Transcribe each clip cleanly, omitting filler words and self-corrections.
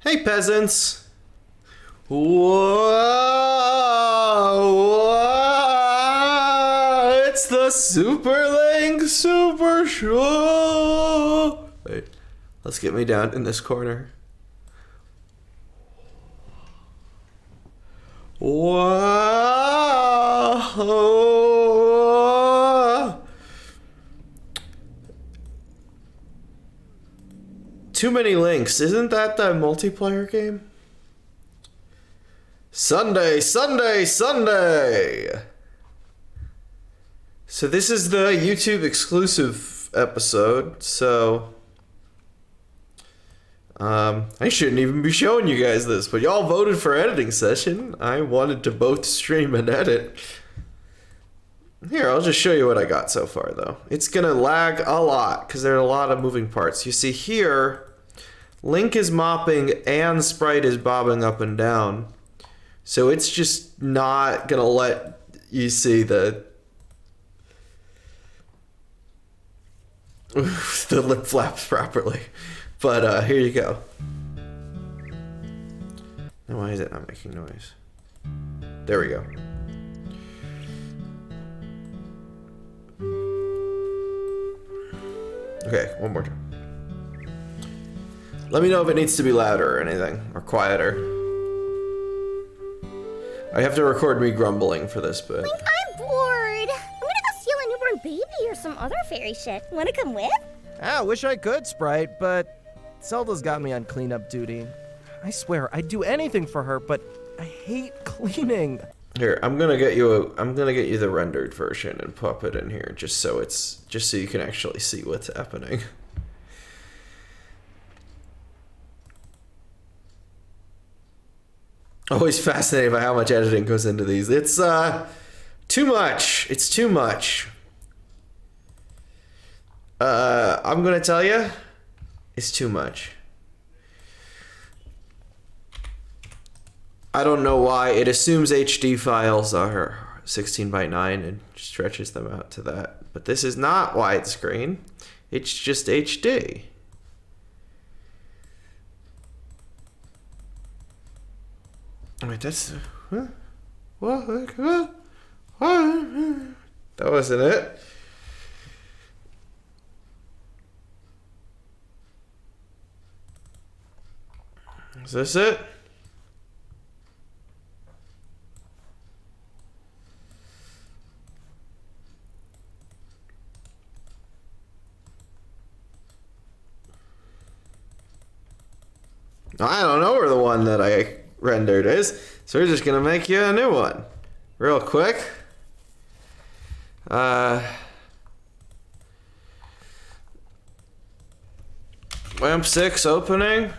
Hey, peasants! Whoa! It's the Super Link Super Show! Wait, let's get me down in this corner. Whoa! Too many links. Isn't that the multiplayer game? Sunday, Sunday, Sunday! So this is the YouTube exclusive episode, so... I shouldn't even be showing you guys this, but y'all voted for editing session. I wanted to both stream and edit. Here, I'll just show you what I got so far, though. It's gonna lag a lot, because there are a lot of moving parts. You see here, Link is mopping and Sprite is bobbing up and down. So it's just not gonna let you see the lip flaps properly. But here you go. Now why is it not making noise? There we go. Okay, one more time. Let me know if it needs to be louder or anything, or quieter. I have to record me grumbling for this bit. Link, I'm bored. I'm gonna go steal a newborn baby or some other fairy shit. Wanna come with? I wish I could, Sprite, but Zelda's got me on cleanup duty. I swear, I'd do anything for her, but I hate cleaning. Here, I'm gonna get you the rendered version and pop it in here just so you can actually see what's happening. Always fascinated by how much editing goes into these. It's too much. It's too much. I'm gonna tell you, it's too much. I don't know why. It assumes HD files are 16:9 and stretches them out to that. But this is not widescreen. It's just HD. Wait, that's... Huh? What? That wasn't it. Is this it? I don't know where the one that I rendered is, so we're just gonna make you a new one real quick. WAMP 6 opening.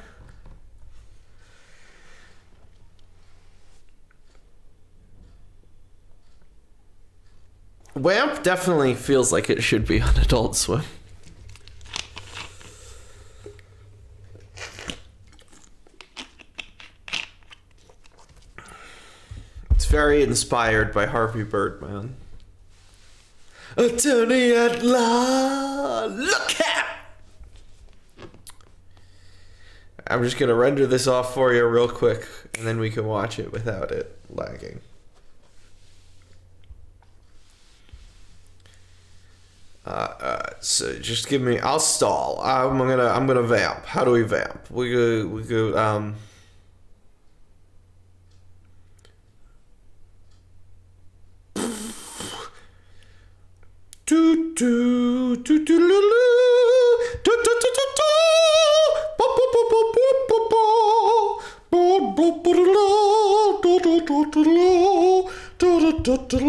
WAMP definitely feels like it should be on Adult Swim. Very inspired by Harvey Birdman. Attorney at law, look out! I'm just gonna render this off for you real quick, and then we can watch it without it lagging. So just give me. I'll stall. I'm gonna vamp. How do we vamp? We go. Do do do do do do do do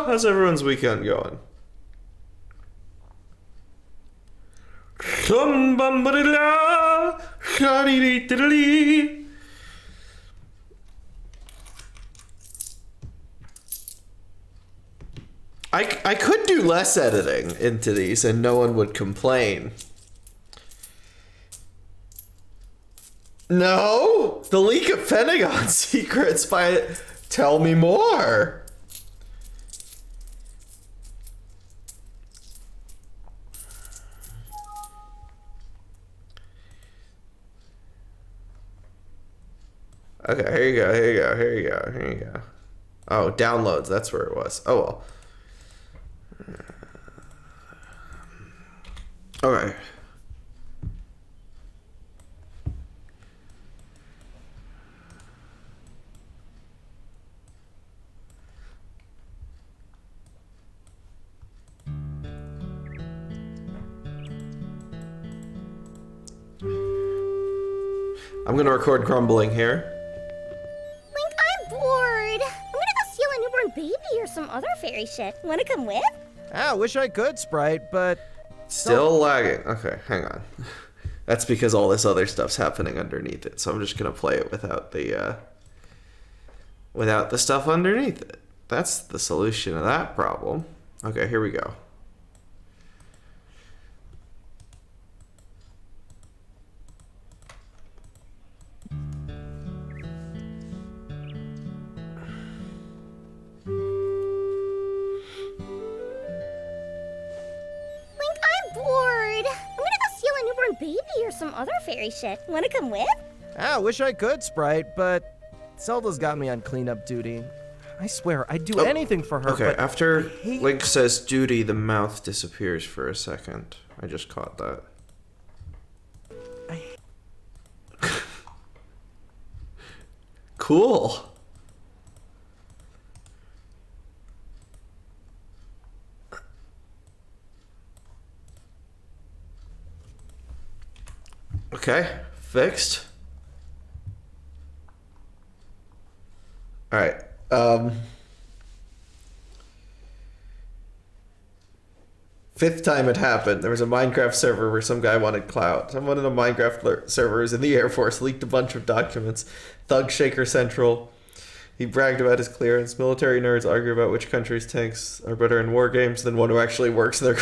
how's everyone's weekend going? I could do less editing into these and no one would complain. No? The leak of Pentagon secrets by... Tell me more. Okay, here you go, here you go, here you go, here you go. Oh, downloads, that's where it was. Oh well. Okay. I'm gonna record grumbling here. Link, I'm bored. I'm gonna go steal a newborn baby or some other fairy shit. Wanna come with? I wish I could, Sprite, but... Still lagging. Okay, hang on. That's because all this other stuff's happening underneath it. So I'm just gonna play it without the stuff underneath it. That's the solution to that problem. Okay, here we go. Link, I'm bored. I'm gonna go steal a newborn baby or some other fairy shit. Wanna come with? I wish I could, Sprite, but Zelda's got me on cleanup duty. I swear, I'd do anything for her, Okay, but after Link says duty, the mouth disappears for a second. I just caught that. Cool. Okay, fixed. All right. Fifth time it happened. There was a Minecraft server where some guy wanted clout. Someone in a Minecraft server was in the Air Force, leaked a bunch of documents. Thug Shaker Central. He bragged about his clearance. Military nerds argue about which country's tanks are better in war games than one who actually works there.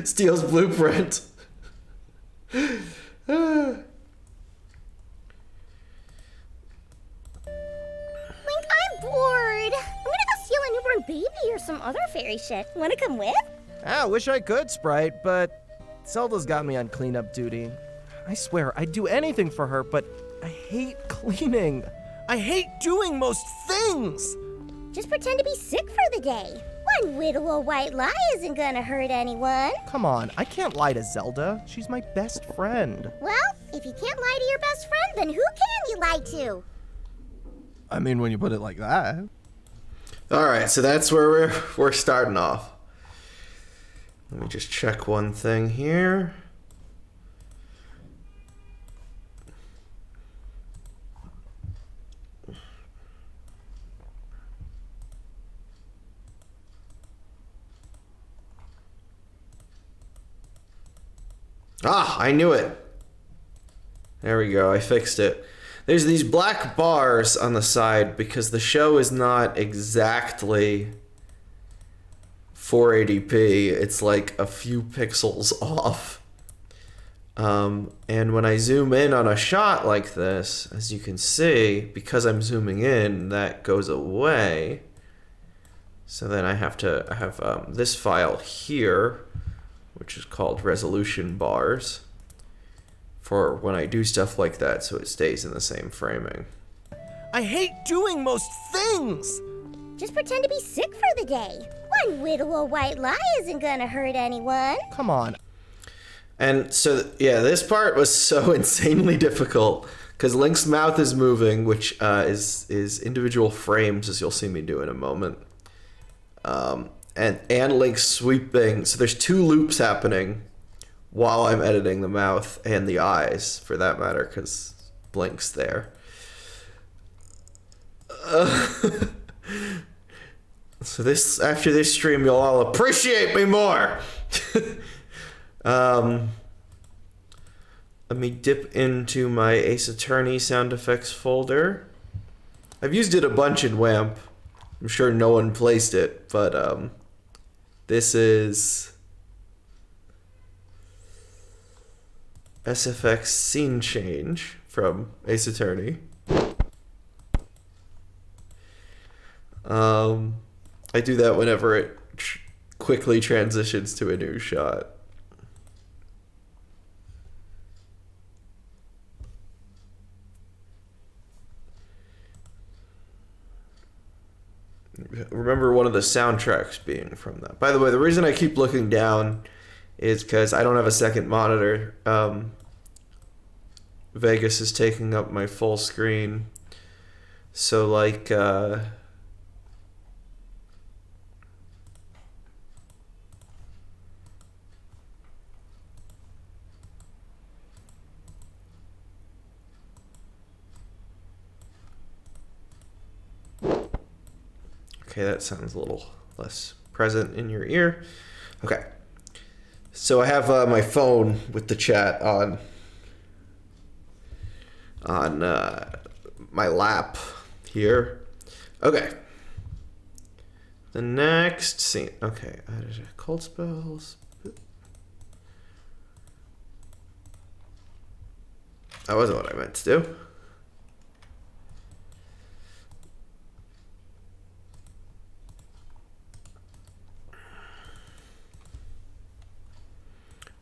Steals blueprint. Link, I'm bored. I'm gonna go steal a newborn baby or some other fairy shit. Wanna come with? I wish I could, Sprite, but Zelda's got me on cleanup duty. I swear, I'd do anything for her, but I hate cleaning. I hate doing most things. Just pretend to be sick for the day. One little white lie isn't gonna hurt anyone. Come on, I can't lie to Zelda. She's my best friend. Well, if you can't lie to your best friend, then who can you lie to? I mean, when you put it like that. All right, so that's where we're starting off. Let me just check one thing here. Ah, I knew it. There we go, I fixed it. There's these black bars on the side because the show is not exactly 480p. It's like a few pixels off. And when I zoom in on a shot like this, as you can see, because I'm zooming in, that goes away. So then I have this file here, which is called resolution bars, for when I do stuff like that, so it stays in the same framing. I hate doing most things. Just pretend to be sick for the day. One little white lie isn't gonna hurt anyone. Come on. And so, yeah, this part was so insanely difficult because Link's mouth is moving, which is individual frames, as you'll see me do in a moment. And Link's sweeping. So there's two loops happening while I'm editing the mouth and the eyes, for that matter, because Blink's there. So after this stream, you'll all appreciate me more. Let me dip into my Ace Attorney sound effects folder. I've used it a bunch in WAMP. I'm sure no one placed it, but this is SFX scene change from Ace Attorney. I do that whenever it quickly transitions to a new shot. remember one of the soundtracks being from that. By the way, the reason I keep looking down is because I don't have a second monitor. Vegas is taking up my full screen. So, like, okay, that sounds a little less present in your ear. Okay. So I have my phone with the chat on my lap here. Okay. The next scene. Okay. Cold spells. That wasn't what I meant to do.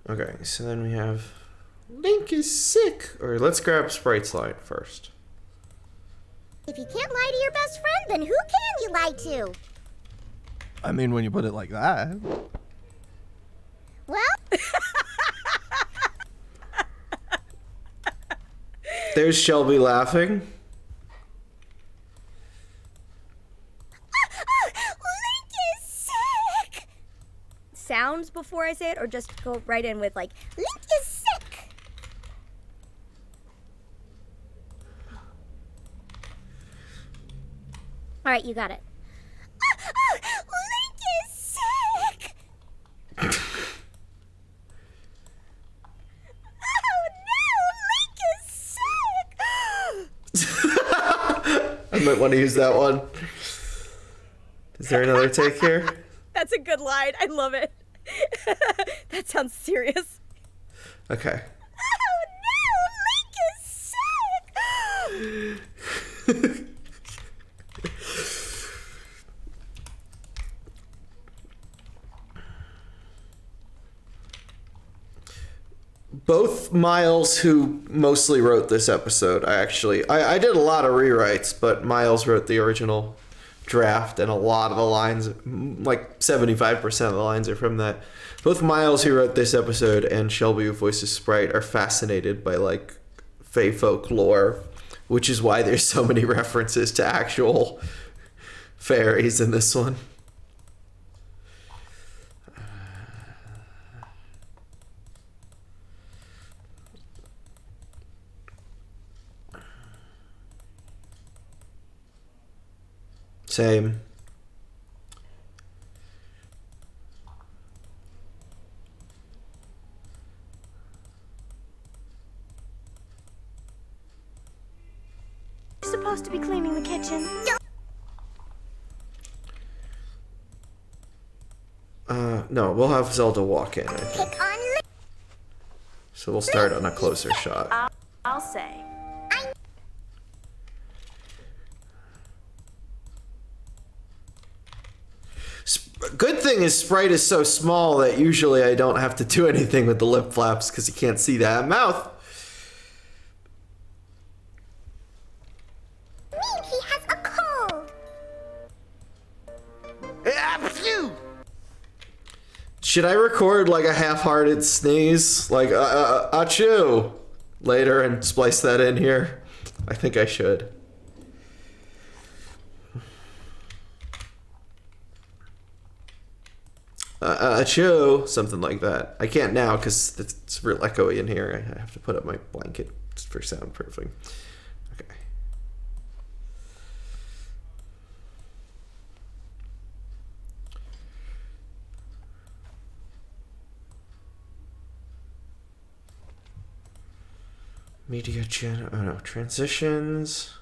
Okay, so then we have Link is sick. Or let's grab Sprite's line first. If you can't lie to your best friend, then who can you lie to? I mean, when you put it like that. Well, There's Shelby laughing. Link is sick! Sounds before I say it, or just go right in with like, Link is sick! all right, you got it. Link is sick! Oh no, Link is sick! I might want to use that one. Is there another take here? That's a good line. I love it. That sounds serious. Okay. Oh no, Link is sick! Both Miles, who mostly wrote this episode, I did a lot of rewrites, but Miles wrote the original draft, and a lot of the lines, like 75% of the lines, are from that. Both Miles, who wrote this episode, and Shelby, who voices Sprite, are fascinated by like Fey folklore, which is why there's so many references to actual fairies in this one. Same. You're supposed to be cleaning the kitchen. No, we'll have Zelda walk in, I think. Pick on Link. So we'll start on a closer shot. I'll say. Good thing is Sprite is so small that usually I don't have to do anything with the lip flaps because you can't see that mouth. Mean he has a cold. Should I record like a half-hearted sneeze, like achoo, later and splice that in here? I think I should. Achoo, something like that. I can't now because it's real echoey in here. I have to put up my blanket for soundproofing. Okay. Media gen. Oh no, transitions.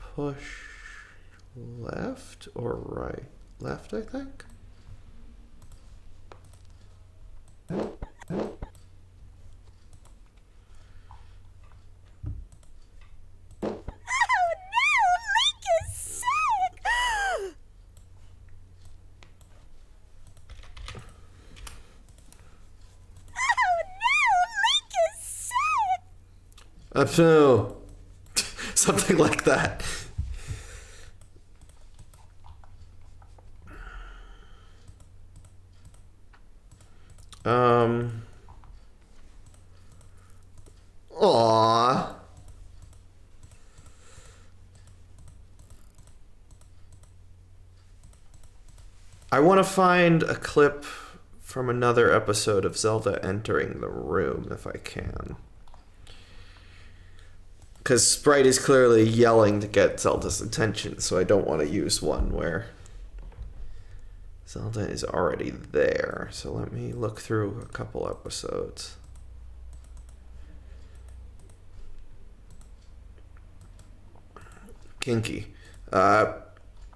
Push left or right? Left, I think. No, something like that. Aww. I want to find a clip from another episode of Zelda entering the room if I can. Because Sprite is clearly yelling to get Zelda's attention, so I don't want to use one where Zelda is already there. So let me look through a couple episodes. Kinky.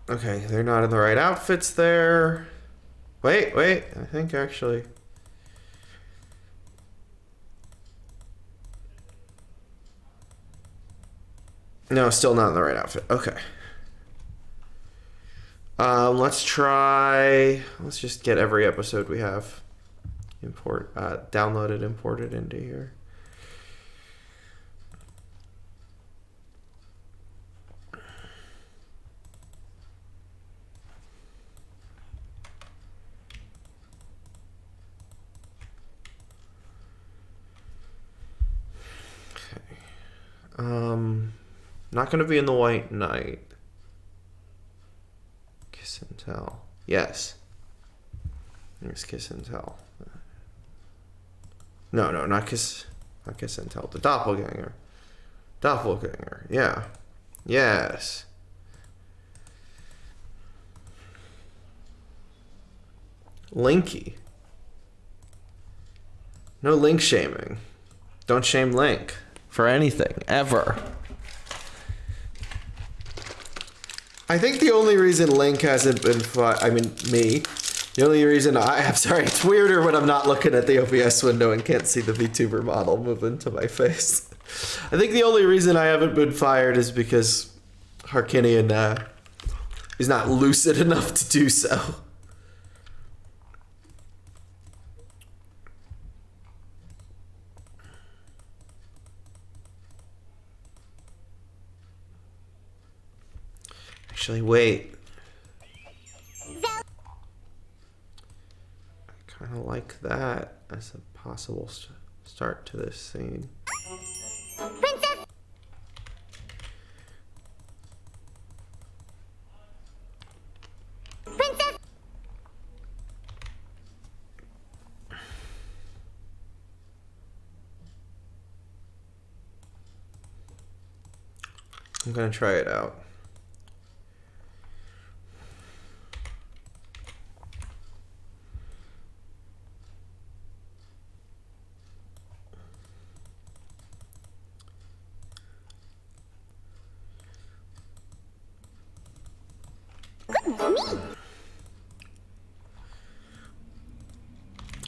Okay, they're not in the right outfits there. Wait, I think actually... No, still not in the right outfit. Okay. Let's just get every episode we have downloaded, imported into here. Not gonna be in the White Knight. Kiss and Tell. Yes. Here's Kiss and Tell. No, not Kiss and Tell. The Doppelganger. Yeah. Yes. Linky. No Link shaming. Don't shame Link for anything, ever. I think the only reason Link hasn't been me. The only reason it's weirder when I'm not looking at the OBS window and can't see the VTuber model moving to my face. I think the only reason I haven't been fired is because Harkinian is not lucid enough to do so. Actually, wait. I kind of like that as a possible start to this scene. Princess! Princess! I'm gonna try it out.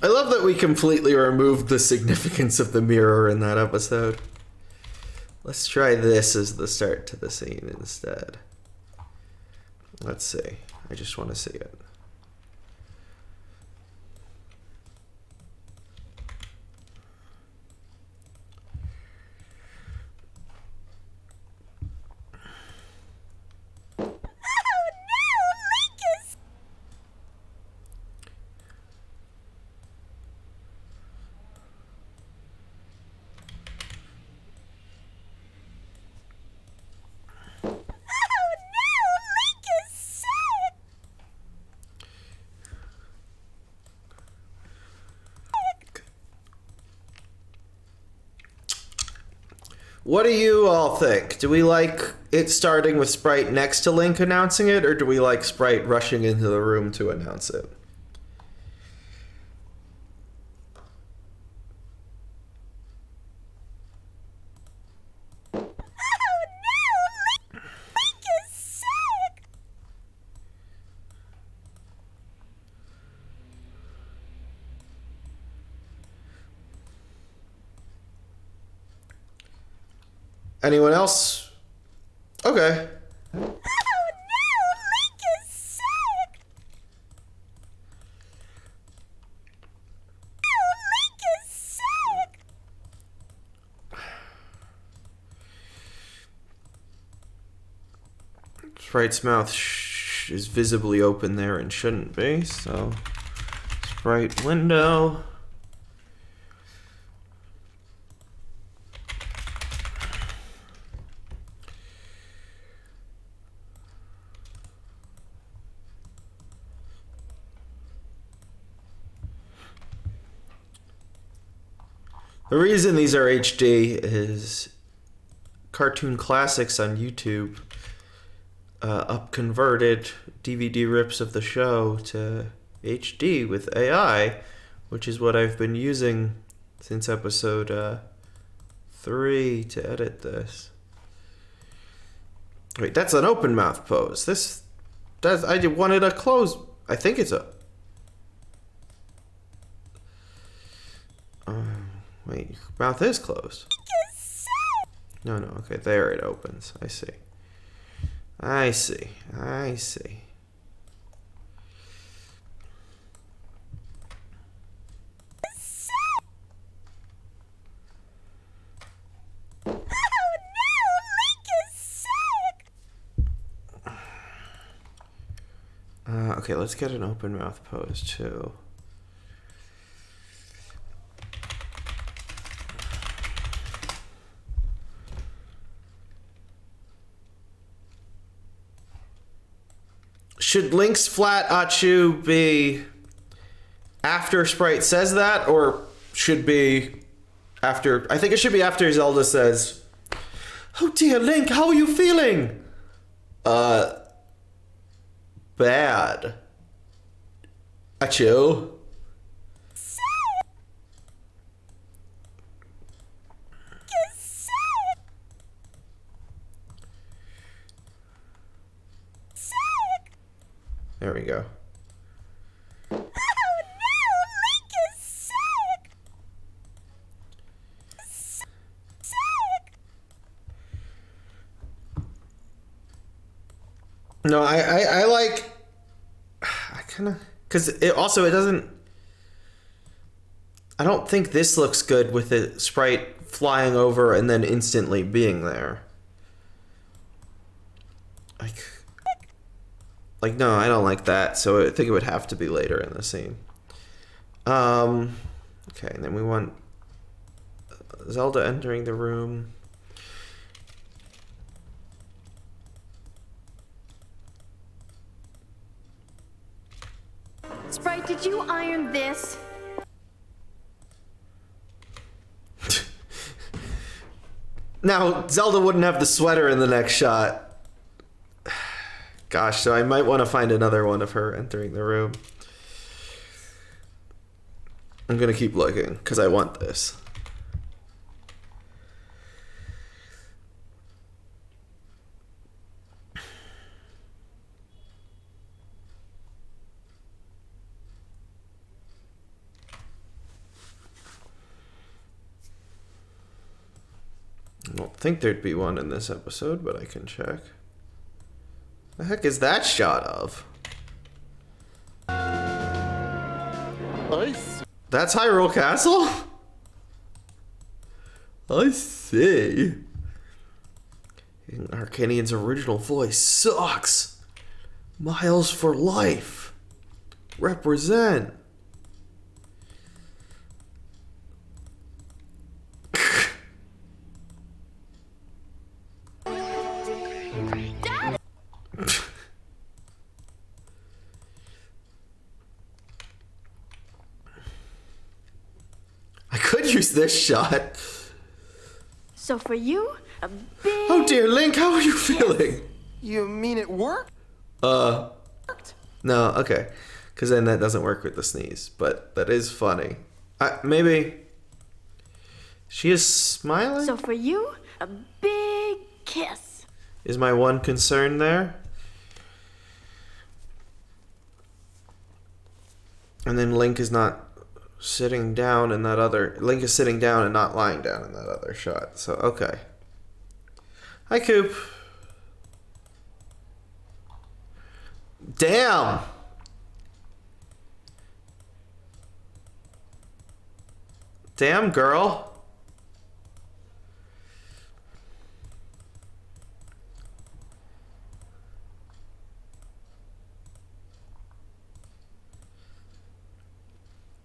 I love that we completely removed the significance of the mirror in that episode. Let's try this as the start to the scene instead. Let's see. I just want to see it. What do you all think? Do we like it starting with Sprite next to Link announcing it, or do we like Sprite rushing into the room to announce it? Anyone else? Okay. Oh no, Link is sick! Oh, Link is sick! Sprite's mouth is visibly open there and shouldn't be, so Sprite window. The reason these are HD is Cartoon Classics on YouTube upconverted DVD rips of the show to HD with AI, which is what I've been using since episode 3 to edit this. Wait, that's an open mouth pose. I wanted a close. I think it's a. Wait, mouth is closed. No, okay, there it opens. I see. Okay, let's get an open mouth pose too. Should Link's flat Achu be after Sprite says that, or should be after? I think it should be after Zelda says, "Oh dear, Link, how are you feeling?" Bad. Achu. There we go. Oh no, Link is sick! Sick! No, I like. I kind of. Because it doesn't. I don't think this looks good with the sprite flying over and then instantly being there. Like, no, I don't like that, so I think it would have to be later in the scene. Okay, and then we want Zelda entering the room. Sprite, did you iron this? Now, Zelda wouldn't have the sweater in the next shot. Gosh, so I might want to find another one of her entering the room. I'm going to keep looking, because I want this. I don't think there'd be one in this episode, but I can check. The heck is that shot of? Nice. That's Hyrule Castle? I see. Arcanian's original voice sucks. Miles for life. Represent. Use this shot. So for you, a big... Oh dear, Link, how are you feeling? You mean it worked? No, okay. Because then that doesn't work with the sneeze. But that is funny. Maybe... She is smiling? So for you, a big kiss. Is my one concern there. And then Link is not sitting down in that other... Link is sitting down and not lying down in that other shot. So, okay. Hi, Coop. Damn! Damn, girl.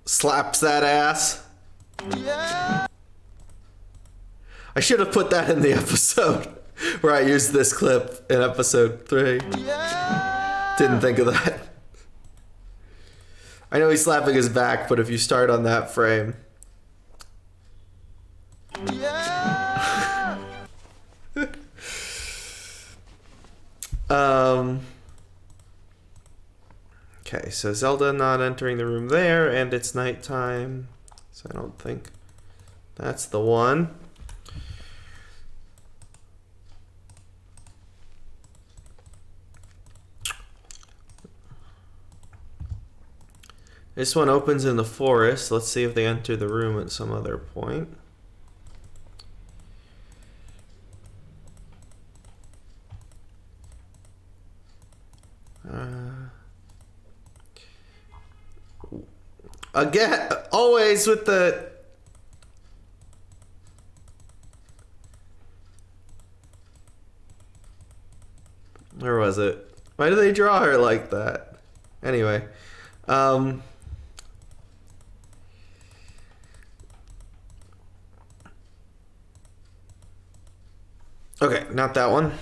Slaps that ass. Yeah. I should have put that in the episode where I used this clip in episode 3. Yeah. Didn't think of that. I know he's slapping his back, but if you start on that frame. Yeah! Okay, so Zelda not entering the room there, and it's nighttime, so I don't think that's the one. This one opens in the forest. Let's see if they enter the room at some other point. Again, always with the... Where was it? Why do they draw her like that? Anyway. Okay, not that one.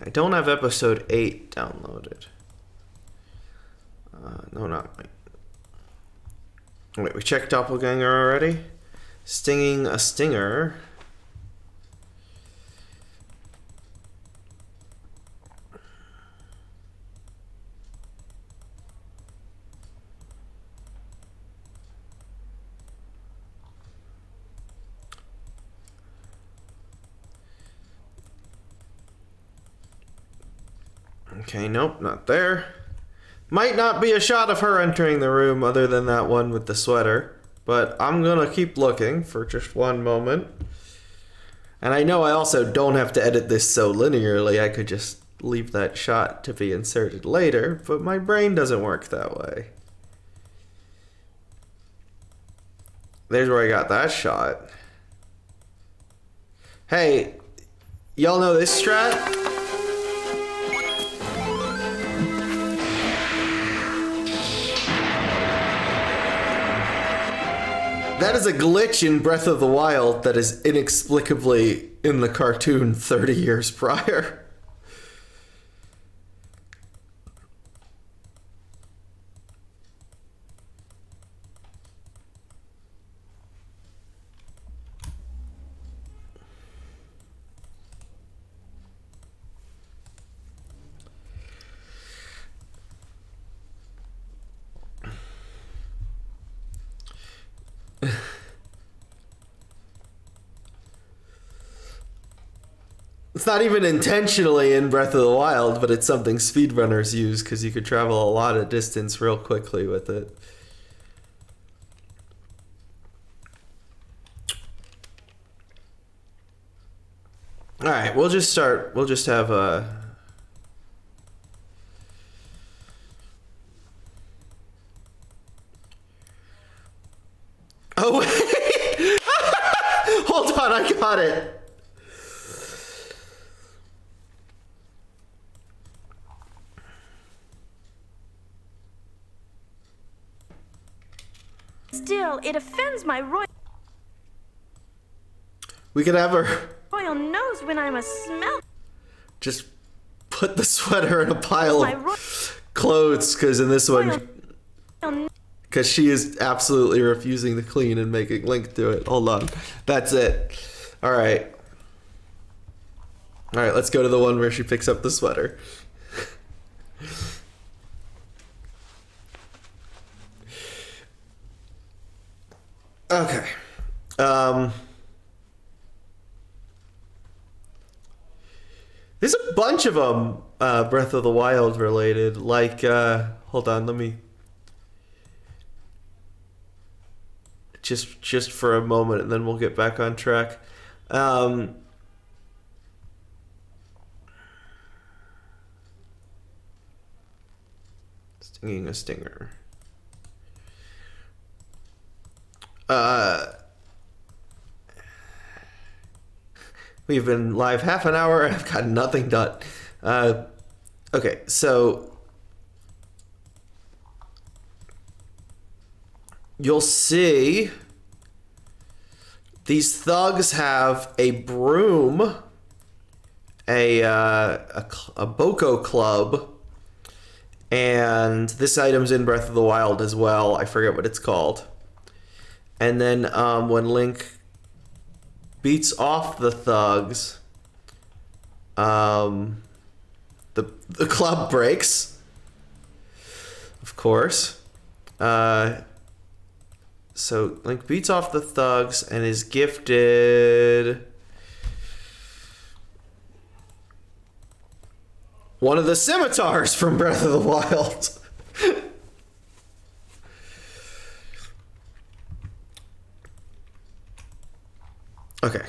I don't have episode 8 downloaded. No, not right. Wait, we checked Doppelganger already? Stinging a stinger. Okay, nope, not there. Might not be a shot of her entering the room other than that one with the sweater, but I'm gonna keep looking for just one moment. And I know I also don't have to edit this so linearly. I could just leave that shot to be inserted later, but my brain doesn't work that way. There's where I got that shot. Hey, y'all know this strat? That is a glitch in Breath of the Wild that is inexplicably in the cartoon 30 years prior. It's not even intentionally in Breath of the Wild, but it's something speedrunners use because you could travel a lot of distance real quickly with it. Alright, we'll just start. We'll just have a... Oh, wait! Hold on, I got it. Still, it offends my We could have her royal nose when I'm a smell. just put the sweater in a pile of clothes, because in this one, because she is absolutely refusing to clean and making Link do it. Hold on. That's it. All right. All right, let's go to the one where she picks up the sweater. Okay. There's a bunch of them Breath of the Wild related. Like, hold on, let me... Just for a moment, and then we'll get back on track. Stinging a stinger. We've been live half an hour. I've got nothing done. Okay, so you'll see these thugs have a broom, a Boko club, and this item's in Breath of the Wild as well. I forget what it's called. And then when Link beats off the thugs, the club breaks, of course. So Link beats off the thugs and is gifted one of the scimitars from Breath of the Wild. Okay.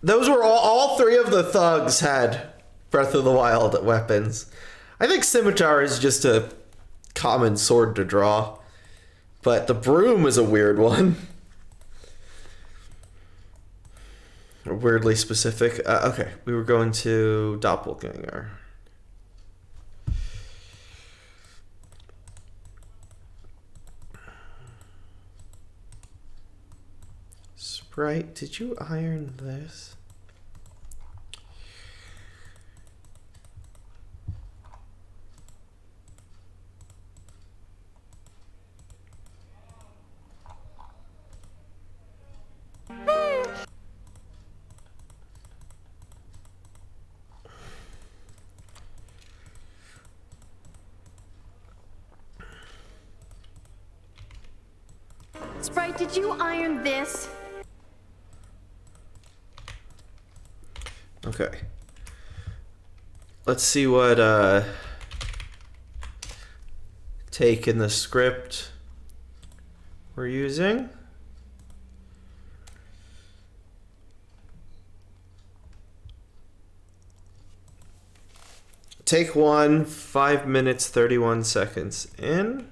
Those were all three of the thugs had Breath of the Wild weapons. I think scimitar is just a common sword to draw, but the broom is a weird one. Weirdly specific. Okay, we were going to Doppelganger. Sprite, did you iron this? Sprite, did you iron this? Okay. Let's see what take in the script we're using. Take 1, 5 minutes, 31 seconds in.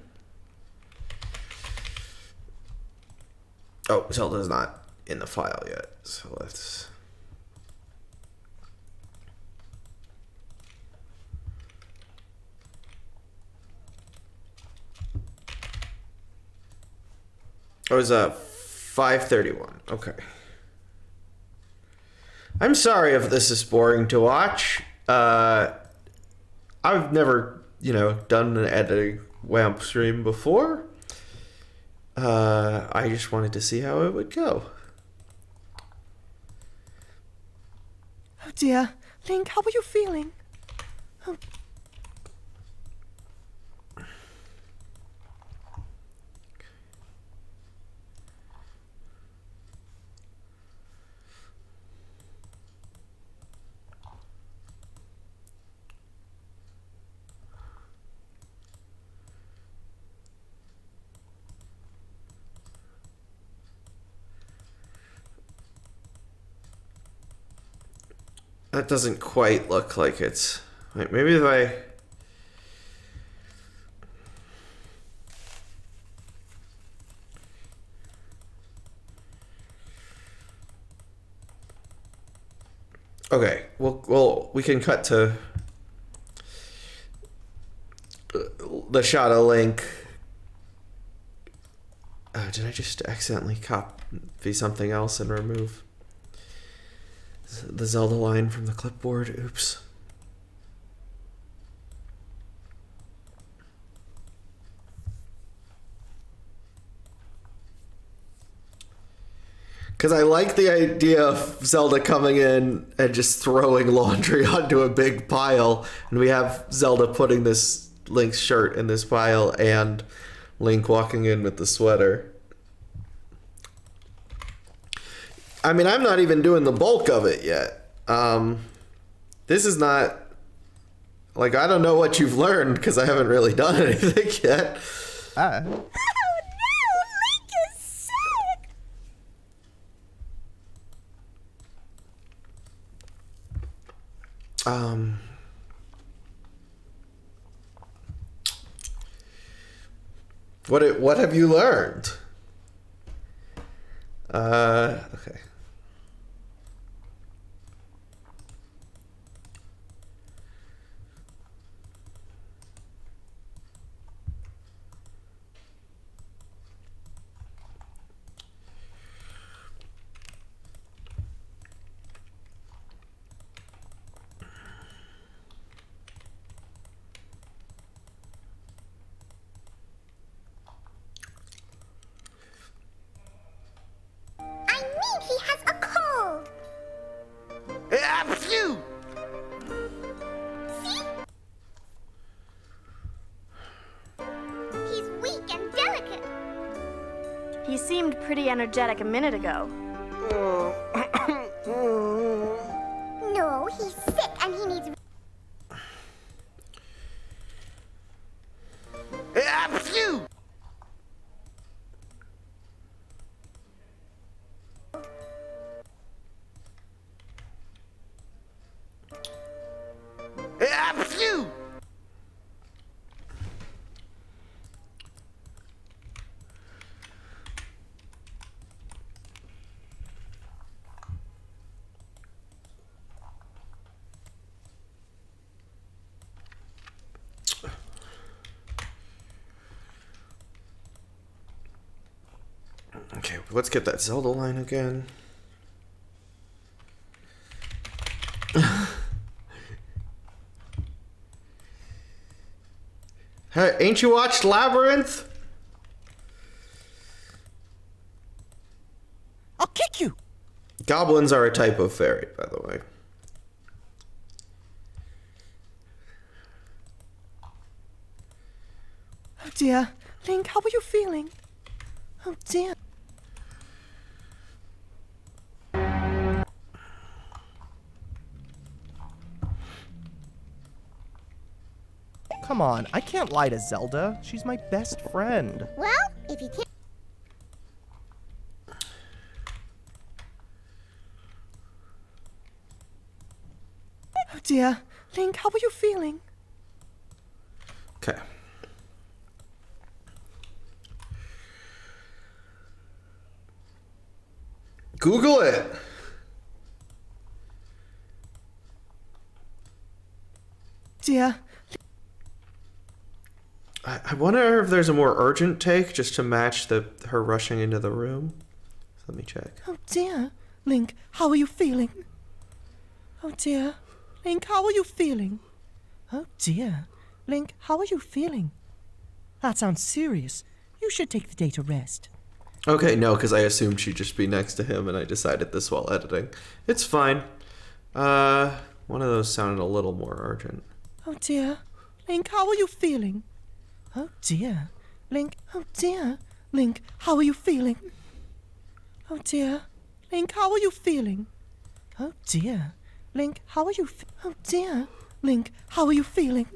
Oh, Zelda's not in the file yet, so let's... Oh, it was 5:31. Okay. I'm sorry if this is boring to watch. I've never, done an editing WAMP stream before. I just wanted to see how it would go. Oh dear. Link, how are you feeling? Oh. That doesn't quite look like it's... Wait, maybe if I... Okay, well, we can cut to the shot of Link. Did I just accidentally copy something else and remove the Zelda line from the clipboard? Oops. Because I like the idea of Zelda coming in and just throwing laundry onto a big pile. And we have Zelda putting this Link's shirt in this pile and Link walking in with the sweater. I mean, I'm not even doing the bulk of it yet. This is not... Like, I don't know what you've learned because I haven't really done anything yet. Oh no! Link is sick! What have you learned? Okay. I mean, he has a cold. Phew! See? He's weak and delicate. He seemed pretty energetic a minute ago. No, he's sick and he needs. Phew! Phew! Okay, let's get that Zelda line again. Hey, ain't you watched Labyrinth? I'll kick you! Goblins are a type of fairy, by the way. Oh dear. Link, how are you feeling? Oh dear. Come on, I can't lie to Zelda. She's my best friend. Well, if you can't. Oh dear. Link, how are you feeling? Okay. Google it. Dear. I wonder if there's a more urgent take just to match her rushing into the room. Let me check. Oh dear. Link, how are you feeling? Oh dear. Link, how are you feeling? Oh dear. Link, how are you feeling? That sounds serious. You should take the day to rest. Okay, no, because I assumed she'd just be next to him, and I decided this while editing. It's fine. One of those sounded a little more urgent. Oh dear. Link, how are you feeling? Oh dear. Link, oh dear. Link, how are you feeling? Oh dear. Link, how are you feeling? Oh dear. Link, how are you oh dear. Link, how are you feeling?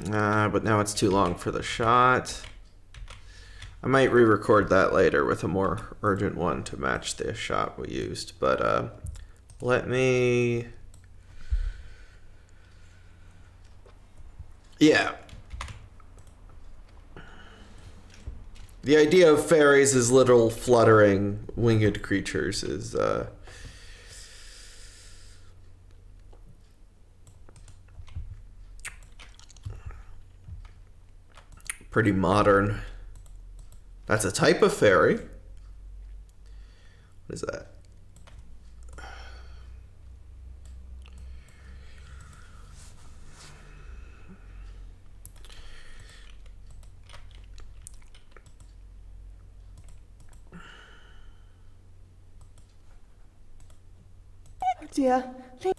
But now it's too long for the shot. I might re-record that later with a more urgent one to match the shot we used, but let me... Yeah. The idea of fairies as little fluttering winged creatures is pretty modern. That's a type of fairy. What is that? Oh dear. Link.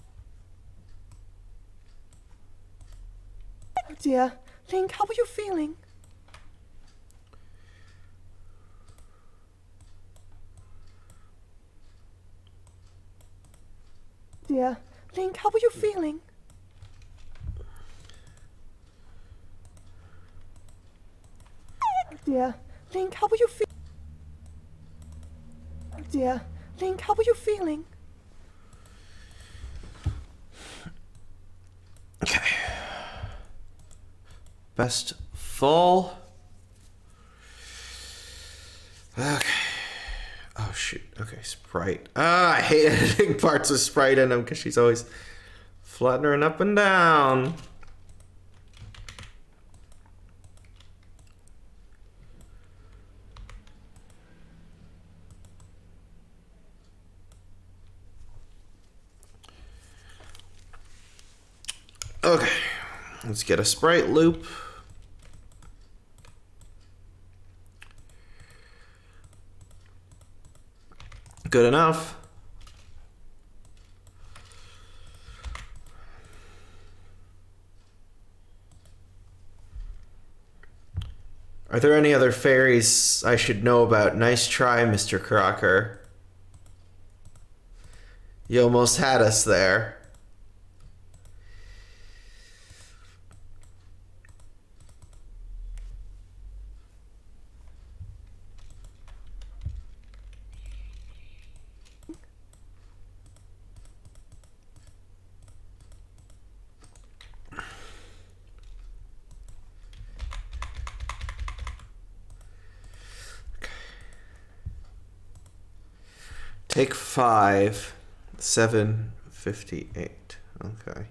Oh dear. Link, how are you feeling? Dear. Link, how are you feeling? Oh dear. Link, how are you feeling? Oh dear. Link, how are you feeling? best full. Okay. Oh shoot. Okay, Sprite. I hate editing parts with Sprite in them because she's always fluttering up and down. Okay, let's get a Sprite loop. Good enough. Are there any other fairies I should know about? Nice try, Mr. Crocker. You almost had us there. Take 5, 758. Okay.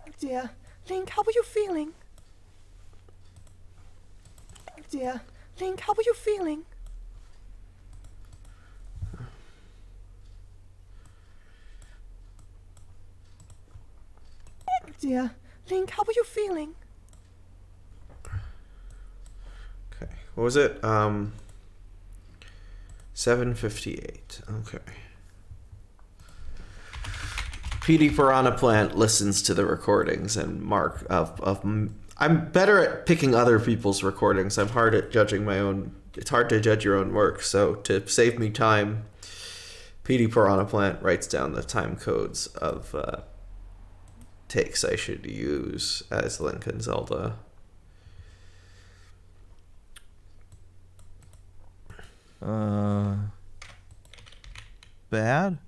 Oh dear. Link, how are you feeling? Oh dear. Link, how are you feeling? Oh dear. Link, how are you feeling? Okay. What was it? 758. Okay. PD Piranha Plant listens to the recordings and Mark I'm better at picking other people's recordings. I'm hard at judging my own. It's hard to judge your own work. So to save me time, PD Piranha Plant writes down the time codes of takes I should use as Link and Zelda. Bad?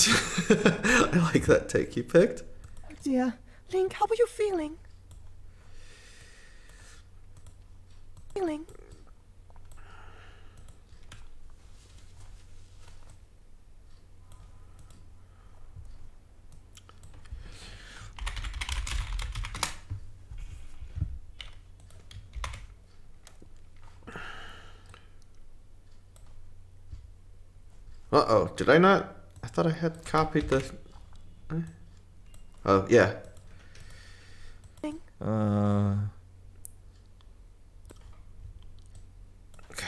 I like that take you picked. Oh dear. Link, how are you feeling? Feeling? Uh-oh, did I not? I thought I had copied the... Oh, yeah. Okay.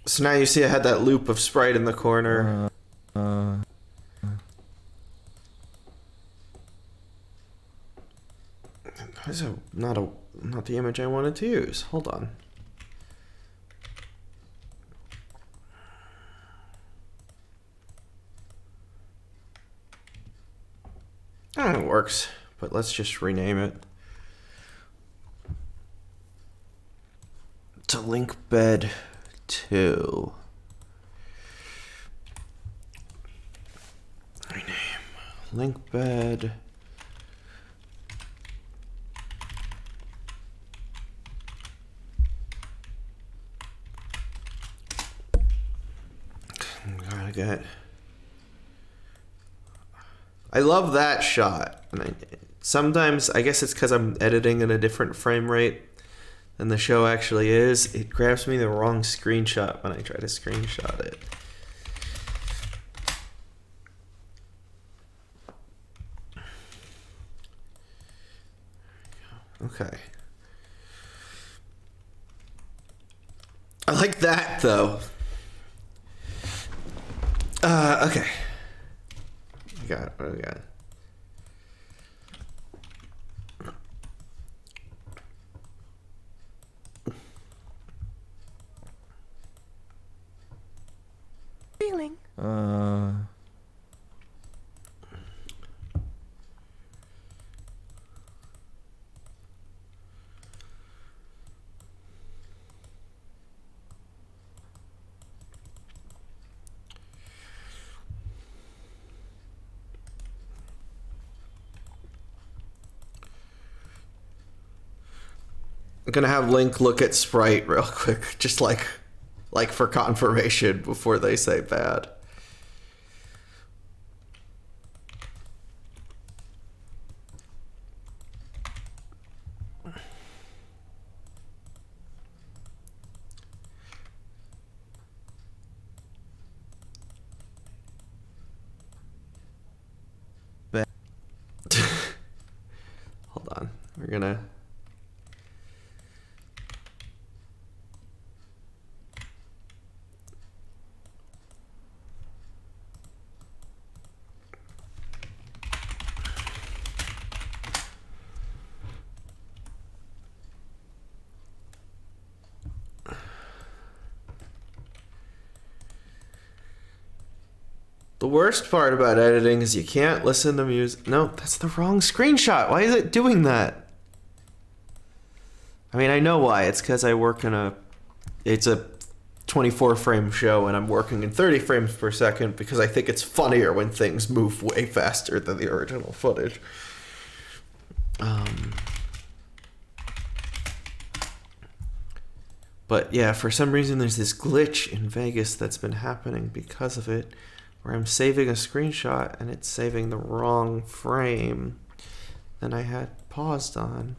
So now you see I had that loop of Sprite in the corner. This is not the image I wanted to use. Hold on. Oh, it works, but let's just rename it to Link Bed 2. Rename Link Bed. Gotta get. I love that shot. And sometimes, I guess it's because I'm editing in a different frame rate than the show actually is. It grabs me the wrong screenshot when I try to screenshot it. Okay. I like that though. Okay. We got, what do we got? Feeling. I'm gonna have Link look at Sprite real quick, just like for confirmation before they say bad. Hold on, we're gonna. The worst part about editing is you can't listen to music. No, that's the wrong screenshot. Why is it doing that? I mean, I know why. It's because I work in it's a 24 frame show and I'm working in 30 frames per second because I think it's funnier when things move way faster than the original footage. But yeah, for some reason there's this glitch in Vegas that's been happening because of it, where I'm saving a screenshot and it's saving the wrong frame than I had paused on.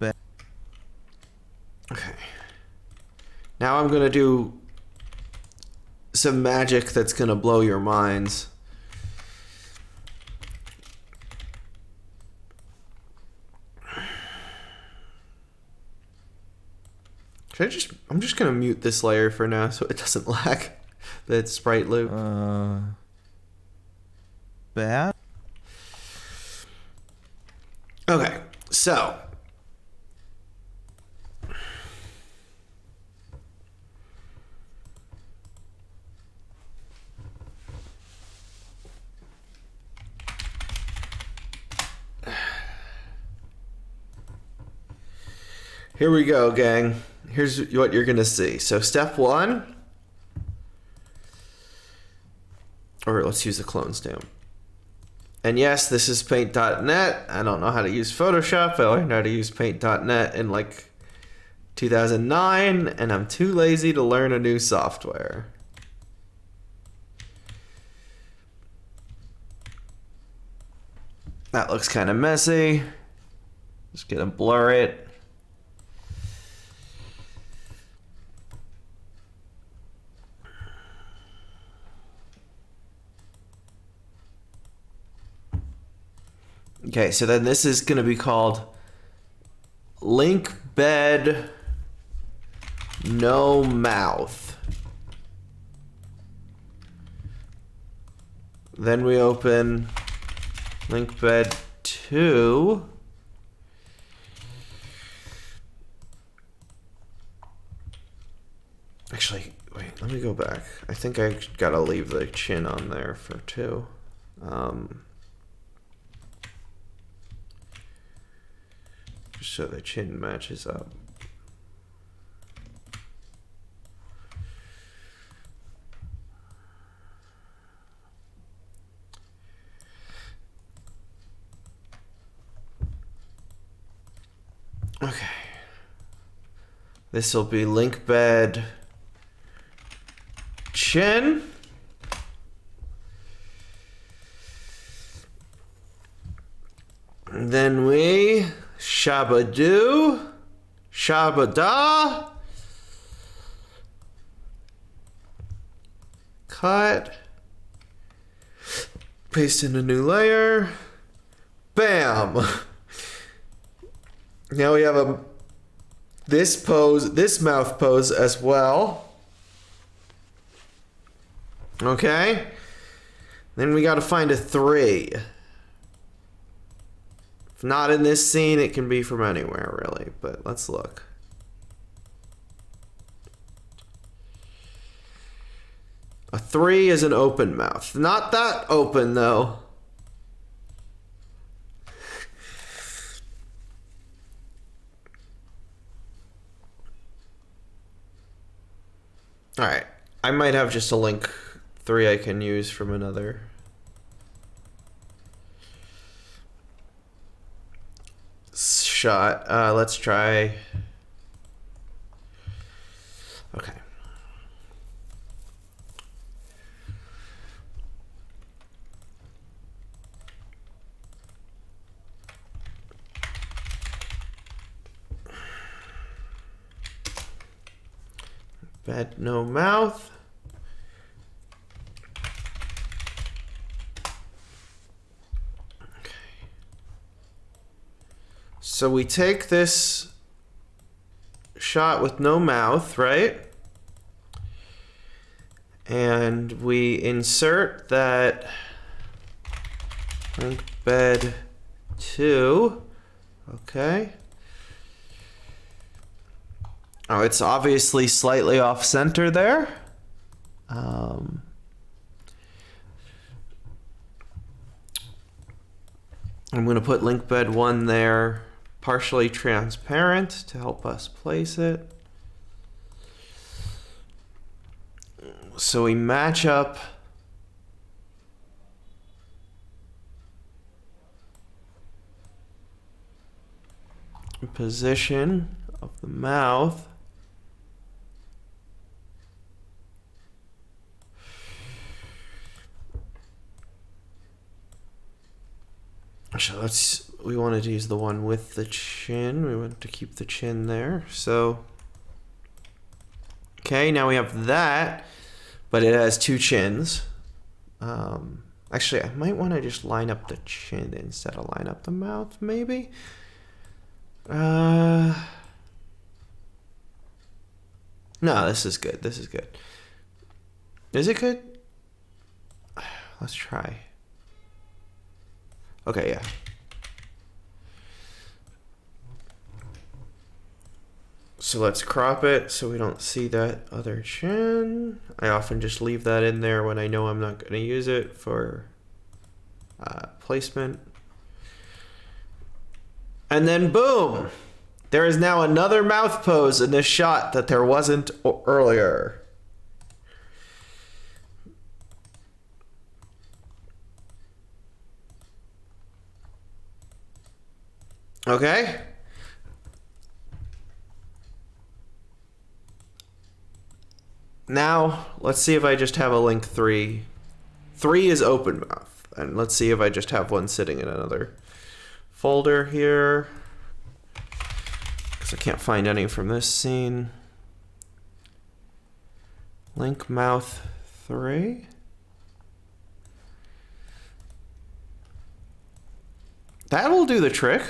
Okay. Now I'm gonna do some magic that's gonna blow your minds. I'm just gonna mute this layer for now so it doesn't lag that sprite loop. Bad? Okay, so here we go, gang. Here's what you're gonna see. So step one, or let's use the clone stamp. And yes, this is paint.net. I don't know how to use Photoshop. I learned how to use paint.net in like 2009, and I'm too lazy to learn a new software. That looks kind of messy. Just gonna blur it. Okay, so then this is going to be called Link Bed No Mouth. Then we open Link Bed 2. Actually, wait, let me go back. I think I gotta leave the chin on there for 2. So the chin matches up. Okay. This will be link bed chin. And then we Shabadoo, Shabada, cut, Paste in a new layer. Bam! Now we have this pose, this mouth pose as well. Okay. Then we got to find a 3. If not in this scene, it can be from anywhere, really. But let's look. A 3 is an open mouth. Not that open, though. Alright. I might have just a link 3 I can use from another. Shot. Let's try. Okay. Bed, no mouth. Okay. So we take this shot with no mouth, right? And we insert that link bed 2. Okay. Oh, it's obviously slightly off center there. I'm going to put link bed 1 there, partially transparent to help us place it. So we match up position of the mouth. So we wanted to use the one with the chin. We want to keep the chin there. So, okay, now we have that, but it has 2 chins. Actually, I might want to just line up the chin instead of line up the mouth, maybe. No, this is good. This is good. Is it good? Let's try. Okay, yeah. So let's crop it so we don't see that other chin. I often just leave that in there when I know I'm not going to use it for placement. And then boom! There is now another mouth pose in this shot that there wasn't earlier. Okay. Now, let's see if I just have a link 3. 3 is open mouth. And let's see if I just have one sitting in another folder here. Because I can't find any from this scene. Link mouth 3. That'll do the trick.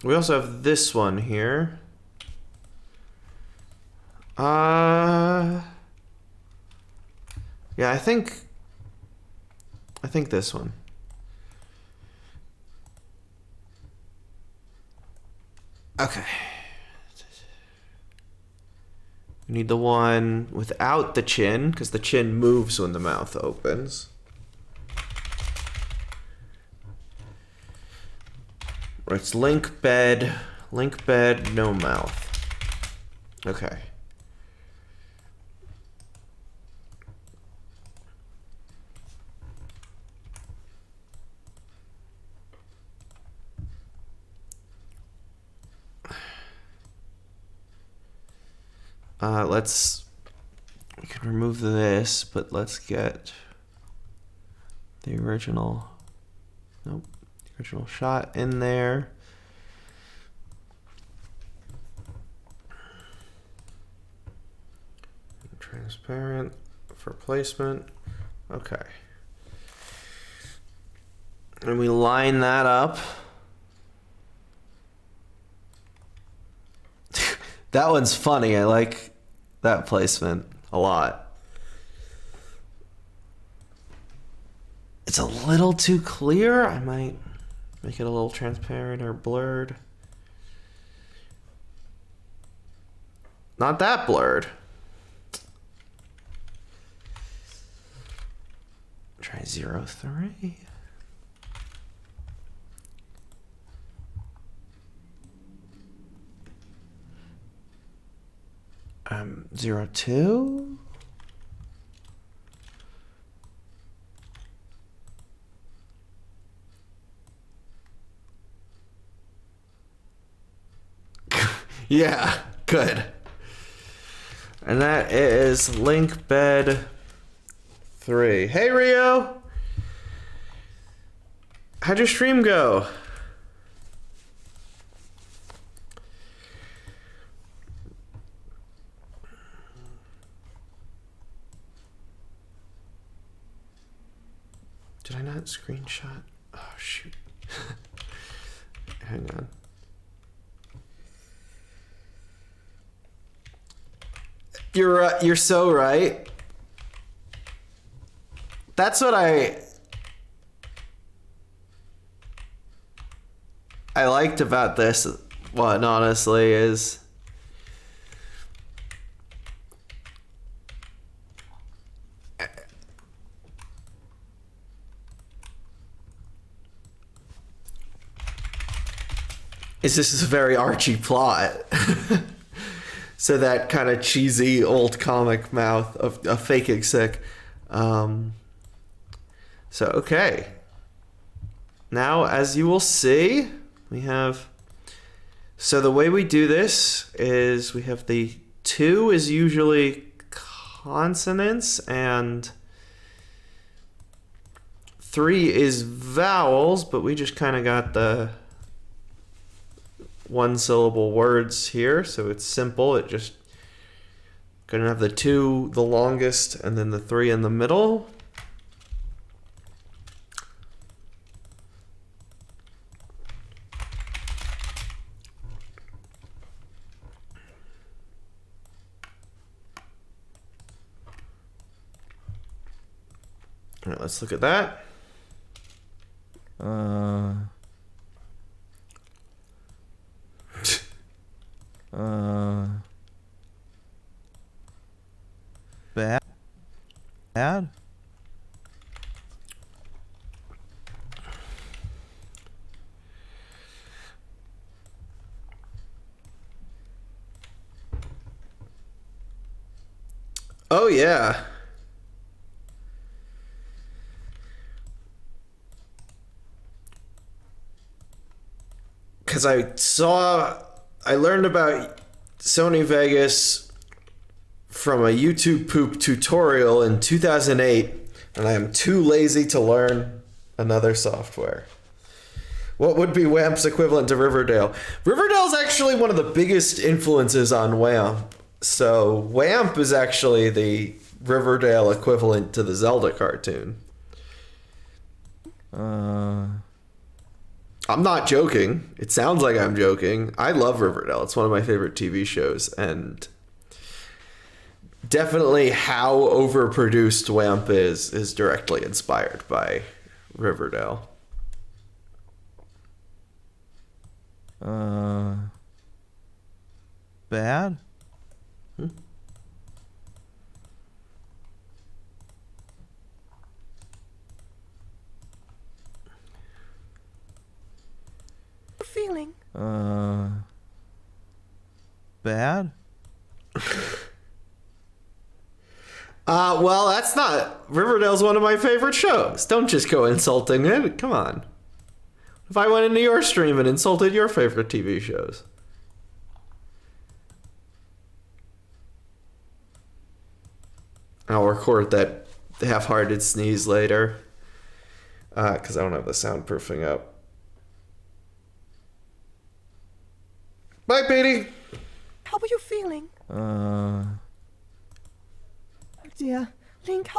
We also have this one here. Yeah, I think this one. Okay. We need the one without the chin, because the chin moves when the mouth opens. Where it's link bed, no mouth. Okay. We can remove this, but let's get the original, nope, the original shot in there. Transparent for placement. Okay. And we line that up. That one's funny. I like that placement a lot. It's a little too clear. I might make it a little transparent or blurred. Not that blurred. Try 0.3. Um, 0.2. Yeah, good. And that is link bed 3. Hey Rio! How'd your stream go? Did I not screenshot? Oh shoot. Hang on. You're so right. That's what I liked about this one, honestly, is this is a very Archie plot. So that kind of cheesy old comic mouth of a fake exec. So, okay. Now, as you will see, we have... So the way we do this is we have the 2 is usually consonants and 3 is vowels, but we just kind of got the 1-syllable words here, so it's simple. It just gonna have the 2 the longest and then the 3 in the middle. All right, let's look at that. Bad? Oh yeah. Because I learned about Sony Vegas from a YouTube poop tutorial in 2008, and I am too lazy to learn another software. What would be WAMP's equivalent to Riverdale? Riverdale's actually one of the biggest influences on WAMP. So WAMP is actually the Riverdale equivalent to the Zelda cartoon. I'm not joking. It sounds like I'm joking. I love Riverdale. It's one of my favorite TV shows, and definitely how overproduced WAMP is directly inspired by Riverdale. Bad? Feeling. Bad? Well, that's not... Riverdale's one of my favorite shows. Don't just go insulting it. Come on. If I went into your stream and insulted your favorite TV shows. I'll record that half-hearted sneeze later. Because I don't have the soundproofing up. Bye, Petey. How are you feeling? dear. Link, how...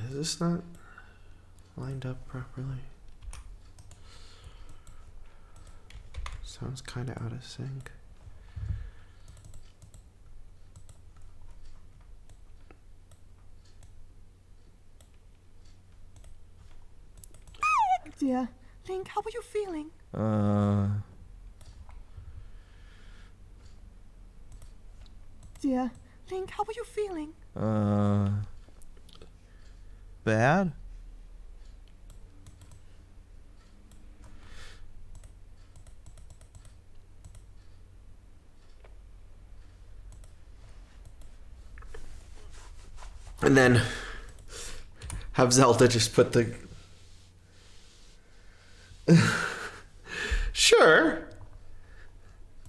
Is this not lined up properly? Sounds kind of out of sync. Dear. Link, how are you feeling? Dear. Link, how are you feeling? Bad? And then have Zelda just put the... Sure.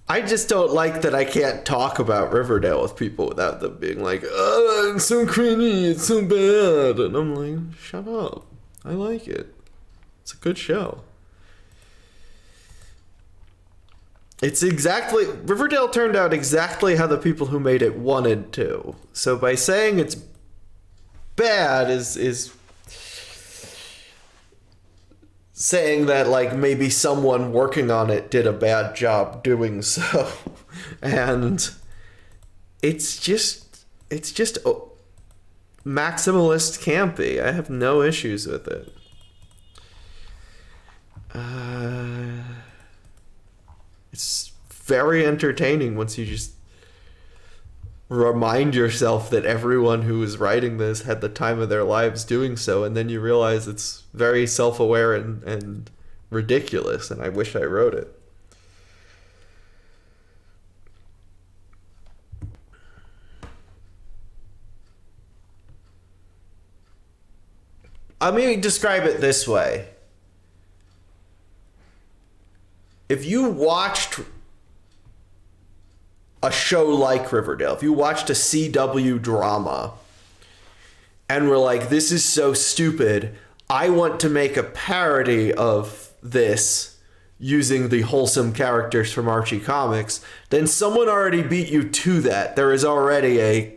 I just don't like that I can't talk about Riverdale with people without them being like, oh, it's so cringy, it's so bad. And I'm like, shut up. I like it. It's a good show. It's exactly... Riverdale turned out exactly how the people who made it wanted to. So by saying it's bad is saying that, like, maybe someone working on it did a bad job doing so. And it's just maximalist campy. I have no issues with it. It's very entertaining once you just remind yourself that everyone who was writing this had the time of their lives doing so, and then you realize it's very self-aware and ridiculous, and I wish I wrote it. Let me describe it this way. If you watched a show like Riverdale, if you watched a CW drama and were like, this is so stupid, I want to make a parody of this using the wholesome characters from Archie Comics, then someone already beat you to that. There is already a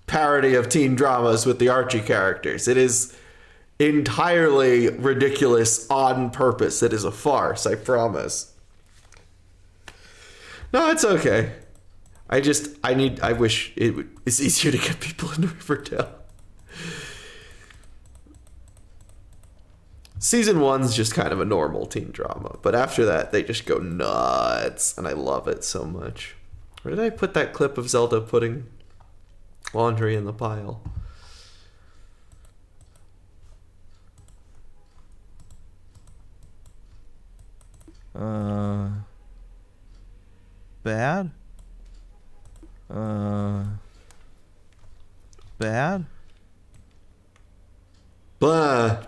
parody of teen dramas with the Archie characters. It is entirely ridiculous on purpose. It is a farce, I promise. No, it's okay. I wish it's easier to get people into Riverdale. Season 1's just kind of a normal teen drama, but after that, they just go nuts, and I love it so much. Where did I put that clip of Zelda putting laundry in the pile? Bad? Bad? Blah.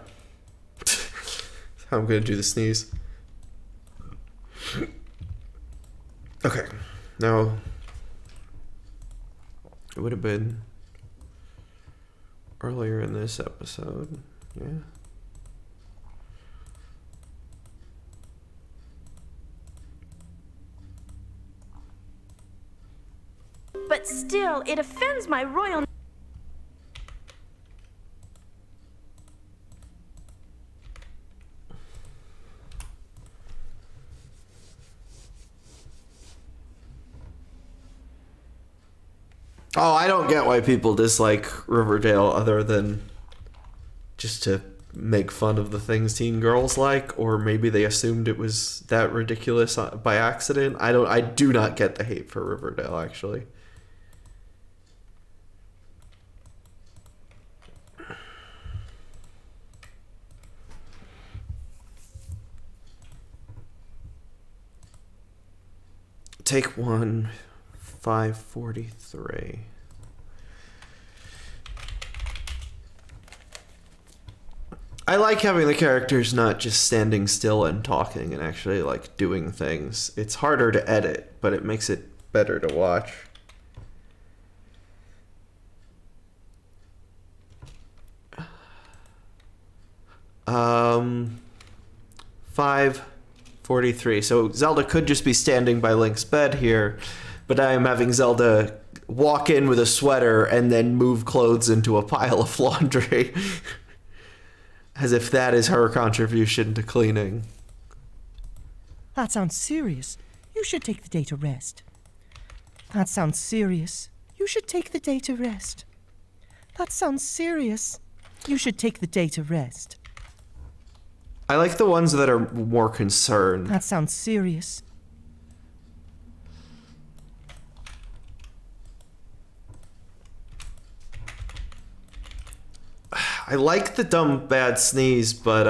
I'm gonna do the sneeze. Okay. Now, it would have been earlier in this episode. Yeah. But still, it offends my royal... Oh, I don't get why people dislike Riverdale other than just to make fun of the things teen girls like, or maybe they assumed it was that ridiculous by accident. I do not get the hate for Riverdale, actually. Take 1, 543. I like having the characters not just standing still and talking and actually like doing things. It's harder to edit, but it makes it better to watch. Um, 543. So Zelda could just be standing by Link's bed here, but I am having Zelda walk in with a sweater and then move clothes into a pile of laundry. As if that is her contribution to cleaning. That sounds serious. You should take the day to rest. That sounds serious. You should take the day to rest. That sounds serious. You should take the day to rest. I like the ones that are more concerned. That sounds serious. I like the dumb bad sneeze, but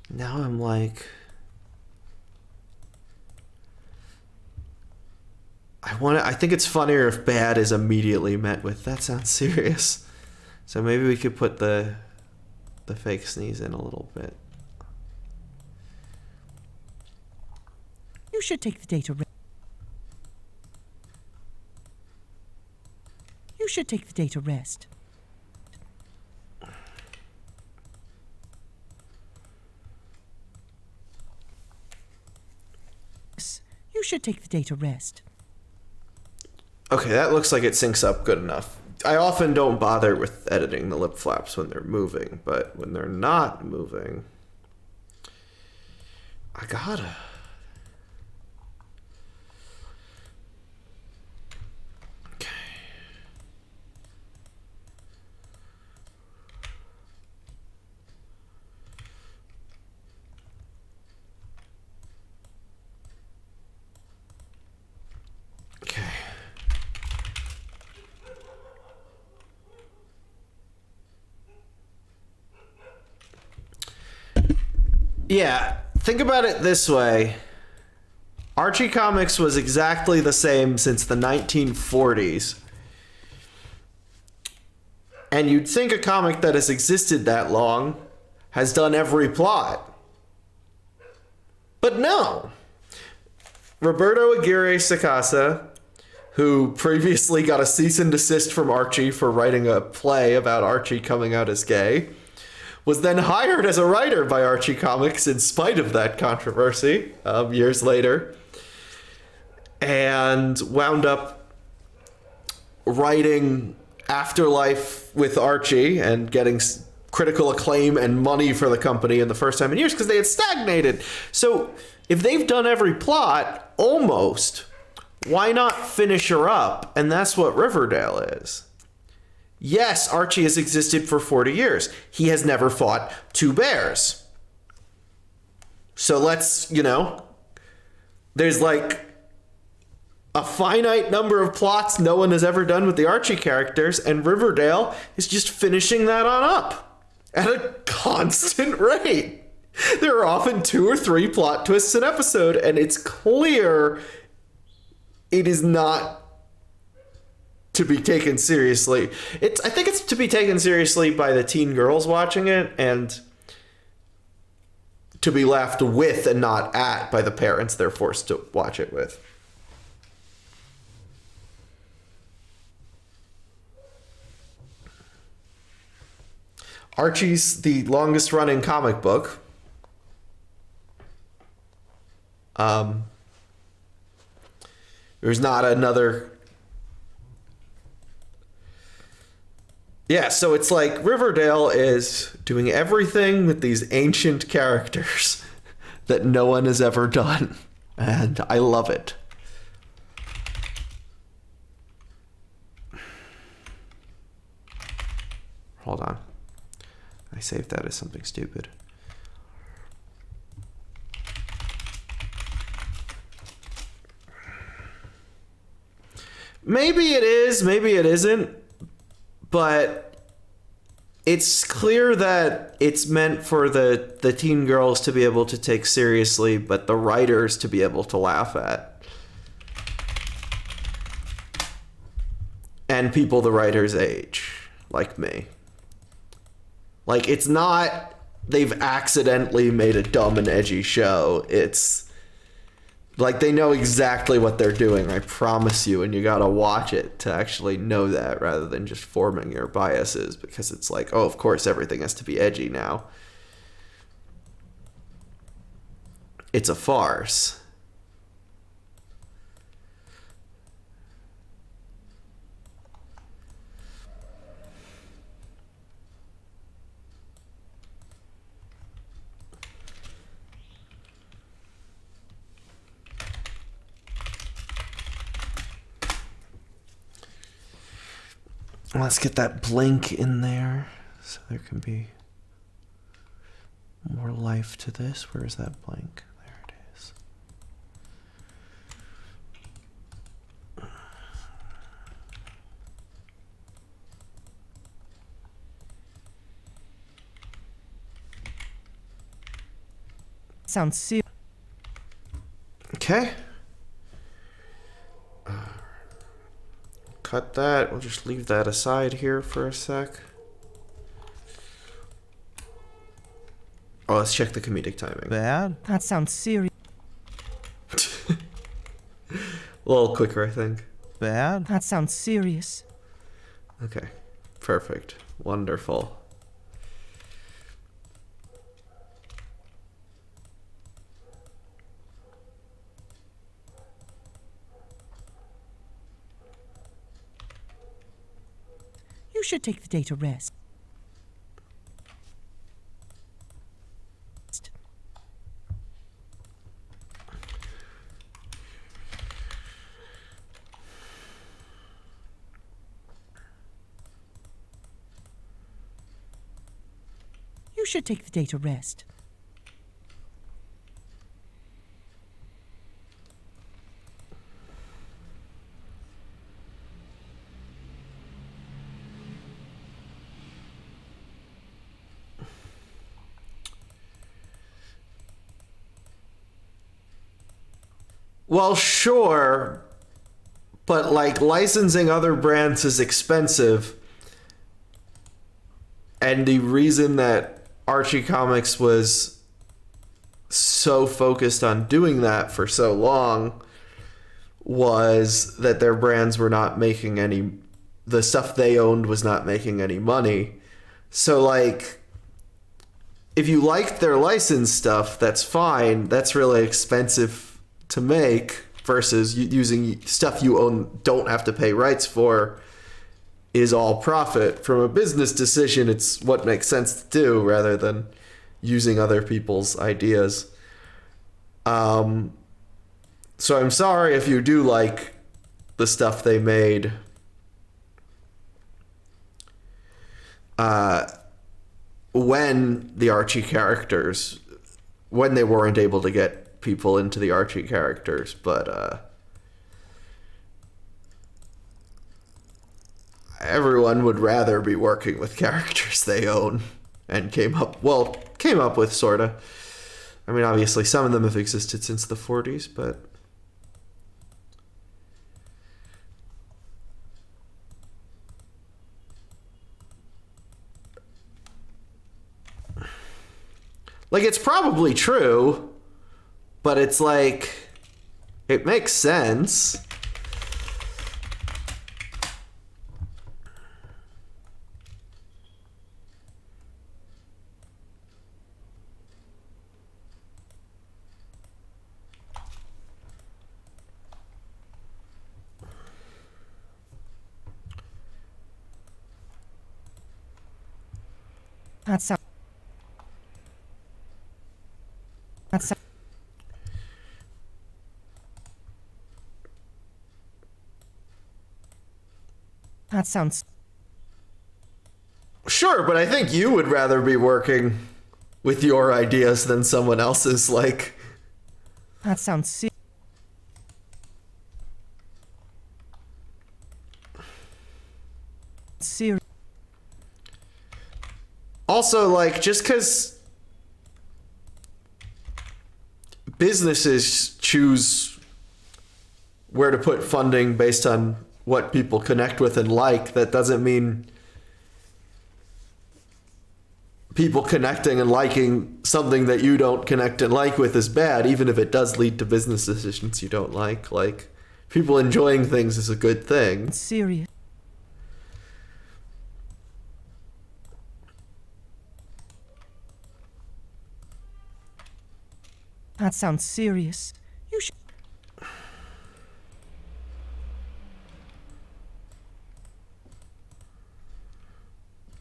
now I'm like, I think it's funnier if bad is immediately met with that sounds serious. So maybe we could put the fake sneeze in a little bit. You should take the day to rest. You should take the day to rest. You should take the day to rest. Okay, that looks like it syncs up good enough. I often don't bother with editing the lip flaps when they're moving, but when they're not moving, I gotta. Okay. Okay. Yeah, think about it this way. Archie Comics was exactly the same since the 1940s. And you'd think a comic that has existed that long has done every plot. But no. Roberto Aguirre Sacasa, who previously got a cease and desist from Archie for writing a play about Archie coming out as gay, was then hired as a writer by Archie Comics in spite of that controversy years later, and wound up writing Afterlife with Archie and getting critical acclaim and money for the company in the first time in years because they had stagnated. So if they've done every plot, almost, why not finish her up? And that's what Riverdale is. Yes, Archie has existed for 40 years. He has never fought two bears. So let's, there's like a finite number of plots no one has ever done with the Archie characters, and Riverdale is just finishing that on up at a constant rate. There are often 2 or 3 plot twists an episode, and it's clear it is not to be taken seriously. I think it's to be taken seriously by the teen girls watching it, and to be laughed with and not at by the parents they're forced to watch it with. Archie's the longest running comic book. There's not another. Yeah, so it's like Riverdale is doing everything with these ancient characters that no one has ever done. And I love it. Hold on. I saved that as something stupid. Maybe it is, maybe it isn't, but it's clear that it's meant for the teen girls to be able to take seriously, but the writers to be able to laugh at. And people the writers age, like me. Like, it's not they've accidentally made a dumb and edgy show. It's like they know exactly what they're doing, I promise you, and you gotta watch it to actually know that rather than just forming your biases, because it's like, oh, of course everything has to be edgy now. It's a farce. Let's get that blink in there so there can be more life to this. Where is that blank? There it is. Sounds serious. Okay. Cut that. We'll just leave that aside here for a sec. Oh, let's check the comedic timing. Bad? That sounds serious. A little quicker, I think. Bad? That sounds serious. Okay. Perfect. Wonderful. You should take the day to rest. You should take the day to rest. Well, sure, but like licensing other brands is expensive. And the reason that Archie Comics was so focused on doing that for so long was that their brands were not making any, the stuff they owned was not making any money. So like, if you liked their licensed stuff, that's fine. That's really expensive to make versus using stuff you own, don't have to pay rights for, is all profit. From a business decision, it's what makes sense to do rather than using other people's ideas. So I'm sorry if you do like the stuff they made. When the Archie characters, when they weren't able to get people into the Archie characters, but everyone would rather be working with characters they own and came up with sorta. I mean, obviously some of them have existed since the 40s, but like it's probably true, but it's like it makes sense. That sounds. That sounds. Sure, but I think you would rather be working with your ideas than someone else's. Like, That sounds serious. also, like, just because businesses choose where to put funding based on what people connect with and like, that doesn't mean people connecting and liking something that you don't connect and like with is bad, even if it does lead to business decisions you don't like. Like, people enjoying things is a good thing. Serious. That sounds serious. You should.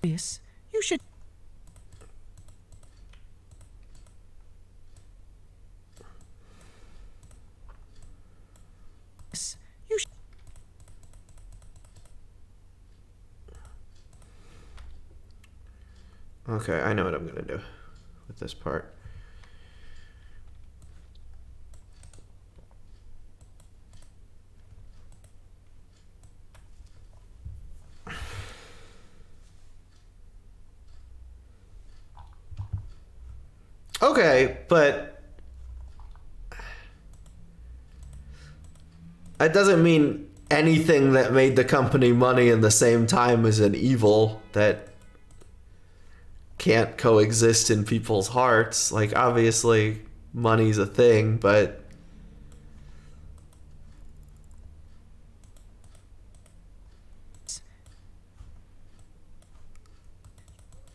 Yes, you should. Yes, you should. Okay, I know what I'm gonna do with this part. Okay, but that doesn't mean anything that made the company money in the same time is an evil that can't coexist in people's hearts. Like, obviously, money's a thing, but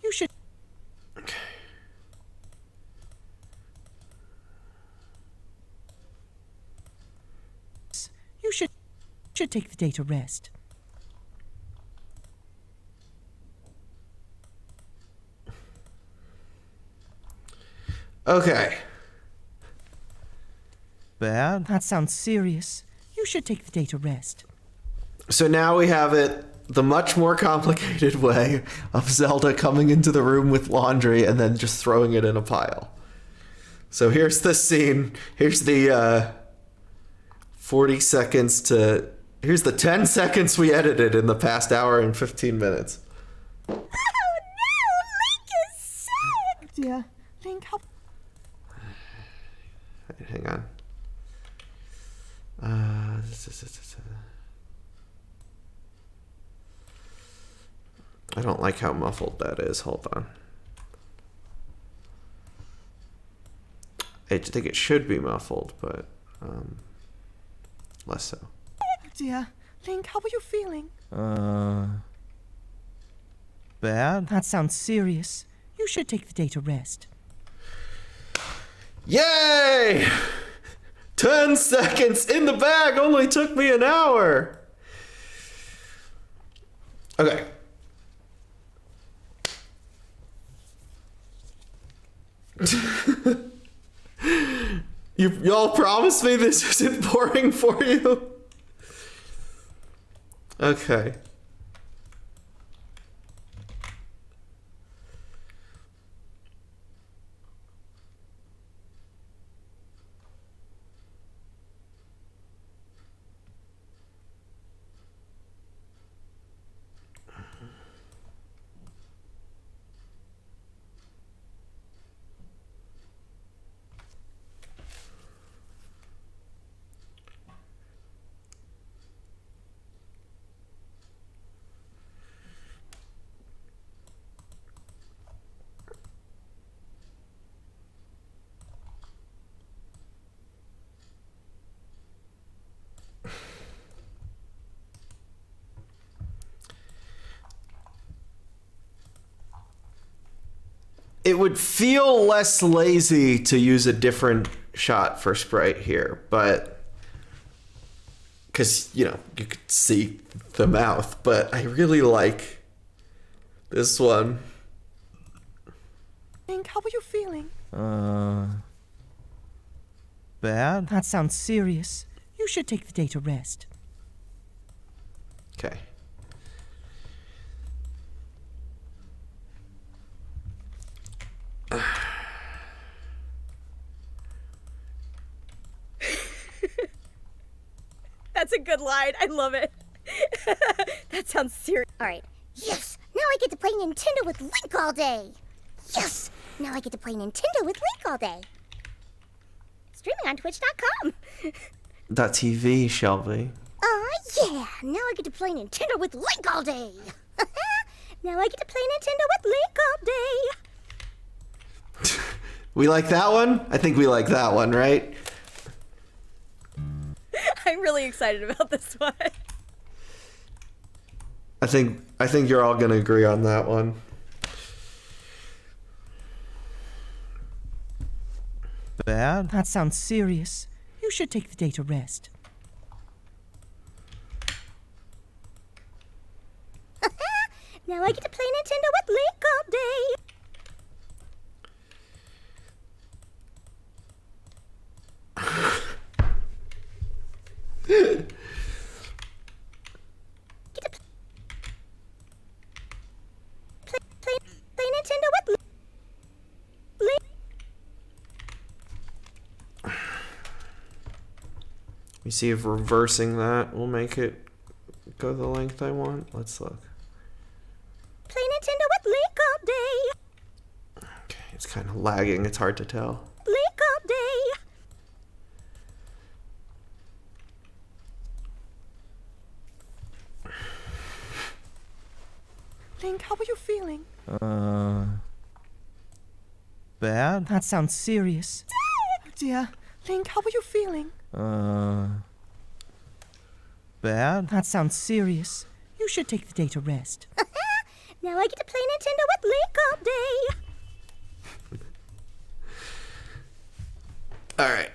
You should. You should take the day to rest. okay. Bad? That sounds serious. You should take the day to rest. So now we have it the much more complicated way of Zelda coming into the room with laundry and then just throwing it in a pile. So here's the scene. Here's the 40 seconds to... Here's the 10 seconds we edited in the past hour and 15 minutes. Oh no! Link is sick! Dear, Link, how... Hang on. I don't like how muffled that is. Hold on. I think it should be muffled, but less so. Dear, Link, how are you feeling? Bad? That sounds serious. You should take the day to rest. Yay! 10 seconds in the bag only took me an hour. Okay. Y'all promised me this isn't boring for you? Okay. It would feel less lazy to use a different shot for Sprite here, but because, you know, you could see the mouth, but I really like this one. Link, how are you feeling? Bad? That sounds serious. You should take the day to rest. Okay. That's a good line. I love it. That sounds serious. Alright. Yes! Now I get to play Nintendo with Link all day! Yes! Now I get to play Nintendo with Link all day! Streaming on Twitch.com! .tv, Shelby. Yeah! Now I get to play Nintendo with Link all day! Now I get to play Nintendo with Link all day! We like that one? I think we like that one, right? I'm really excited about this one. I think you're all gonna agree on that one. Bad? That sounds serious. You should take the day to rest. Now I get to play Nintendo with Link all day! Get to play Nintendo with Let me see if reversing that will make it go the length I want. Let's look. Play Nintendo with Link all day. Okay, it's kind of lagging. It's hard to tell. Link all day. Link, how are you feeling? Bad? That sounds serious. Dear, Link, how are you feeling? Bad? That sounds serious. You should take the day to rest. Now I get to play Nintendo with Link all day. All right.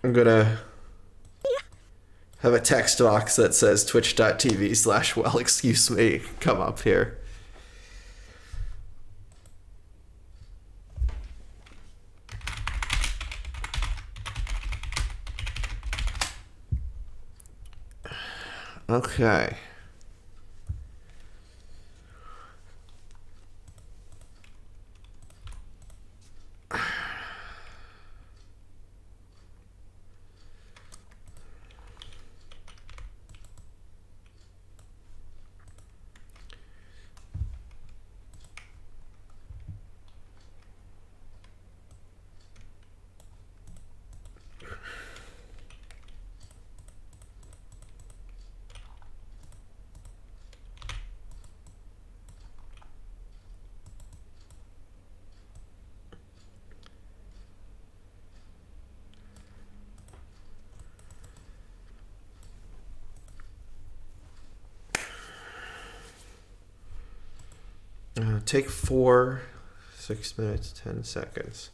I'm gonna have a text box that says twitch.tv/well, excuse me, come up here. Okay. Take 4, 6 minutes, 10 seconds.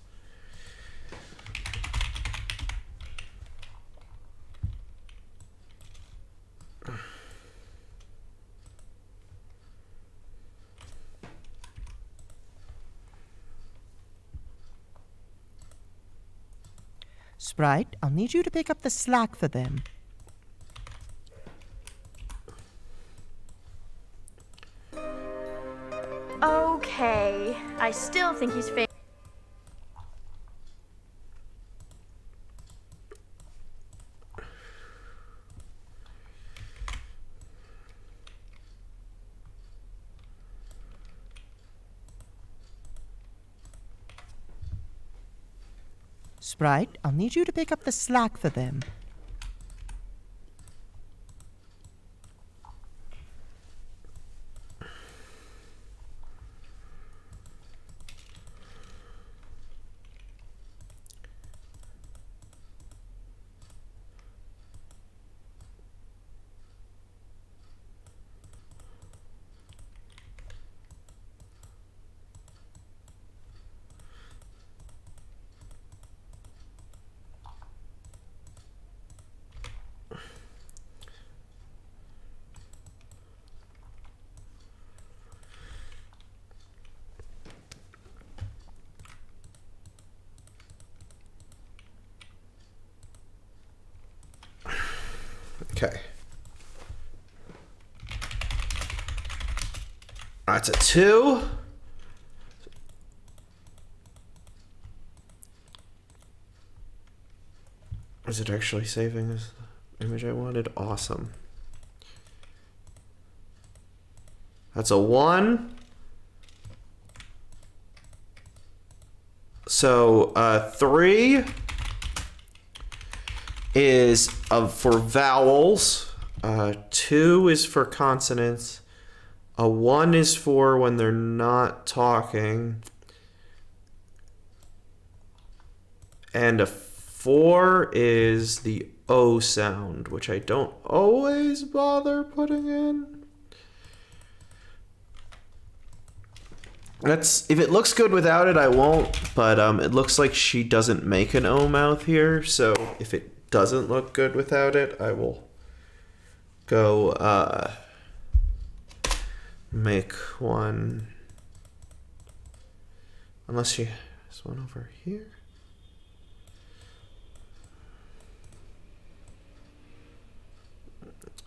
Sprite, I'll need you to pick up the slack for them. Okay, I still think he's fake. Sprite, I'll need you to pick up the slack for them. Okay. That's a 2. Is it actually saving as the image I wanted? Awesome. That's a 1. So 3 is for vowels. 2 is for consonants. A 1 is for when they're not talking. And a 4 is the O sound, which I don't always bother putting in. That's, if it looks good without it, I won't, but it looks like she doesn't make an O mouth here, so if it doesn't look good without it, I will go make one. Unless she has one over here.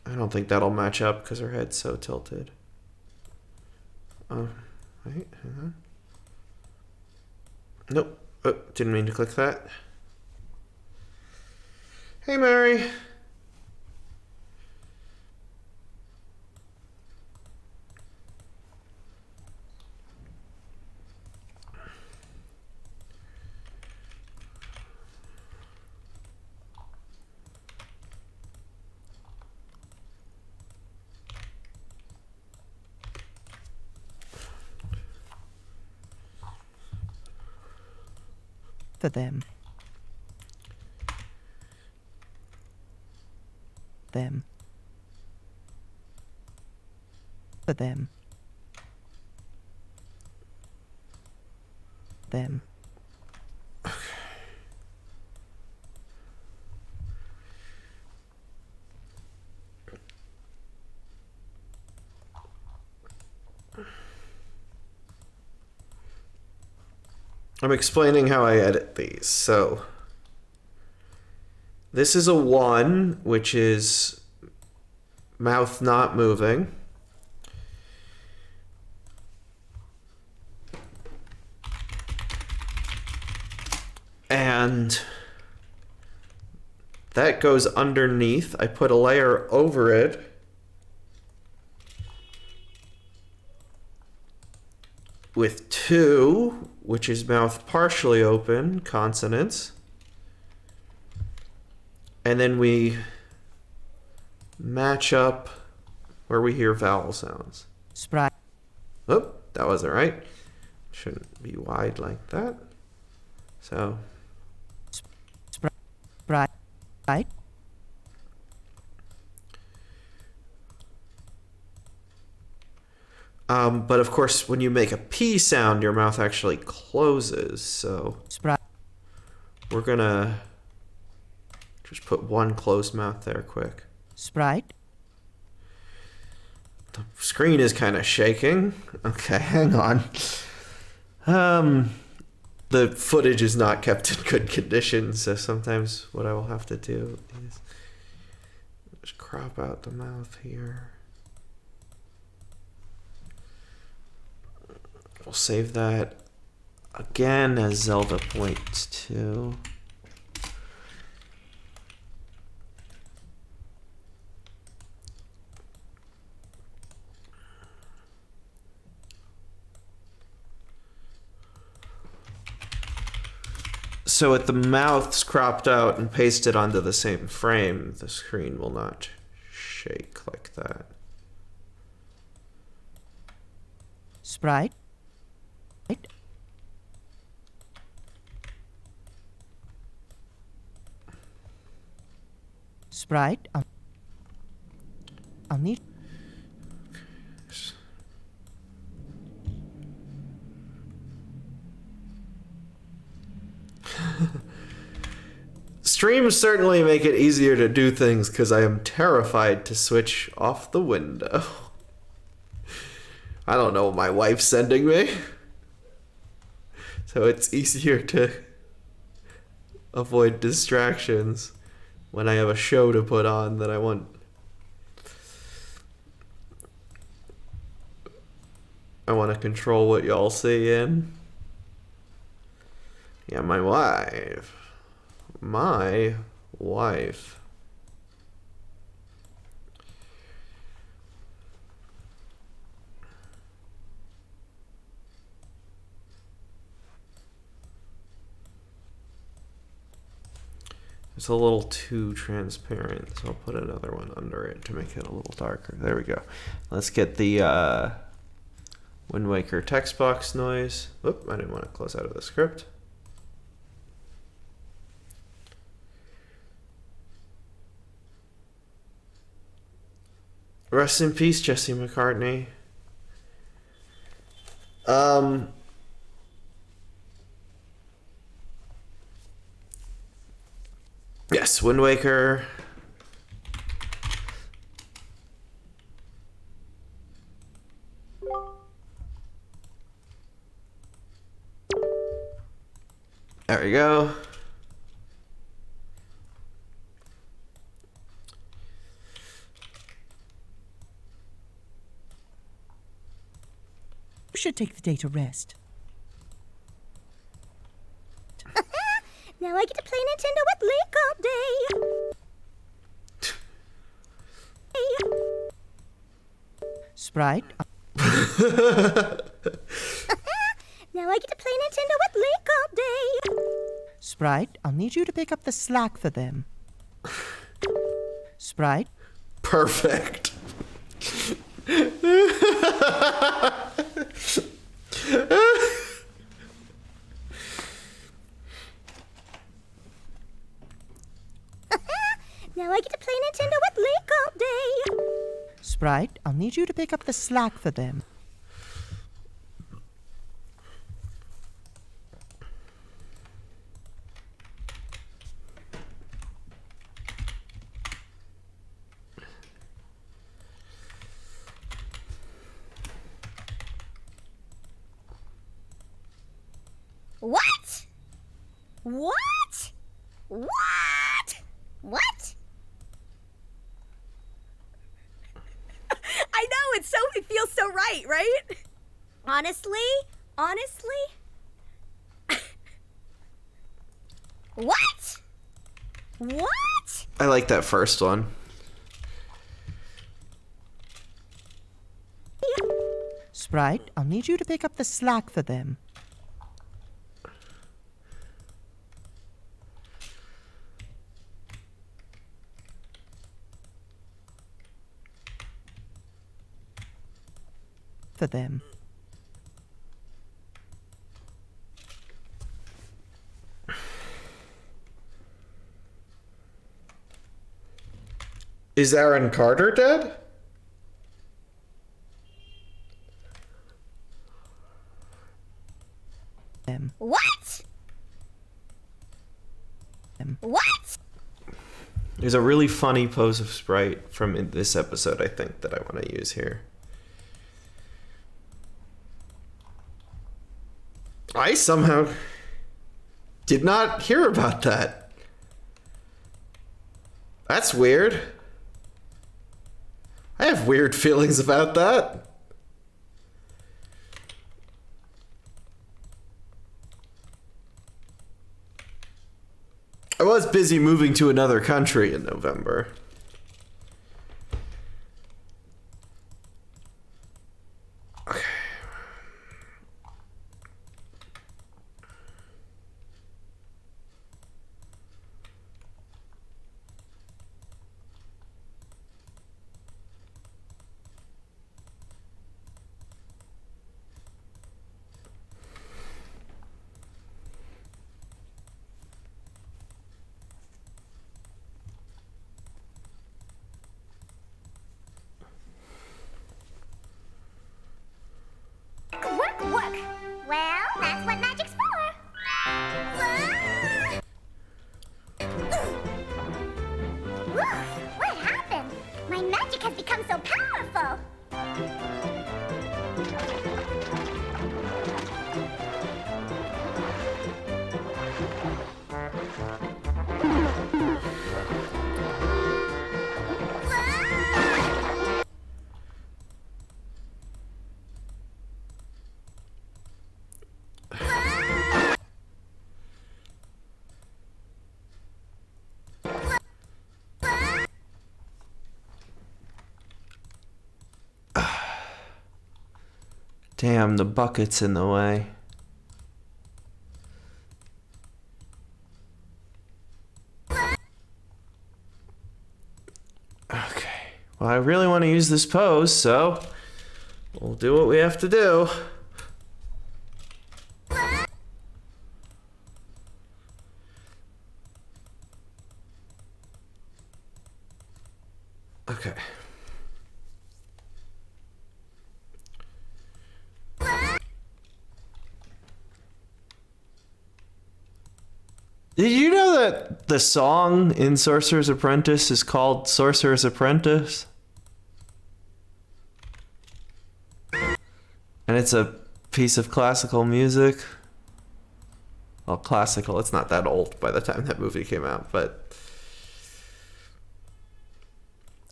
I don't think that'll match up because her head's so tilted. Oh, wait, hang on. Nope. Oh, didn't mean to click that. Hey, Mary. For them. Them. For them. Them. I'm explaining how I edit these. So this is a 1, which is mouth not moving. And that goes underneath. I put a layer over it. With 2, which is mouth partially open, consonants. And then we match up where we hear vowel sounds. Sprite. Oh, that wasn't right. Shouldn't be wide like that. So. Sprite. Right. But of course, when you make a P sound, your mouth actually closes. So Sprite. we're gonna just put one closed mouth there quick. Sprite. The screen is kind of shaking. Okay, hang on. The footage is not kept in good condition, so sometimes what I will have to do is just crop out the mouth here. We'll save that again as Zelda points to. So with the mouths cropped out and pasted onto the same frame, the screen will not shake like that. Sprite. Right. Sprite. I'll need. Streams certainly make it easier to do things because I am terrified to switch off the window. I don't know what my wife's sending me. So it's easier to avoid distractions when I have a show to put on that I want. I want to control what y'all see in. Yeah, my wife. My wife. It's a little too transparent, so I'll put another one under it to make it a little darker. There we go. Let's get the Wind Waker text box noise. Whoop, I didn't want to close out of the script. Rest in peace, Jesse McCartney. Yes, Wind Waker. There we go. You should take the day to rest. Now I get to play Nintendo with Link all day. Sprite, Now I get to play Nintendo with Link all day. Sprite, I'll need you to pick up the slack for them. Sprite, Perfect. Now I get to play Nintendo with Link all day. Sprite, I'll need you to pick up the slack for them. What? What? What? What? I know, it feels so right, right? Honestly? What? What? I like that first one. Sprite, I'll need you to pick up the slack for them. For them. Is Aaron Carter dead? Them. What? Them. What? There's a really funny pose of Sprite from this episode, I think, that I want to use here. I somehow did not hear about that. That's weird. I have weird feelings about that. I was busy moving to another country in November. Okay. Work. Well, that's what magic's for. What happened? My magic has become so powerful. Damn, the bucket's in the way. Okay. Well, I really want to use this pose, so we'll do what we have to do. Okay. Did you know that the song in Sorcerer's Apprentice is called Sorcerer's Apprentice? And it's a piece of classical music. well, classical. It's not that old by the time that movie came out, but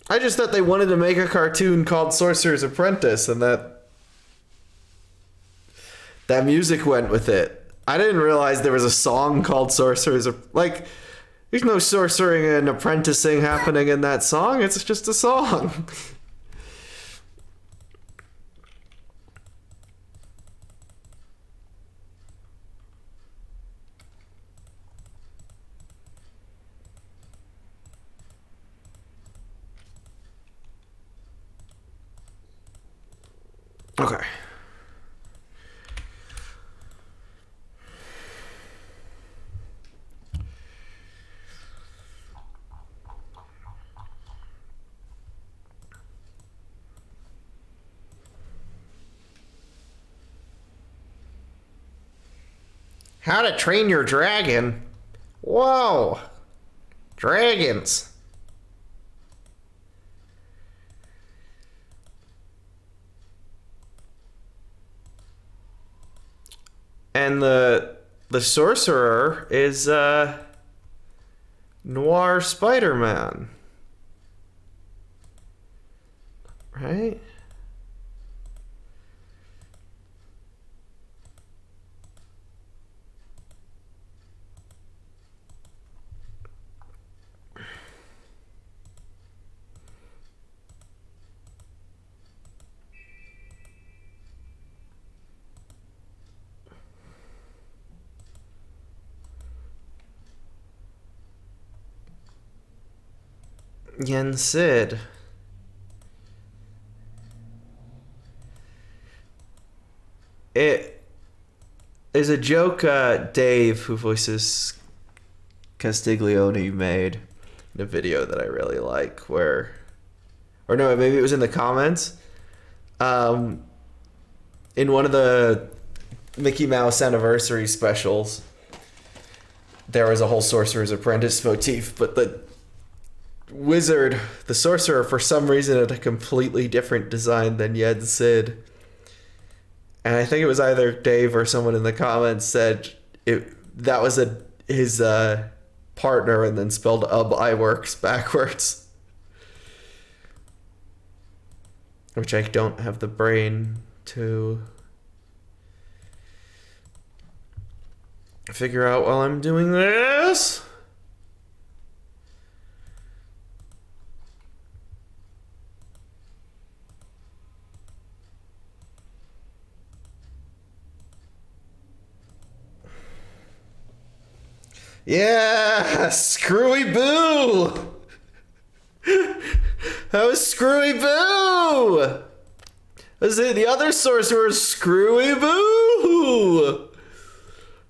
I just thought they wanted to make a cartoon called Sorcerer's Apprentice, and that music went with it. I didn't realize there was a song called Sorcerer's like. There's no sorcering and apprenticing happening in that song. It's just a song. Okay. How to Train Your Dragon? Whoa! Dragons! And the sorcerer is Noir Spider-Man. Right? Yen Sid. It is a joke Dave, who voices Castiglione, made in a video that I really like, where, or no, maybe it was in the comments. In one of the Mickey Mouse anniversary specials, there was a whole Sorcerer's Apprentice motif, but the wizard, the sorcerer, for some reason had a completely different design than Yen Sid. And I think it was either Dave or someone in the comments said that was his partner, and then spelled Iworks backwards. Which I don't have the brain to figure out while I'm doing this. Yeah, Screwy Boo! That was Screwy Boo! Was it the other sorcerer, Screwy Boo?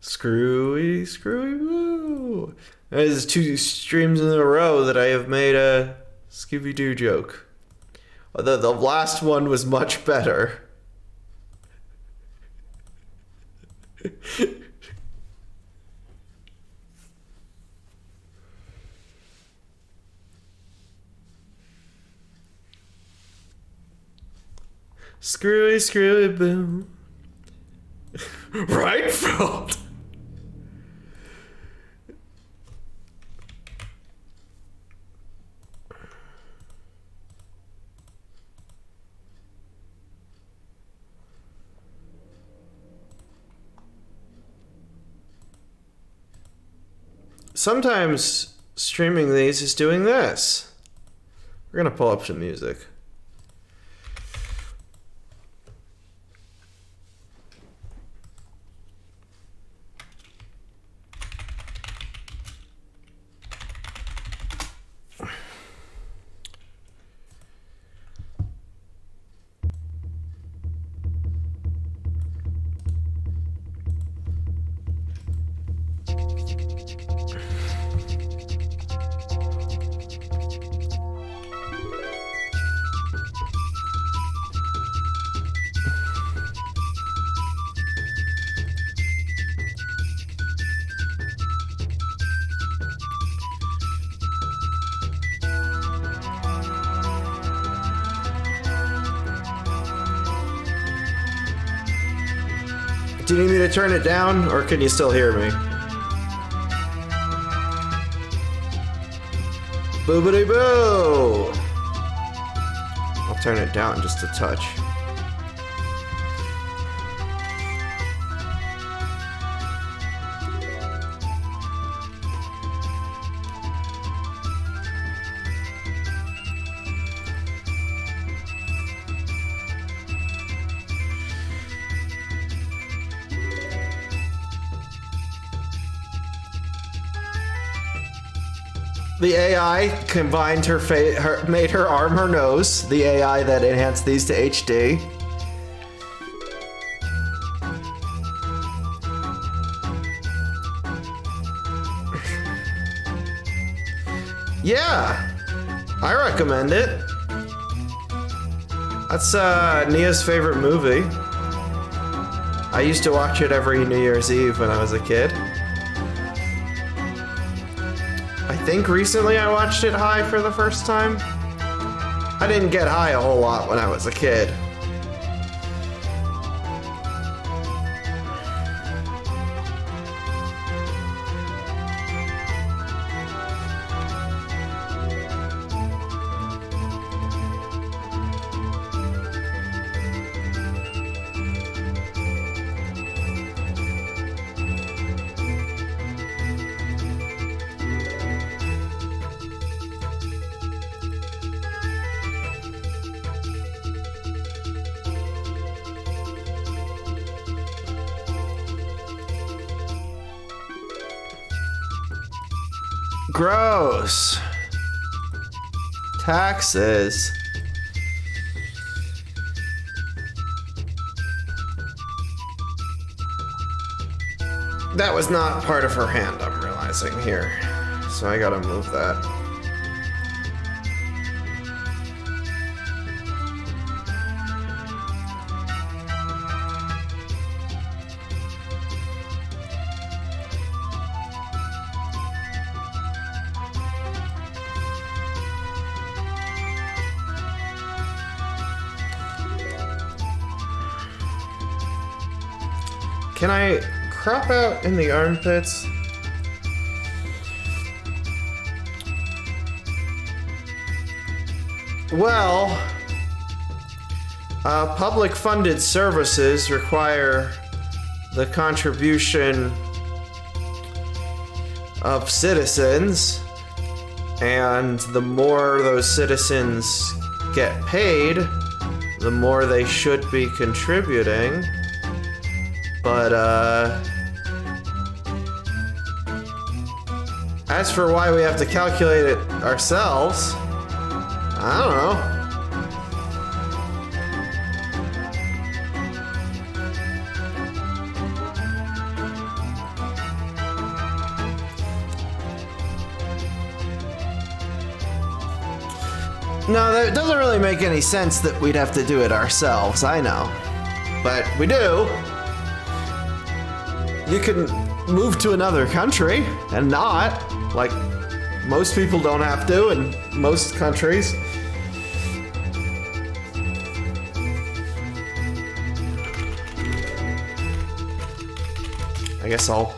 Screwy Boo. There's 2 streams in a row that I have made a Scooby-Doo joke. The last one was much better. Screwy Boo. Right, Front? Sometimes streaming these is doing this. We're gonna pull up some music. Do you need me to turn it down, or can you still hear me? Boobity boo! I'll turn it down just a touch. The AI combined made her arm her nose. The AI that enhanced these to HD. Yeah, I recommend it. That's Nia's favorite movie. I used to watch it every New Year's Eve when I was a kid. I think recently I watched it high for the first time. I didn't get high a whole lot when I was a kid. Gross. Taxes. That was not part of her hand, I'm realizing here. So I gotta move that. Can I crop out in the armpits? Well, public funded services require the contribution of citizens, and the more those citizens get paid, the more they should be contributing. But, as for why we have to calculate it ourselves, I don't know. No, that doesn't really make any sense that we'd have to do it ourselves, I know. But we do. You can move to another country and not. Like, most people don't have to in most countries. I guess I'll...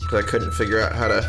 because I couldn't figure out how to...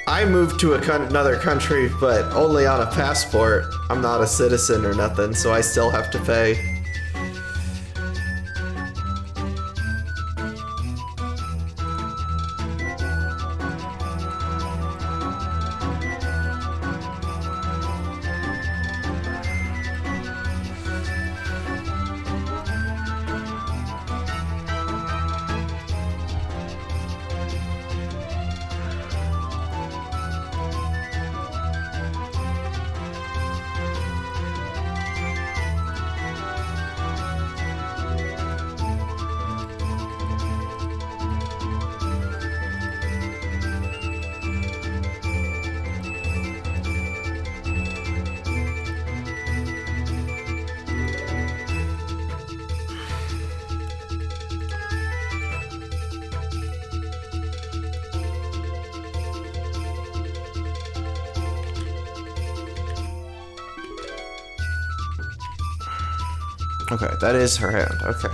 I moved to another country, but only on a passport. I'm not a citizen or nothing, so I still have to pay. Okay, that is her hand. Okay.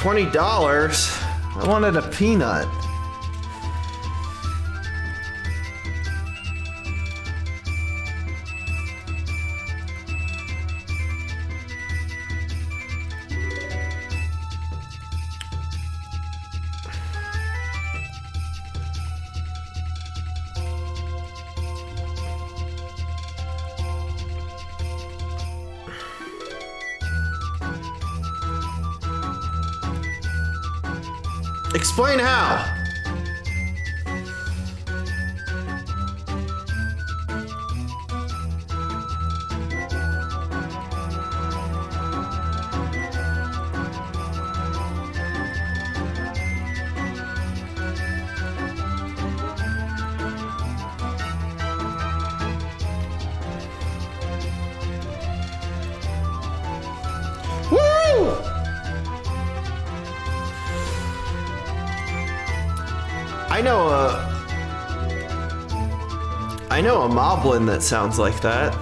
$20? I wanted a peanut. Explain how. Woo! I know a moblin that sounds like that.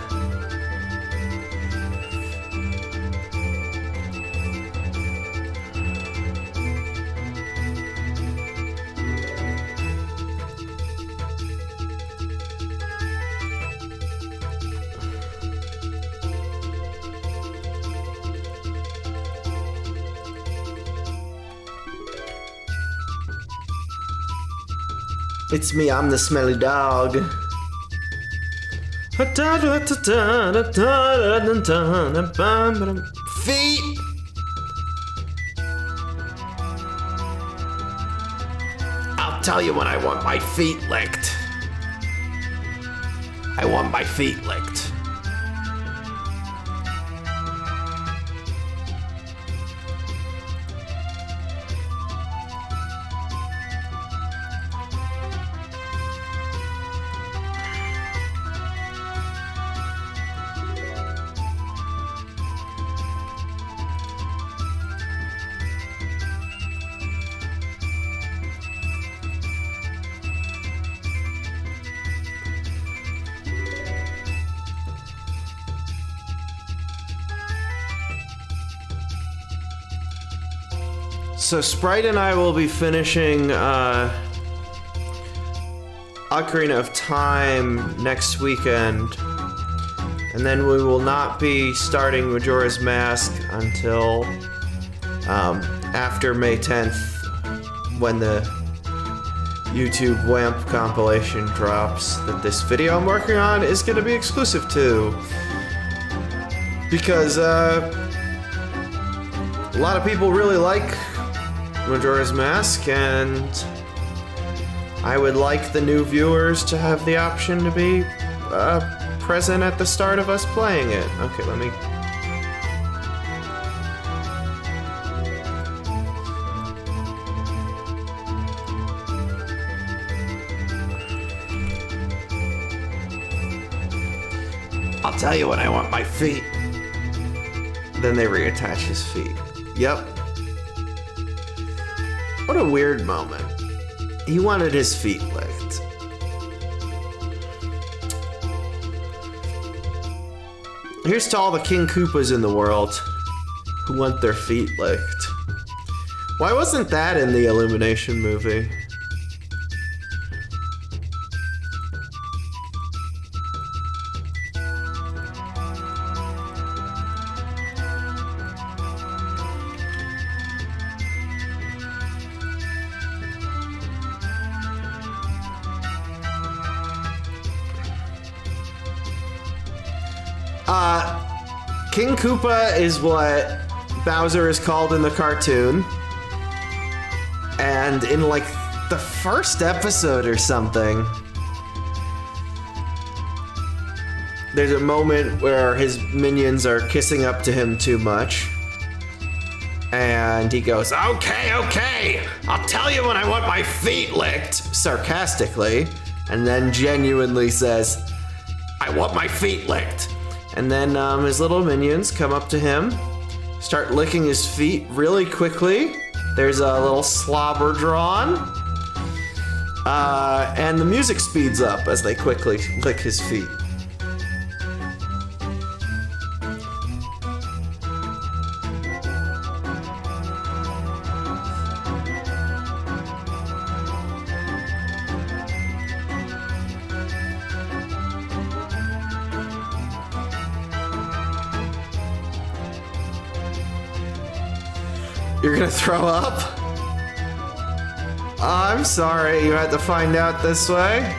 It's me, I'm the smelly dog. Feet! I'll tell you when I want my feet licked. I want my feet licked. So Sprite and I will be finishing Ocarina of Time next weekend, and then we will not be starting Majora's Mask until after May 10th, when the YouTube WAMP compilation drops that this video I'm working on is going to be exclusive to. Because a lot of people really like Majora's Mask, and I would like the new viewers to have the option to be present at the start of us playing it. Okay, let me... I'll tell you when I want my feet. Then they reattach his feet. Yep. What a weird moment. He wanted his feet licked. Here's to all the King Koopas in the world who want their feet licked. Why wasn't that in the Illumination movie? King Koopa is what Bowser is called in the cartoon. And in like the first episode or something, there's a moment where his minions are kissing up to him too much. And he goes, okay, okay, I'll tell you when I want my feet licked, sarcastically. And then genuinely says, I want my feet licked. And then his little minions come up to him, start licking his feet really quickly. There's a little slobber drawn. And the music speeds up as they quickly lick his feet. You're gonna throw up? I'm sorry you had to find out this way.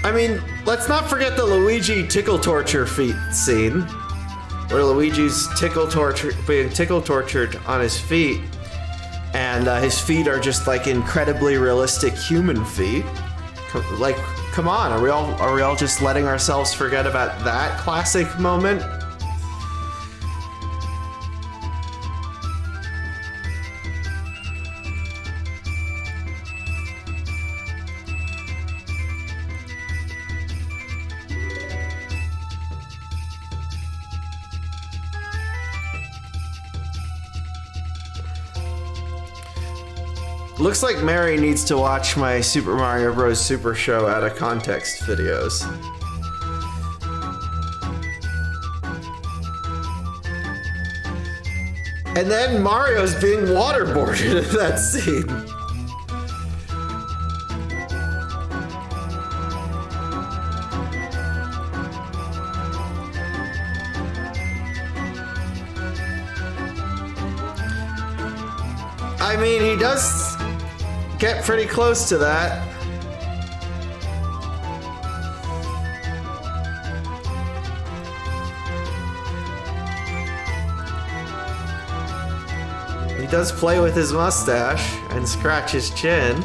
I mean, let's not forget the Luigi tickle torture feet scene, where Luigi's being tickle tortured on his feet, and his feet are just like incredibly realistic human feet. Like, come on, are we all just letting ourselves forget about that classic moment? Looks like Mary needs to watch my Super Mario Bros. Super Show out of context videos. And then Mario's being waterboarded in that scene. I mean, he does get pretty close to that. He does play with his mustache and scratch his chin.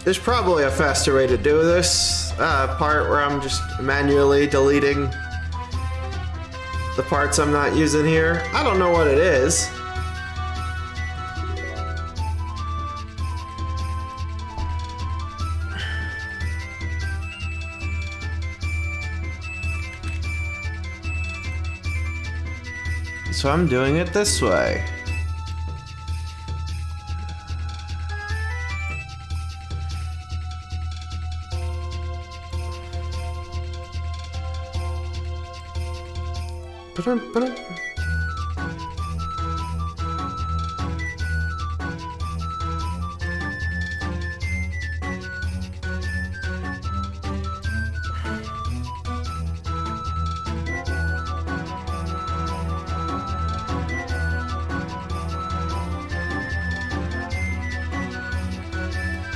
There's probably a faster way to do this part where I'm just manually deleting the parts I'm not using here. I don't know what it is. So I'm doing it this way. Ba-dum.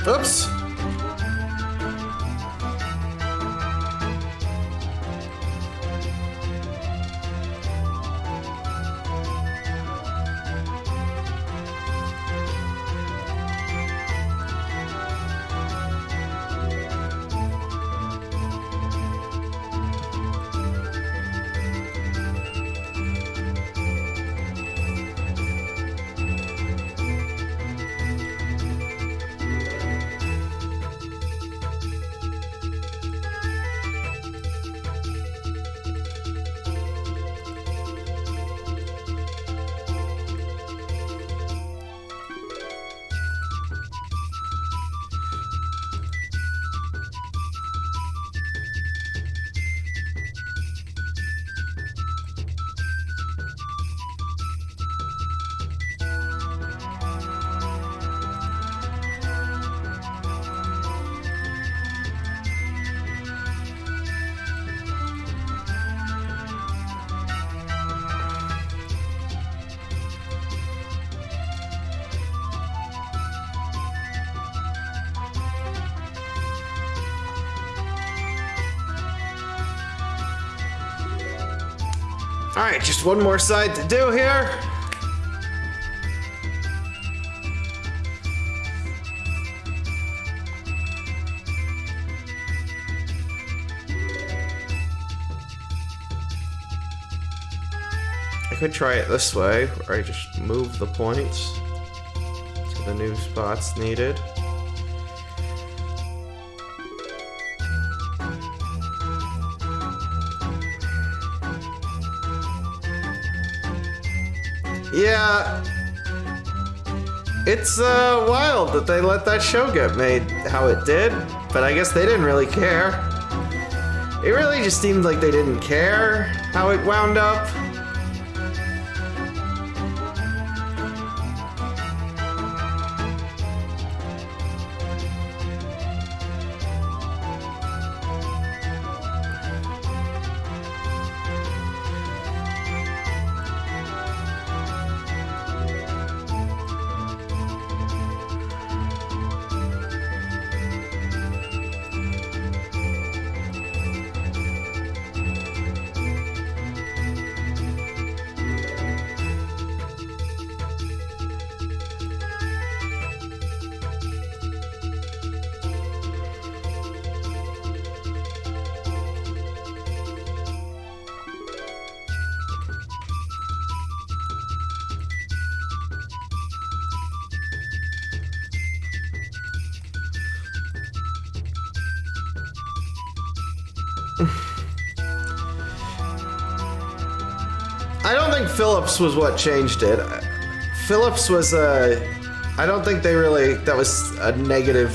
Oops. Alright, just one more side to do here. I could try it this way, where I just move the points to the new spots needed. Yeah, it's wild that they let that show get made how it did, but I guess they didn't really care. It really just seemed like they didn't care how it wound up. I don't think Philips was what changed it. Philips was I don't think they really, that was a negative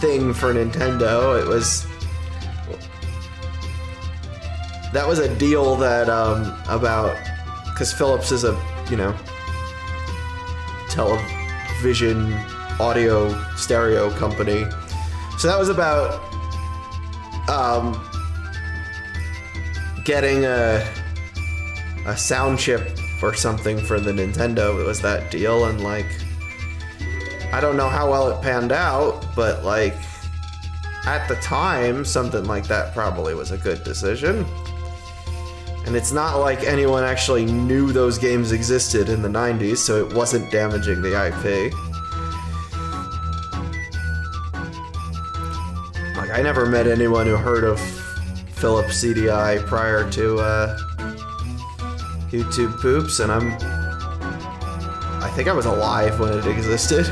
thing for Nintendo. It was, that was a deal that, about, because Philips is a, you know, television, audio, stereo company. So that was about, getting a sound chip or something for the Nintendo. It was that deal, and like, I don't know how well it panned out, but like, at the time, something like that probably was a good decision. And it's not like anyone actually knew those games existed in the 90s, so it wasn't damaging the IP. I never met anyone who heard of Philip CDI prior to YouTube Poops, and I think I was alive when it existed.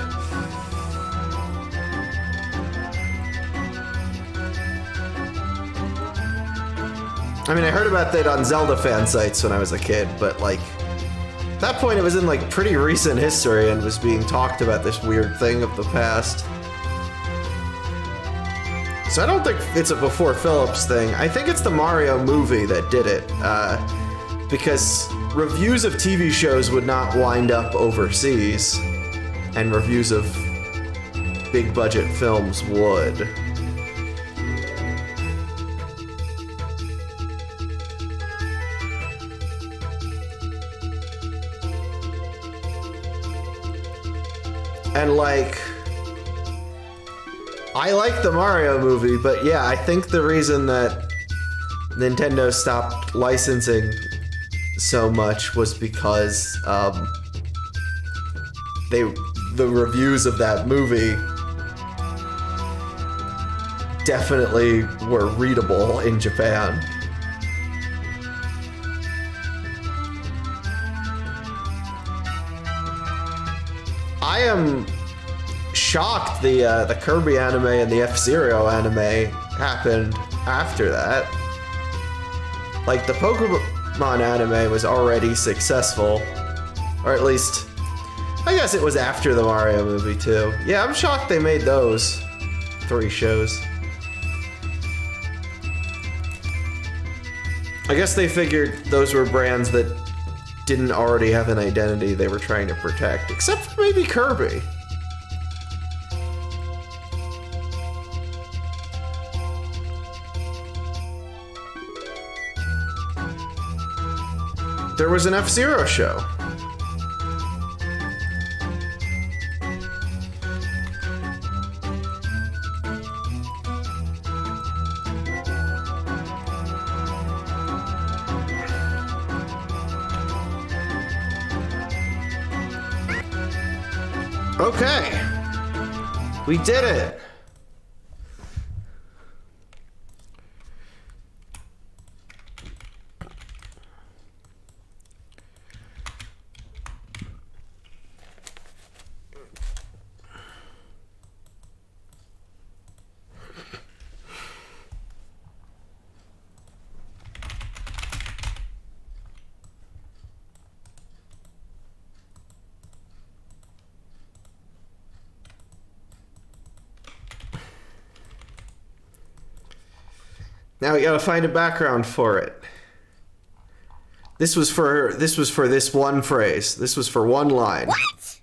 I mean, I heard about that on Zelda fan sites when I was a kid, but like, at that point it was in like pretty recent history and was being talked about this weird thing of the past. So I don't think it's a before Philips thing. I think it's the Mario movie that did it, because reviews of TV shows would not wind up overseas, and reviews of big budget films would. And like, I like the Mario movie, but yeah, I think the reason that Nintendo stopped licensing so much was because the reviews of that movie definitely were readable in Japan. I am shocked the Kirby anime and the F-Zero anime happened after that. Like, the Pokemon anime was already successful, or at least, I guess it was after the Mario movie too. Yeah, I'm shocked they made those 3 shows. I guess they figured those were brands that didn't already have an identity they were trying to protect, except for maybe Kirby. There was an F-Zero show. Okay, we did it. Now we gotta find a background for it. This was for this one phrase. This was for one line. What?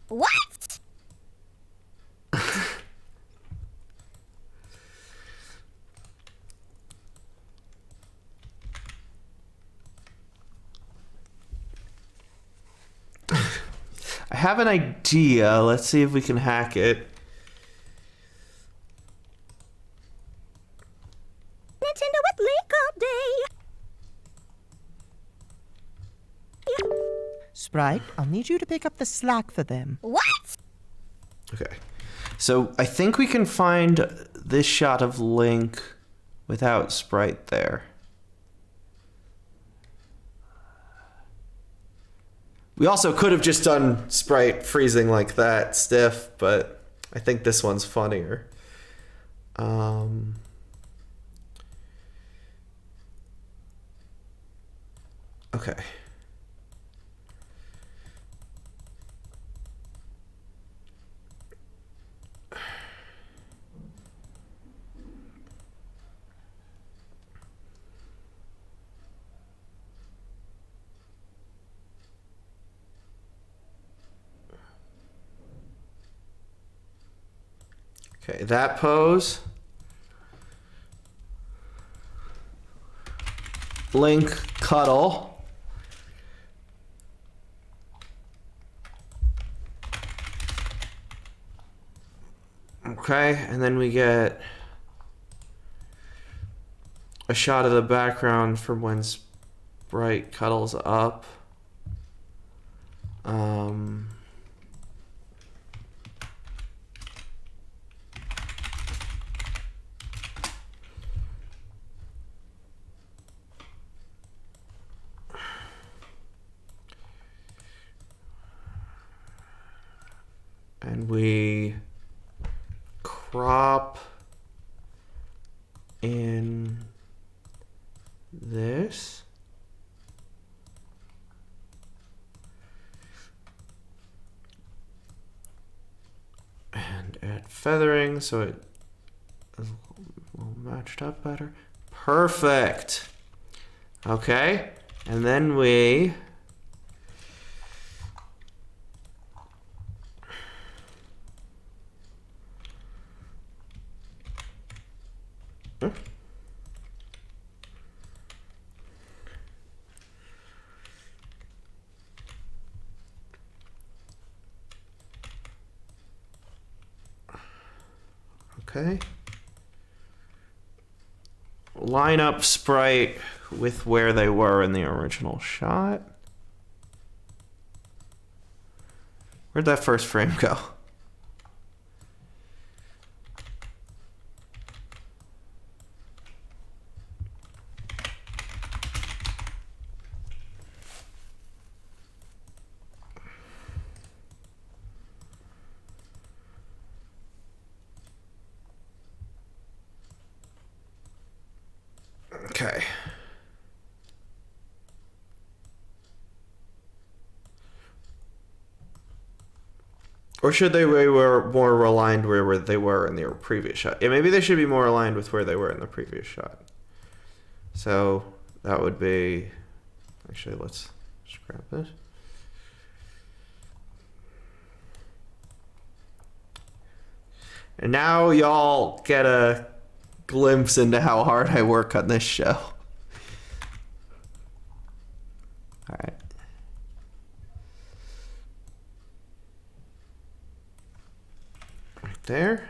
What? I have an idea. Let's see if we can hack it. Nintendo with Link all day. Sprite, I'll need you to pick up the slack for them. What? Okay. So I think we can find this shot of Link without Sprite there. We also could have just done Sprite freezing like that, stiff, but I think this one's funnier. Okay. Okay, that pose. Link cuddle. Okay, and then we get a shot of the background from when Sprite cuddles up. we crop in this. And add feathering so it is a little matched up better. Perfect. Okay. And then we okay. Line up sprite with where they were in the original shot. Where'd that first frame go? Okay. Or should they be more aligned where they were in their previous shot? Yeah, maybe they should be more aligned with where they were in the previous shot. So that would be... Actually, let's scrap this. And now y'all get a glimpse into how hard I work on this show. All right. Right there.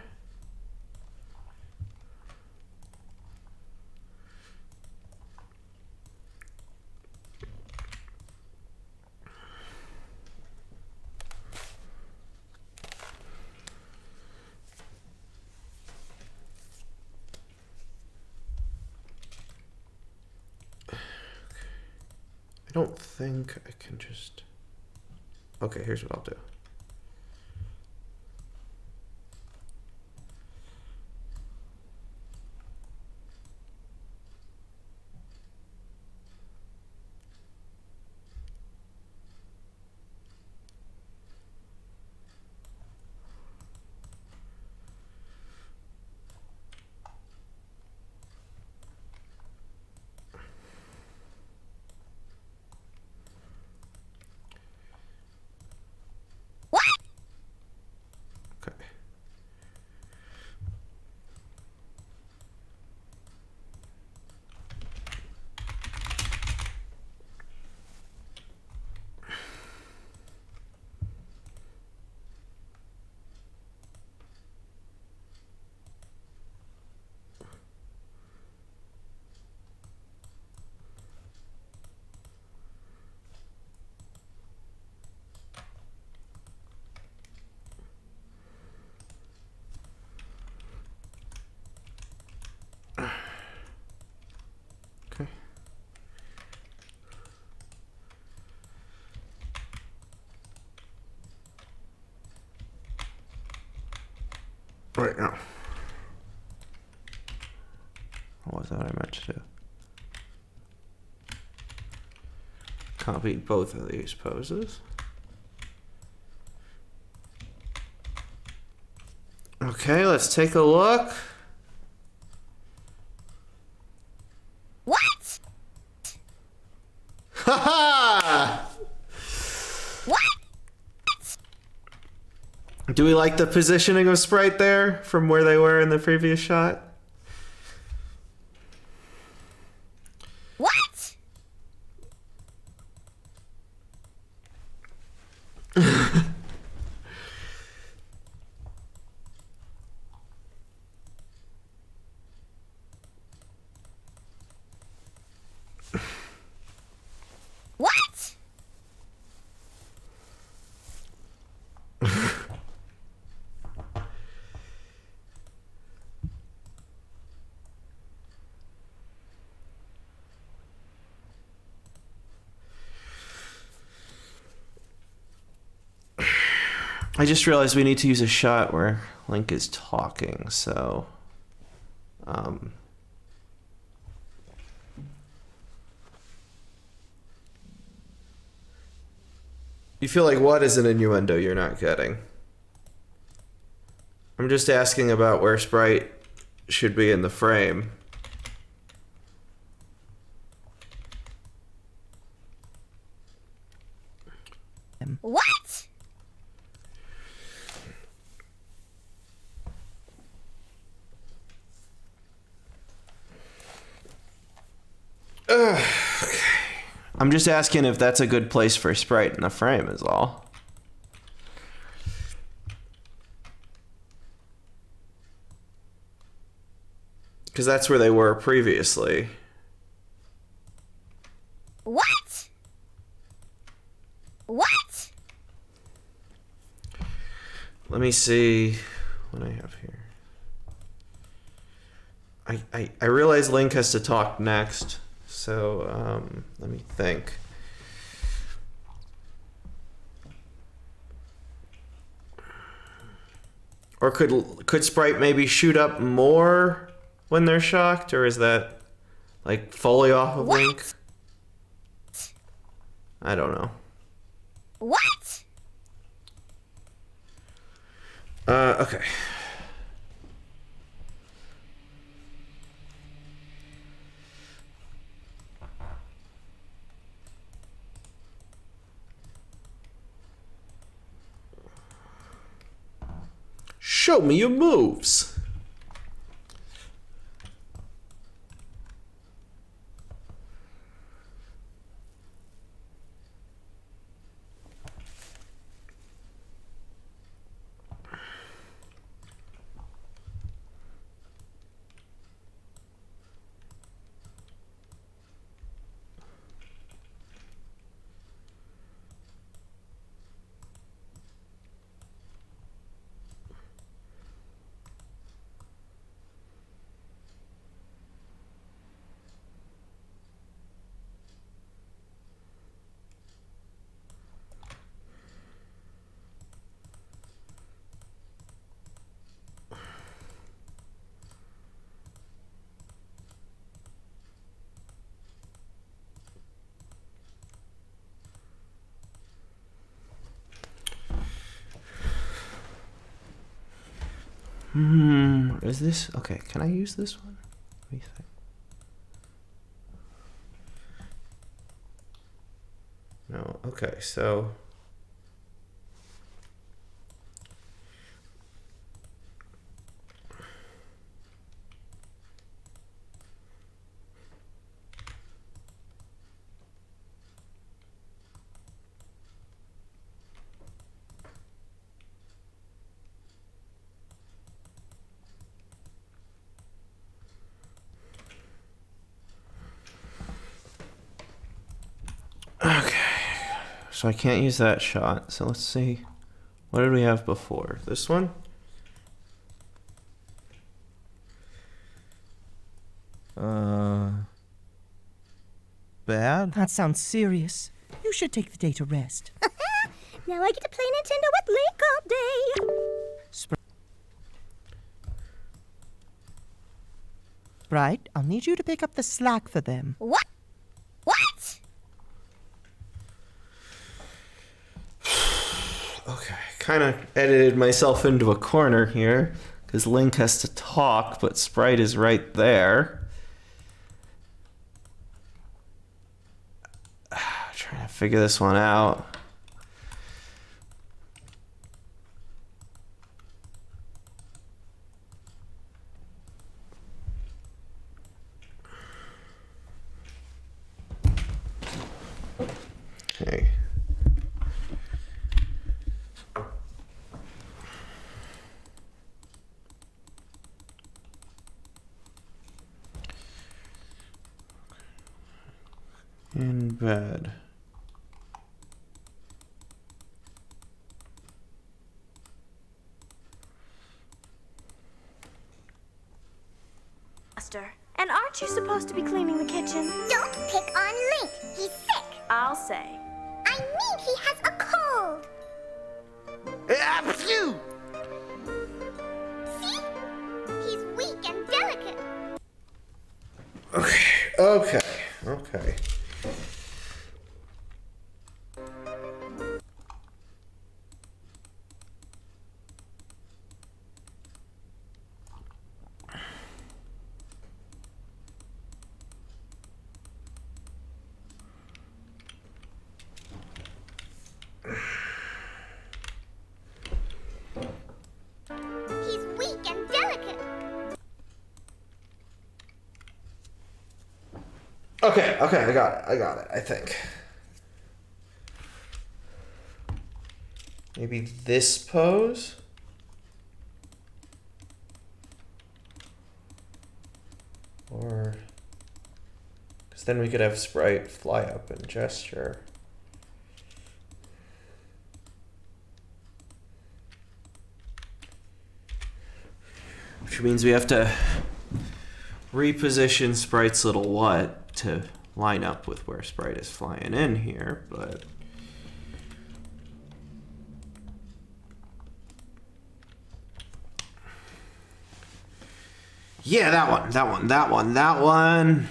I don't think I can just... Okay, here's what I'll do. Okay. Okay. Right now. What was that I meant to do? Copy both of these poses. Okay, let's take a look. What? Haha! What? Do we like the positioning of Sprite there from where they were in the previous shot? What? What? I just realized we need to use a shot where Link is talking, so... You feel like what is an innuendo you're not getting? I'm just asking about where Sprite should be in the frame. What? Okay. I'm just asking if that's a good place for Sprite in the frame is all. Because that's where they were previously. What? What? Let me see what I have here. I realize Link has to talk next, so let me think. Or could Sprite maybe shoot up more when they're shocked, or is that like fully off of What? Link? I don't know. What? Okay. Show me your moves. Is this okay? Can I use this one? What do you think? No. Okay, so okay. So I can't use that shot. So let's see. What did we have before? This one? Bad? That sounds serious. You should take the day to rest. Now I get to play Nintendo with Link all day. Sprite, I'll need you to pick up the slack for them. What? What? Okay. Kind of edited myself into a corner here because Link has to talk, but Sprite is right there. Trying to figure this one out. Okay. In bed. And aren't you supposed to be cleaning the kitchen? Don't pick on Link. He's sick. I'll say. I mean, he has a cold. you! See? He's weak and delicate. Okay. Okay. He's weak and delicate. Okay, I got it, I think. Maybe this pose? Or... because then we could have Sprite fly up and gesture. Which means we have to reposition Sprite's little what to line up with where Sprite is flying in here, but... yeah, that one.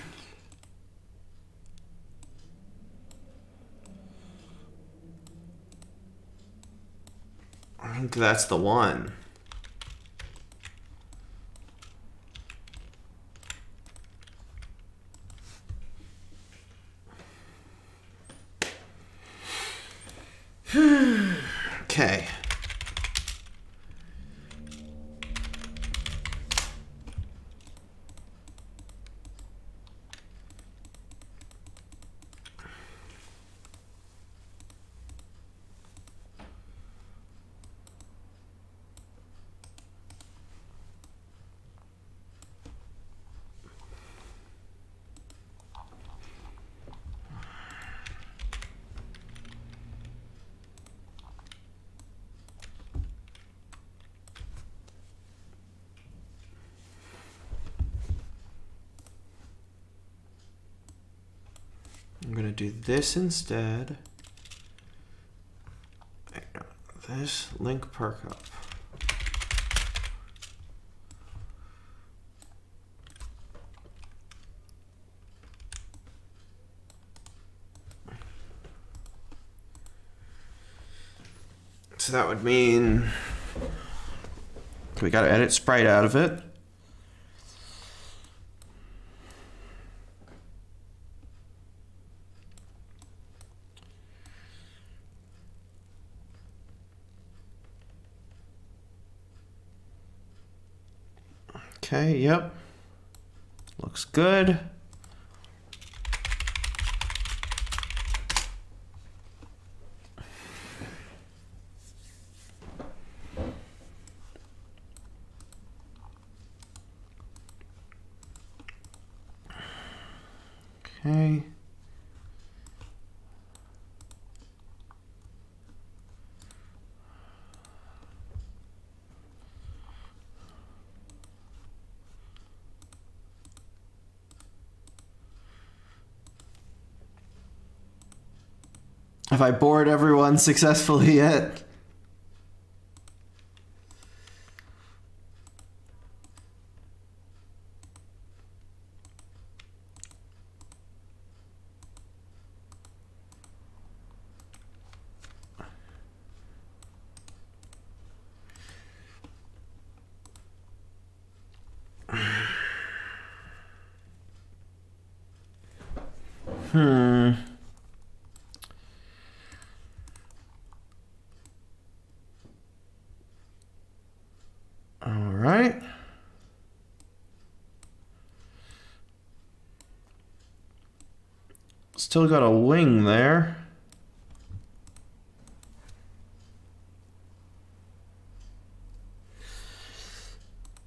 I think that's the one. Okay. I'm gonna do this instead. This link perk up. So that would mean we gotta edit Sprite out of it. Okay, yep. Looks good. Okay. Have I bored everyone successfully yet? All right. Still got a wing there.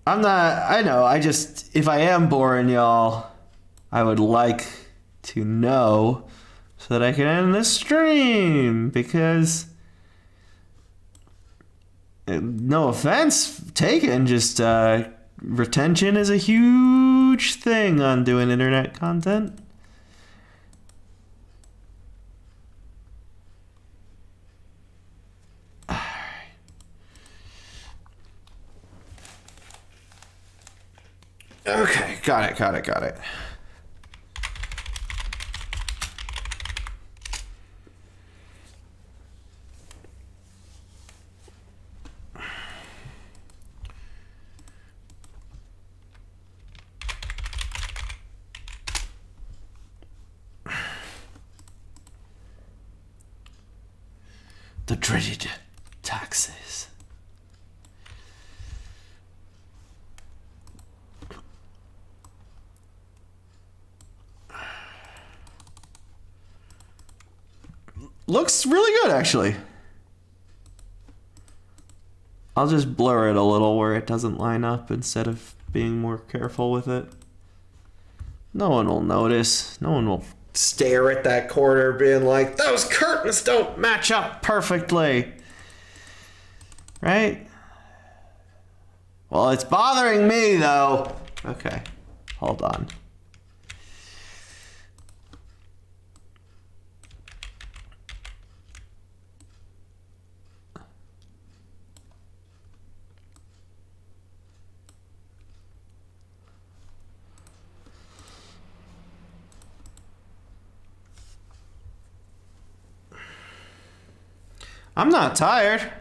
I know, if I am boring y'all, I would like to know so that I can end this stream, because no offense taken, just retention is a huge thing on doing internet content. Okay, got it. The dreaded taxes. Looks really good, actually. I'll just blur it a little where it doesn't line up instead of being more careful with it. No one will notice. No one will stare at that corner being like, those curtains don't match up perfectly. Right? Well, it's bothering me, though. Okay, hold on. I'm not tired.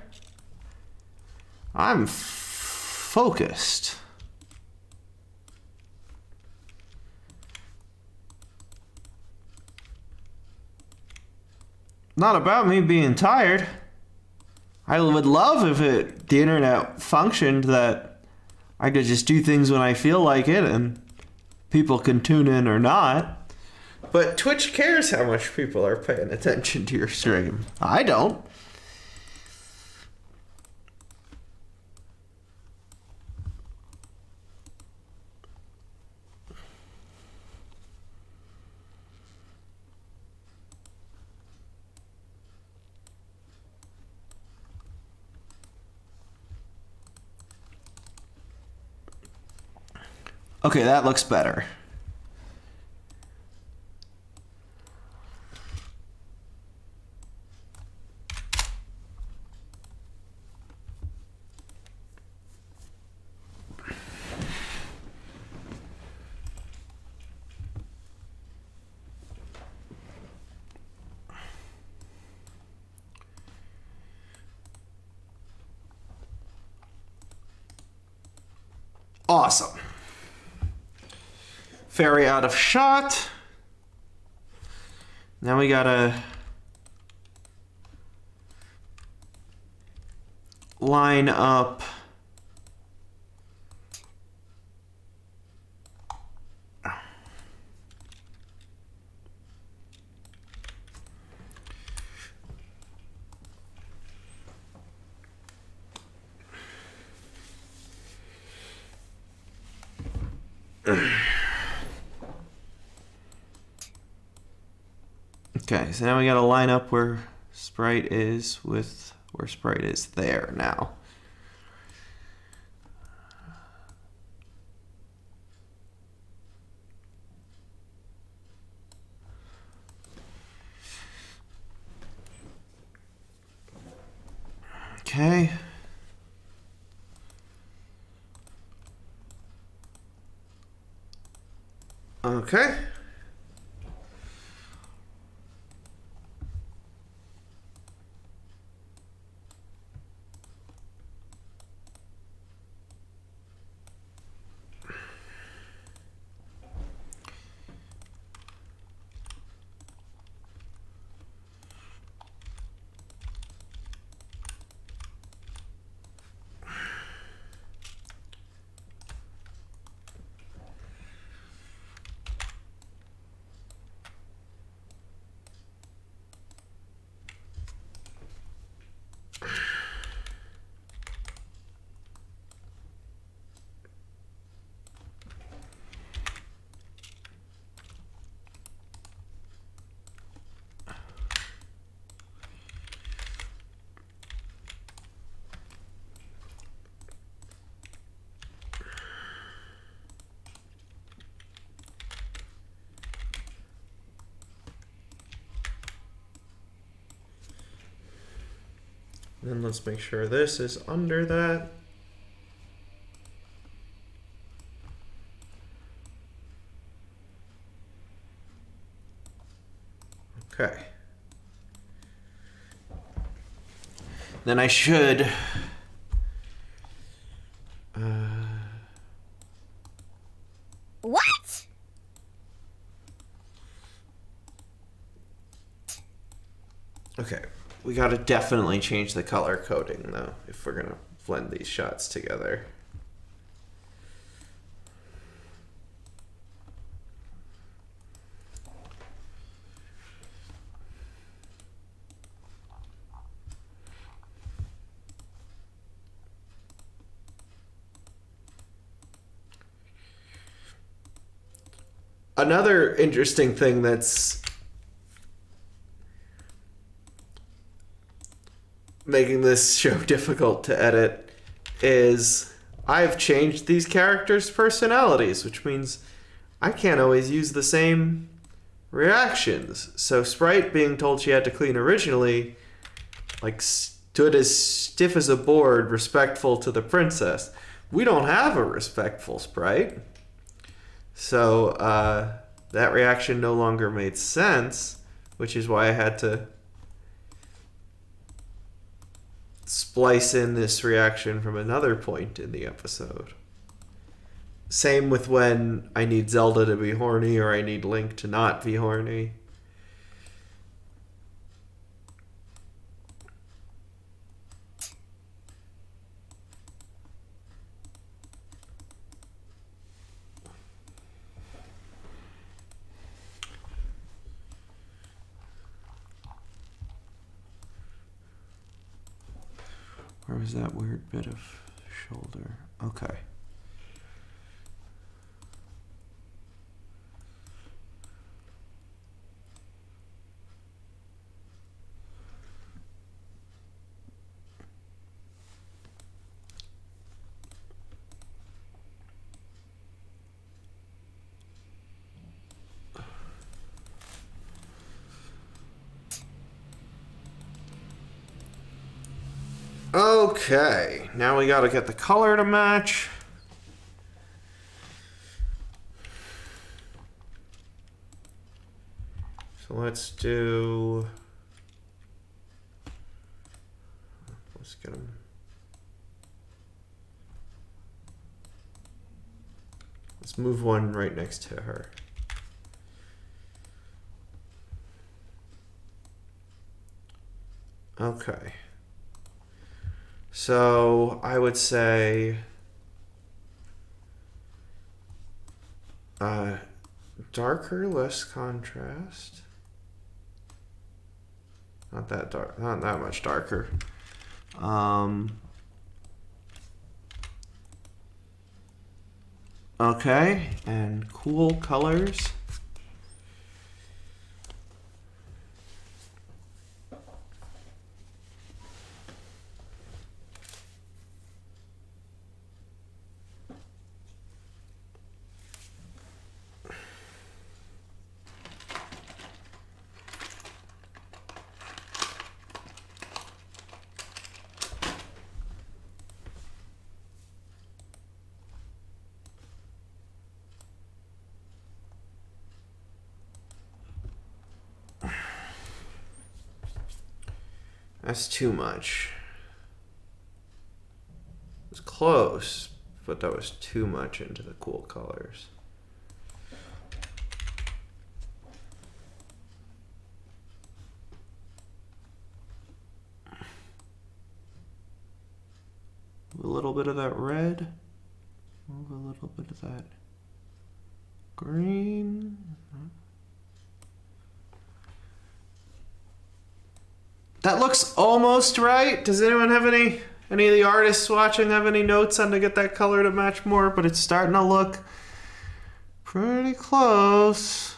I'm focused. Not about me being tired. I would love if the internet functioned that I could just do things when I feel like it and people can tune in or not. But Twitch cares how much people are paying attention to your stream. I don't. Okay, that looks better. Awesome. Fairy out of shot. Now we gotta line up okay, so now we gotta line up where Sprite is with where Sprite is there now. Okay. Okay. Then let's make sure this is under that. Okay. Then I should... What? Okay. We gotta definitely change the color coding, though, if we're gonna blend these shots together. Another interesting thing that's making this show difficult to edit is I've changed these characters' personalities, which means I can't always use the same reactions. So Sprite being told she had to clean originally, like, stood as stiff as a board, respectful to the princess. We don't have a respectful Sprite. So that reaction no longer made sense, which is why I had to splice in this reaction from another point in the episode. Same with when I need Zelda to be horny or I need Link to not be horny. Where was that weird bit of shoulder? Okay. Okay, now we gotta get the color to match. So let's do... Let's get them... Let's move one right next to her. Okay. So I would say darker, less contrast. Not that dark, not that much darker. Okay, and cool colors. That's too much. It was close, but that was too much into the cool colors. A little bit of that red. Move a little bit of that green. That looks almost right. Does anyone have any of the artists watching have any notes on to get that color to match more? But it's starting to look pretty close.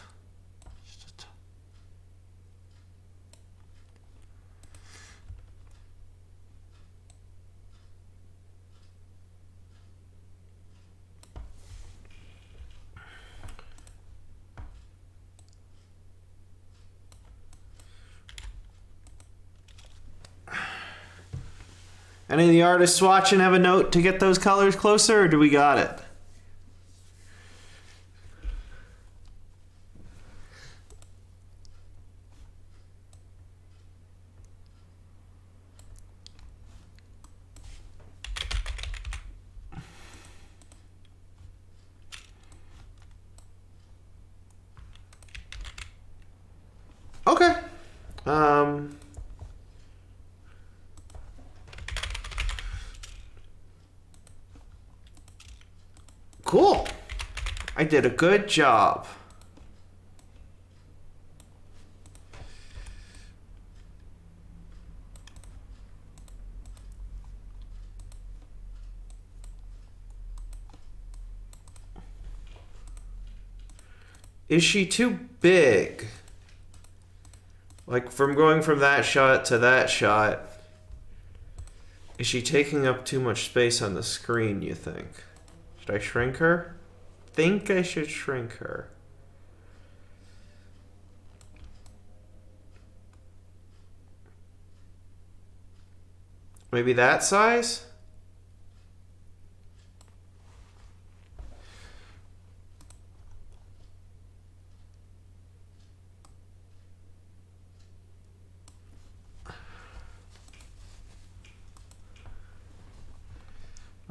Any of the artists watching have a note to get those colors closer, or do we got it? Okay. Cool. I did a good job. Is she too big? Like, from going from that shot to that shot, is she taking up too much space on the screen, you think? Should I shrink her? Think I should shrink her. Maybe that size?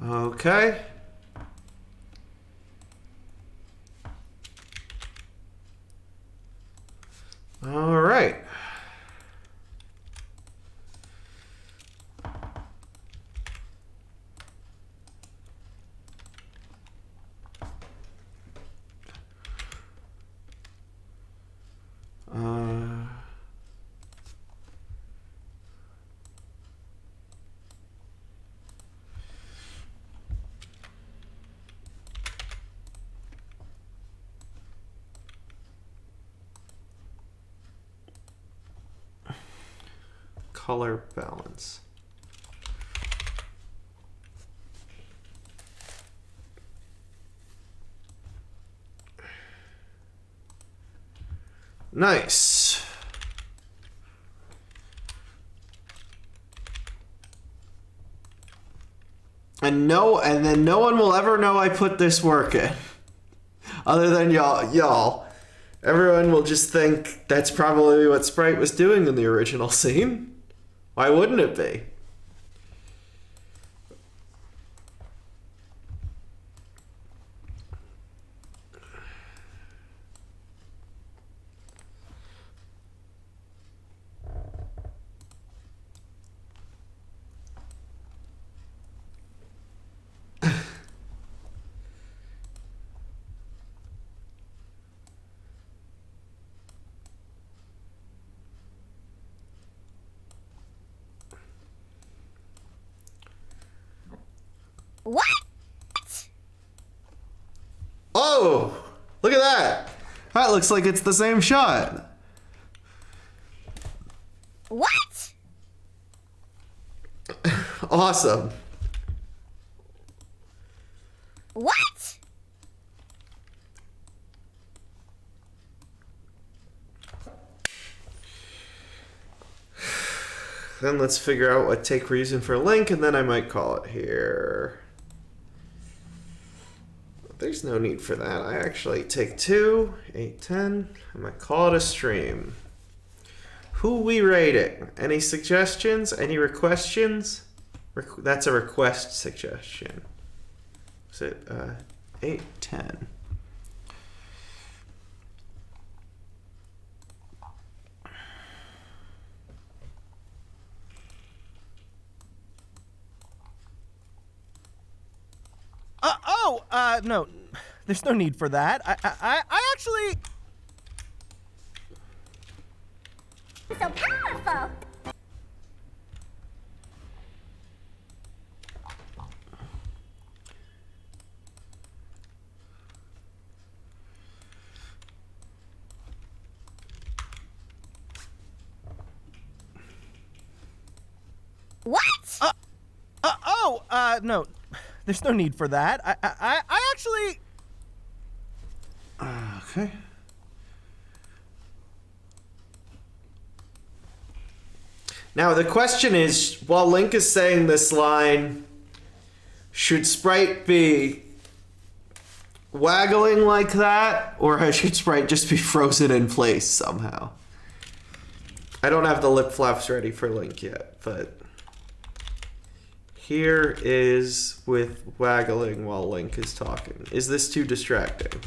Okay. All right. Color balance. Nice. And then no one will ever know I put this work in. Other than y'all. Everyone will just think that's probably what Sprite was doing in the original scene. Why wouldn't it be? What? Oh, look at that. That looks like it's the same shot. What? Awesome. What? Then let's figure out what take reason for link, and then I might call it here. There's no need for that. I actually take 2, 8, 10. I might call it a stream. Who we rating? Any suggestions? Any questions? That's a request suggestion. Is it 8, 10? No. There's no need for that. I actually... So powerful. What? No. There's no need for that. I actually... Okay. Now the question is, while Link is saying this line, should Sprite be waggling like that, or should Sprite just be frozen in place somehow? I don't have the lip flaps ready for Link yet, but here is with waggling while Link is talking. Is this too distracting?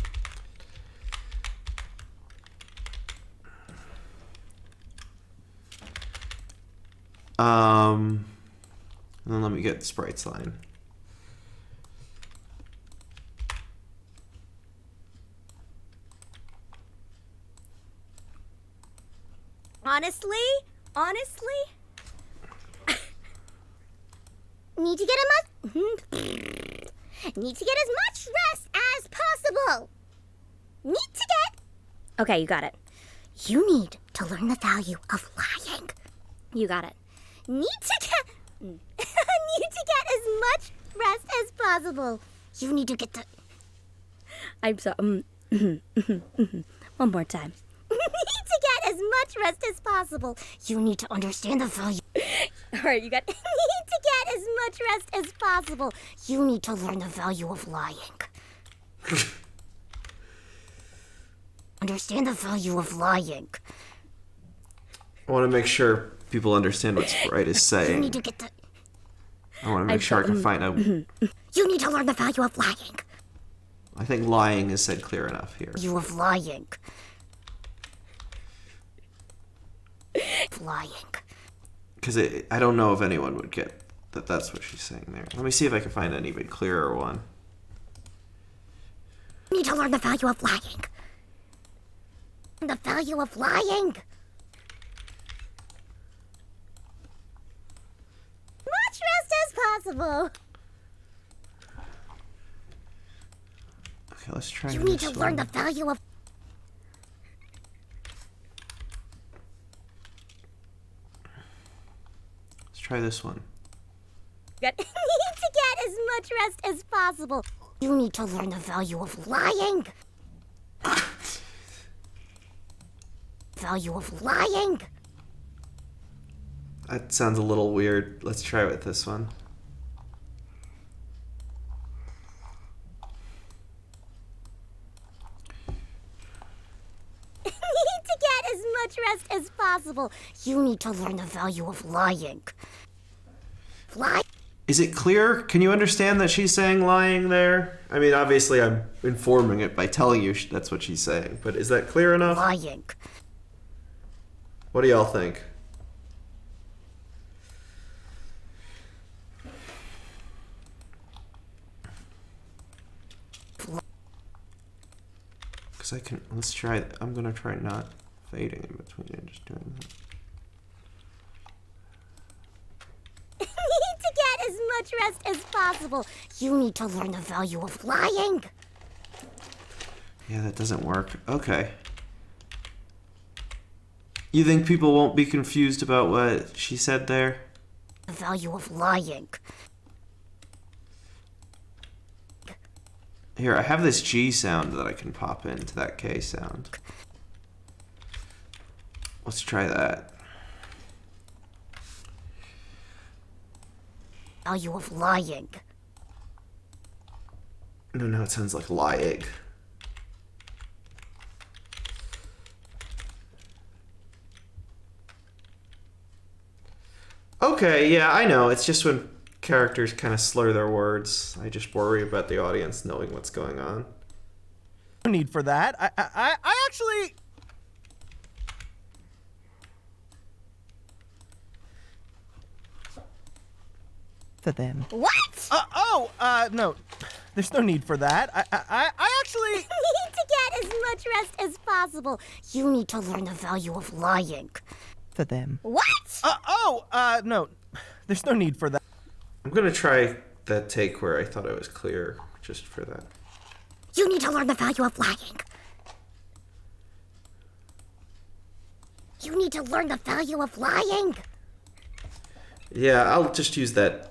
And then let me get Sprite's line. Honestly? Need to get need to get as much rest as possible. Need to get. Okay, you got it. You need to learn the value of lying. You got it. Need to get. need to get as much rest as possible. You need to get the. I'm so. One more time. Need to get as much rest as possible. You need to understand the value. All right, you got. Need to get as much rest as possible. You need to learn the value of lying. Understand the value of lying. I want to make sure people understand what Sprite is You saying. need to get the. I want to make sure I can find out. You need to learn the value of lying. I think lying is said clear enough here. You of lying. Lying. Because I don't know if anyone would get that that's what she's saying there. Let me see if I can find an even clearer one. You need to learn the value of lying. The value of lying. Much rest as possible. Okay, let's try You this need to learn one. the value of. Let's try this one. Got. Need to get as much rest as possible. You need to learn the value of lying. Value of lying. That sounds a little weird. Let's try with this one. Need to get as much rest as possible. You need to learn the value of lying. Lie. Is it clear? Can you understand that she's saying lying there? I mean, obviously I'm informing it by telling you that's what she's saying, but is that clear enough? Lying. What do y'all think? Because I can, let's try, I'm going to try not fading in between and just doing that. Need to get as much rest as possible. You need to learn the value of lying. Yeah, that doesn't work. Okay. You think people won't be confused about what she said there? The value of lying. Here, I have this G sound that I can pop into that K sound. Let's try that. Value of lying. No, it sounds like lying. Okay, yeah, I know. It's just when characters kind of slur their words. I just worry about the audience knowing what's going on. No need for that. I actually. For them. What? No. There's no need for that. I actually. Need to get as much rest as possible. You need to learn the value of lying. For them. What? No. There's no need for that. I'm gonna try that take where I thought I was clear, just for that. You need to learn the value of lying. You need to learn the value of lying. Yeah, I'll just use that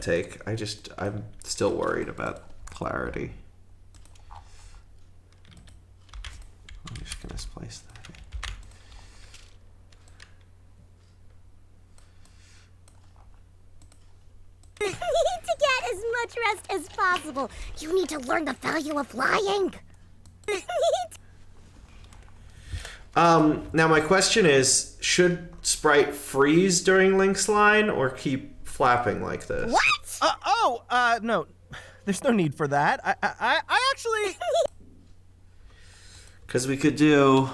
take. I'm still worried about clarity. I'm just gonna splice that. Need to get as much rest as possible. You need to learn the value of lying. Now my question is, should Sprite freeze during Link's line or keep flapping like this? What? No. There's no need for that. I actually. Because we could do...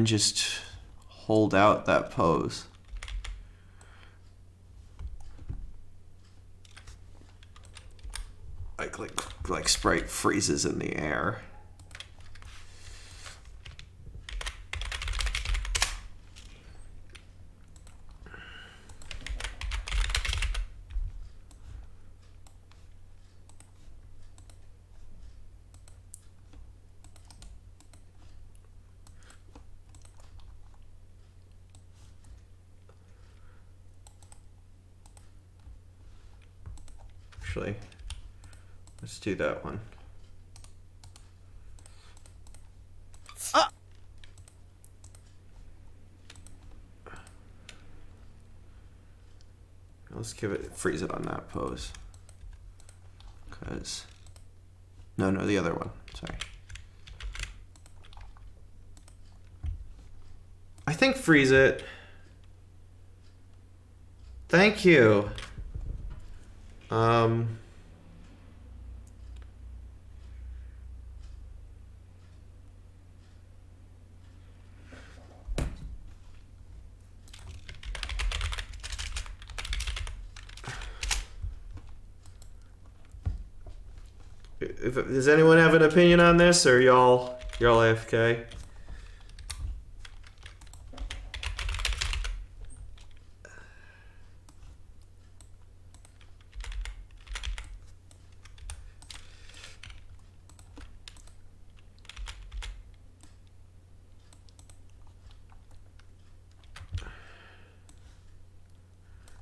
then just hold out that pose. Like Sprite freezes in the air. Actually, let's do that one. Let's freeze it on that pose. Cause, no, the other one, sorry. I think freeze it. Thank you. Does anyone have an opinion on this, or y'all AFK?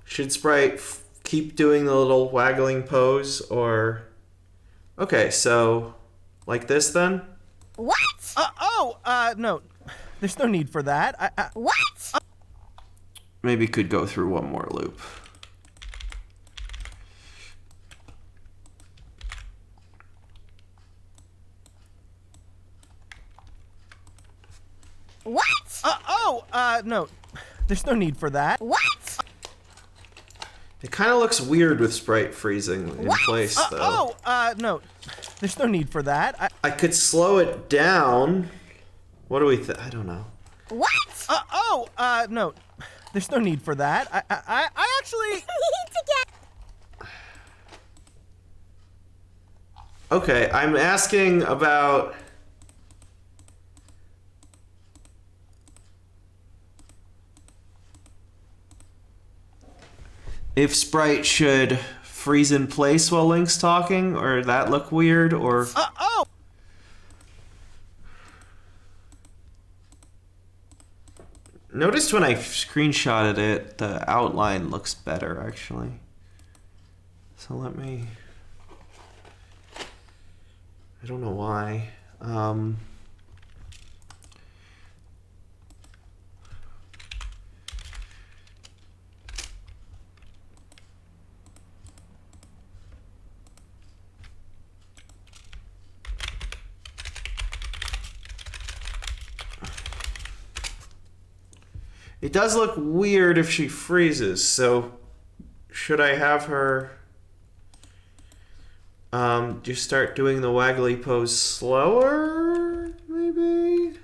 Should Sprite keep doing the little waggling pose, or... Okay, so like this then? What? No. There's no need for that. What? Maybe could go through one more loop. What? No. There's no need for that. What? It kind of looks weird with Sprite freezing in place, though. No. There's no need for that. I could slow it down. What do we think? I don't know. What? No. There's no need for that. I actually... need to get... Okay, I'm asking about... if Sprite should freeze in place while Link's talking, or that look weird, or... Noticed when I screenshotted it, the outline looks better, actually. So let me... I don't know why. It does look weird if she freezes, so should I have her just start doing the waggly pose slower, maybe?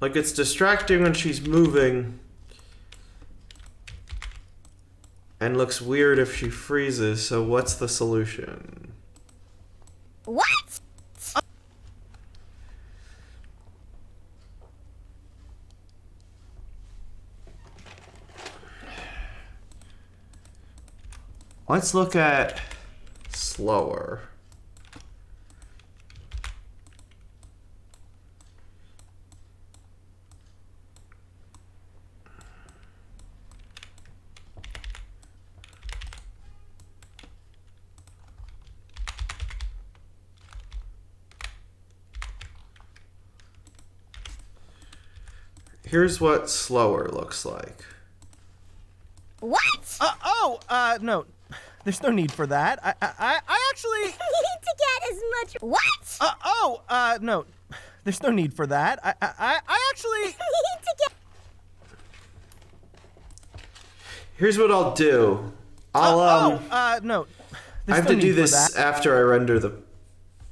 Like, it's distracting when she's moving and looks weird if she freezes, so what's the solution? What? Let's look at slower. here's what slower looks like. What? No. There's no need for that. I actually Need to get as much. What? no. There's no need for that. I actually Need to get. Here's what I'll do. I'll no. I have to do this after I render the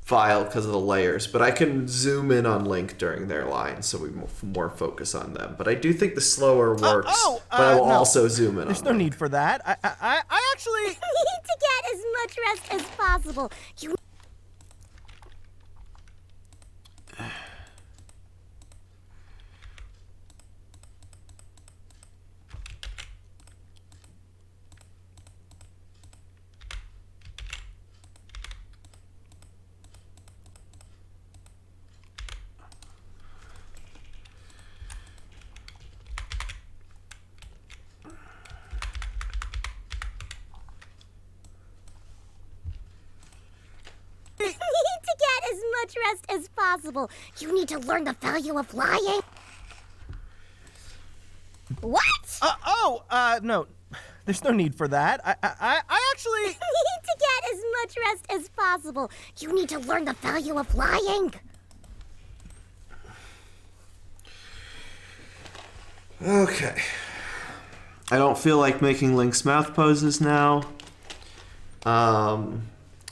file because of the layers, but I can zoom in on Link during their lines so we more focus on them. But I do think the slower works, but I will also zoom in There's on no Link. need for that. I actually Need to get as much rest as possible. You. Need to get as much rest as possible. You need to learn the value of lying. What? no. There's no need for that. I actually Need to get as much rest as possible. You need to learn the value of lying. Okay. I don't feel like making Link's mouth poses now.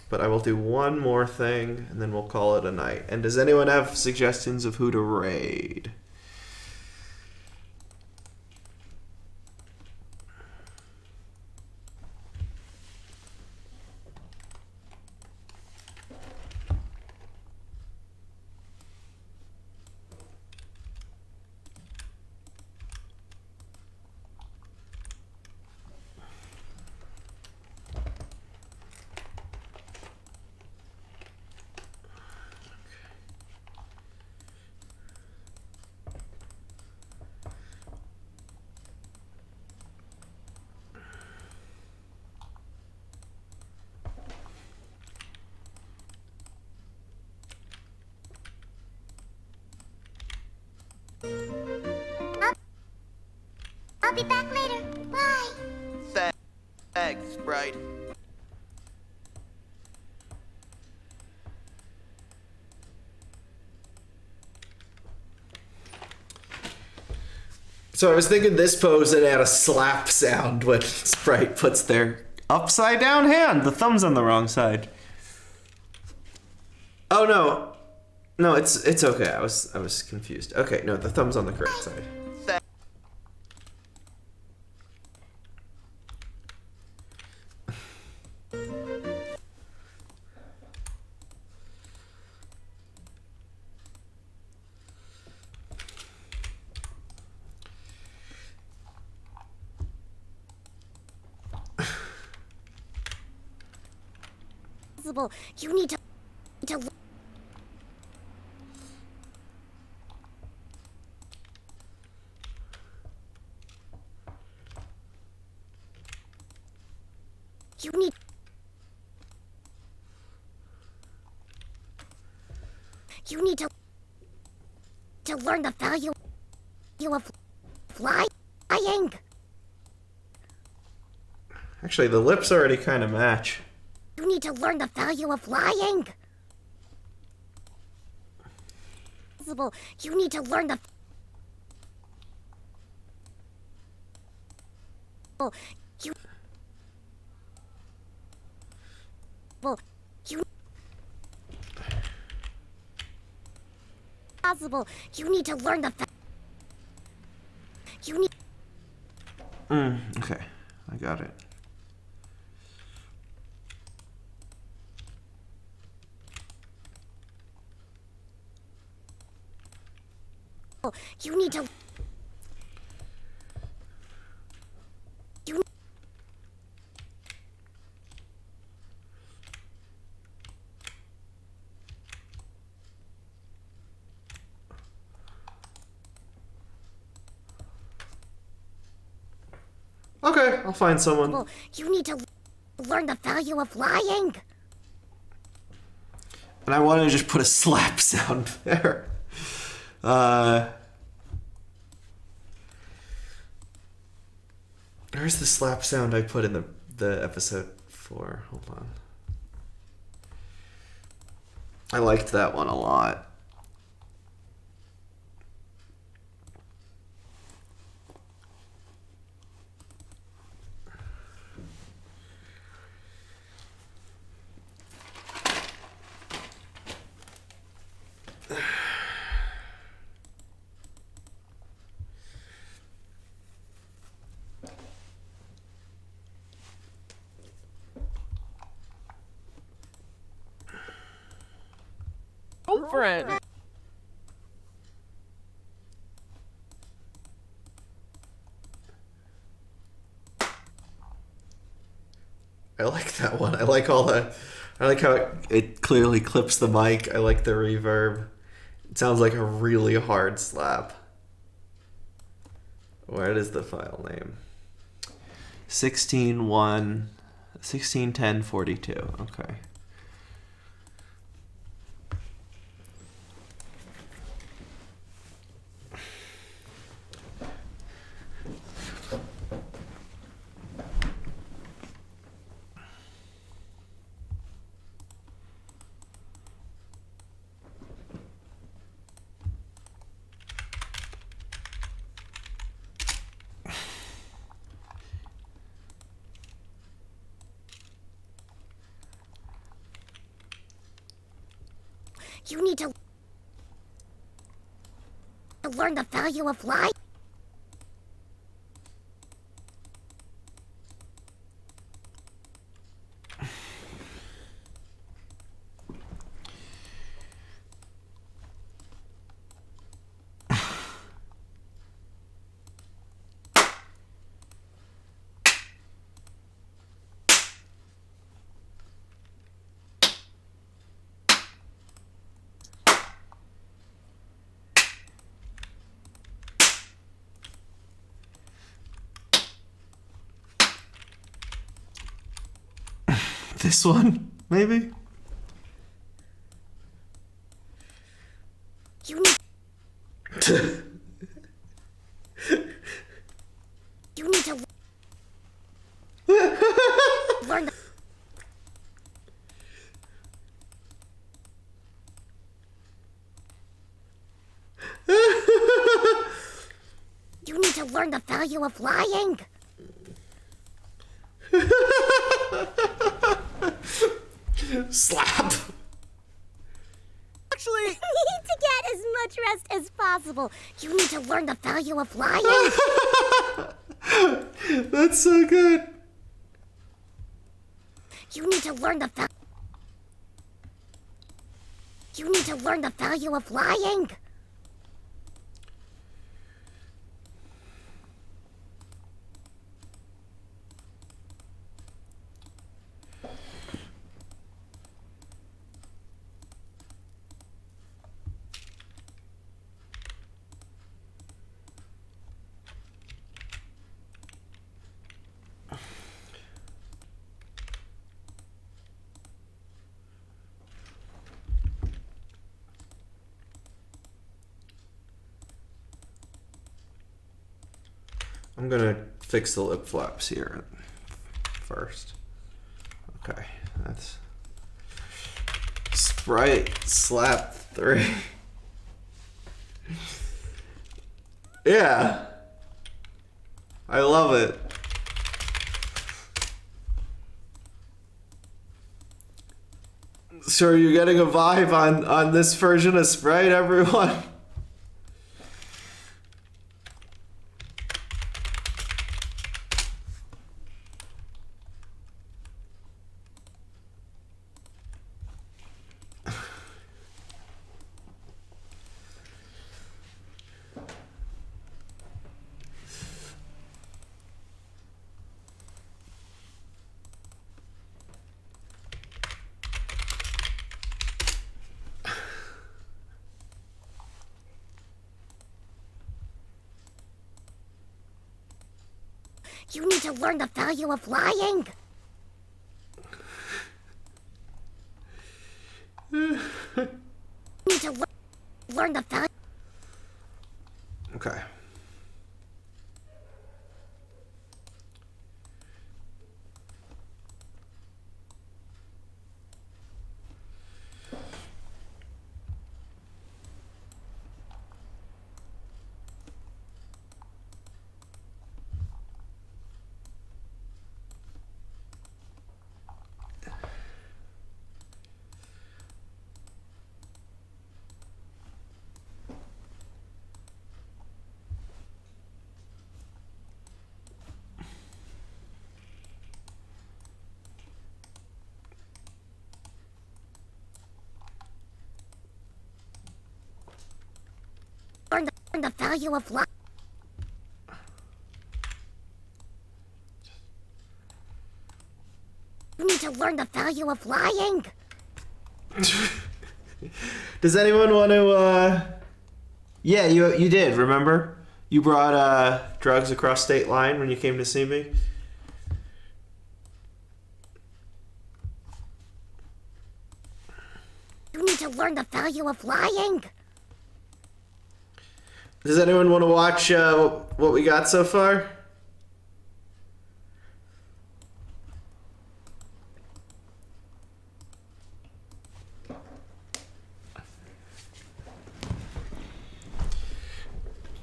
But I will do one more thing, and then we'll call it a night. And does anyone have suggestions of who to raid? I'll be back later. Bye. Thanks, Sprite. So I was thinking this pose would add a slap sound when Sprite puts their upside down hand. The thumb's on the wrong side. Oh no. No, it's okay. I was confused. Okay, no, the thumb's on the correct side. You need to You need to learn the value of lying. Actually, the lips already kind of match. You need to learn the value of lying. You need to learn the you you possible. You need to learn the you need Okay, I got it. you need to you Okay, I'll find someone. You need to learn the value of lying. And I want to just put a slap sound there. Where's the slap sound I put in the episode 4? Hold on. I liked that one a lot. Friend. I like that one. I like all the. I like how it clearly clips the mic. I like the reverb. It sounds like a really hard slap. What is the file name? 161042. Okay. You need to learn the value of life. This one, maybe? You need you need to learn the You need to learn the value of lying. Slap. Actually, You need to get as much rest as possible. You need to learn the value of lying. That's so good. You need to learn the You need to learn the value of lying. I'm gonna fix the lip flaps here first. Okay, that's Sprite Slap 3. Yeah, I love it. So are you getting a vibe on this version of Sprite, everyone? You need to learn the value of lying. You need to learn the value. Okay. The value of life. You need to learn the value of lying. Does anyone want to, Yeah, you did, remember? You brought, drugs across state line when you came to see me? You need to learn the value of lying. Does anyone want to watch, what we got so far?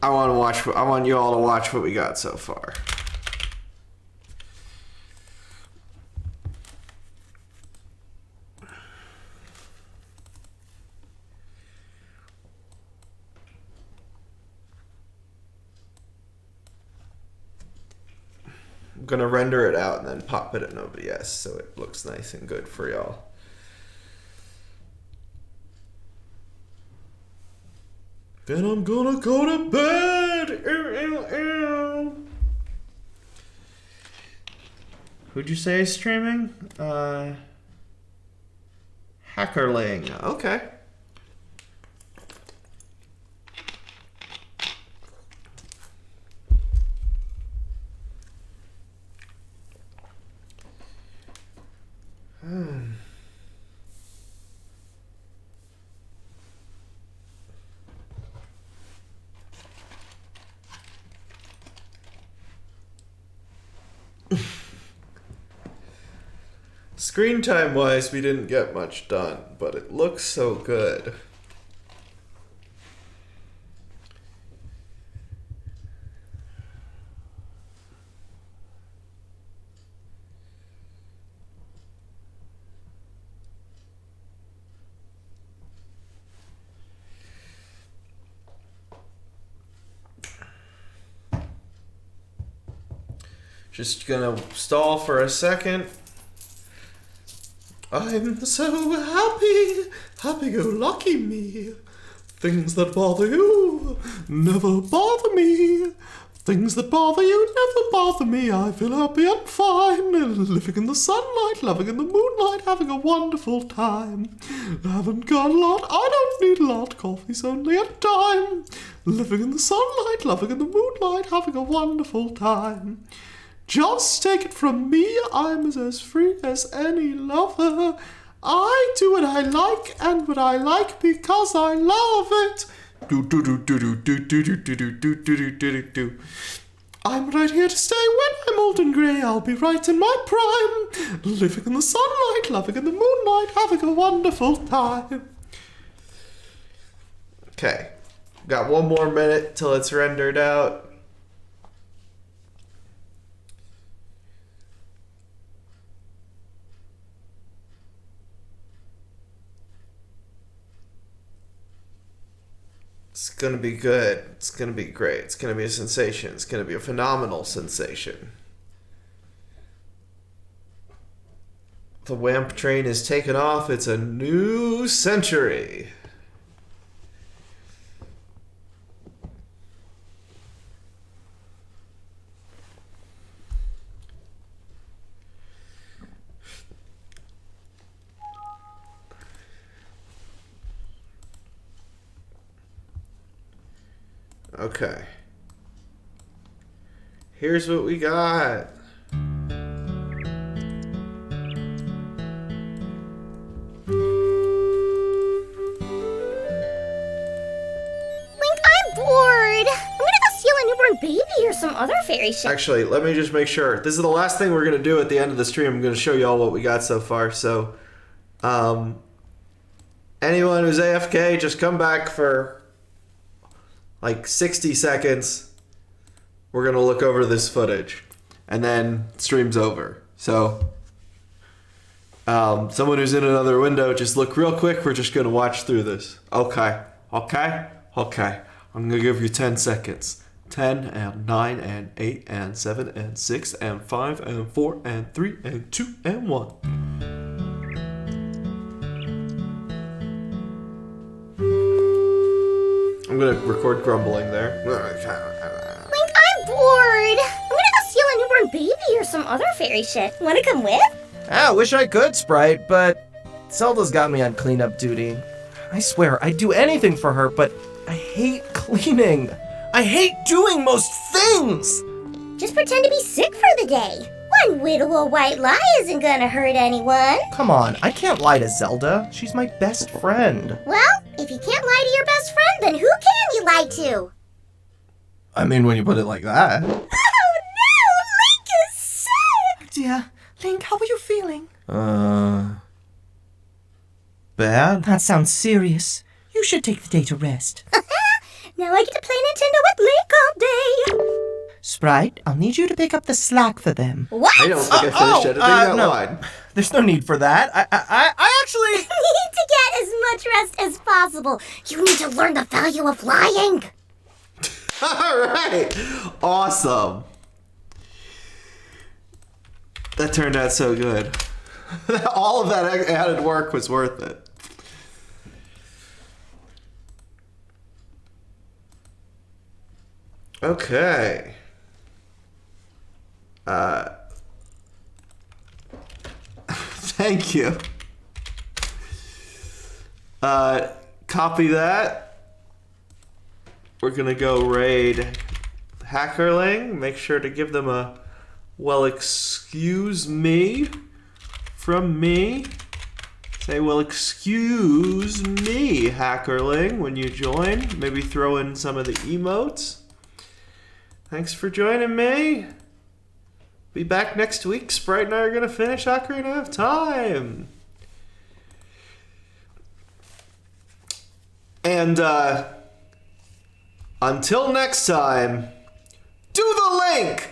I want you all to watch what we got so far. I'm gonna render it out and then pop it in OBS so it looks nice and good for y'all. Then I'm gonna go to bed. Who'd you say is streaming? Hackerling. Okay. Screen time wise, we didn't get much done, but it looks so good. Just gonna stall for a second. I'm so happy, happy-go-lucky me. Things that bother you never bother me. Things that bother you never bother me. I feel happy and fine, living in the sunlight, loving in the moonlight, having a wonderful time. Haven't got a lot, I don't need a lot, coffee's only a dime. Living in the sunlight, loving in the moonlight, having a wonderful time. Just take it from me, I'm as free as any lover. I do what I like and what I like because I love it. Do do do do do do do do do do do do do. I'm right here to stay when I'm old and grey. I'll be right in my prime, living in the sunlight, loving in the moonlight, having a wonderful time. Okay, got one more minute till it's rendered out. It's gonna be good. It's gonna be great. It's gonna be a sensation. It's gonna be a phenomenal sensation. The WAMP train is taken off. It's a new century. Okay. Here's what we got. Baby or some other fairy shit. Actually, let me just make sure. This is the last thing we're going to do at the end of the stream. I'm going to show you all what we got so far. So, anyone who's AFK, just come back for like 60 seconds. We're going to look over this footage. And then stream's over. So, someone who's in another window, just look real quick. We're just going to watch through this. Okay. Okay? Okay. I'm going to give you 10 seconds. 10 and 9 and 8 and 7 and 6 and 5 and 4 and 3 and 2 and 1. I'm gonna record grumbling there. Link, I'm bored. I'm gonna go steal a newborn baby or some other fairy shit. Wanna come with? I wish I could, Sprite, but Zelda's got me on cleanup duty. I swear, I'd do anything for her, but I hate cleaning. I hate doing most things! Just pretend to be sick for the day. One widow white lie isn't gonna hurt anyone. Come on, I can't lie to Zelda. She's my best friend. Well, if you can't lie to your best friend, then who can you lie to? I mean, when you put it like that. Oh no! Link is sick! Dear, Link, how are you feeling? Bad? That sounds serious. You should take the day to rest. Now I get to play Nintendo with Link all day. Sprite, I'll need you to pick up the slack for them. What? I don't think I finished editing that no. line. There's no need for that. I actually... Need to get as much rest as possible. You need to learn the value of lying. All right. Awesome. That turned out so good. All of that added work was worth it. Okay. Thank you. Copy that. We're gonna go raid Hackerling. Make sure to give them a well, excuse me from me. Say, well, excuse me, Hackerling, when you join. Maybe throw in some of the emotes. Thanks for joining me. Be back next week. Sprite and I are going to finish Ocarina of Time. And until next time, do the link!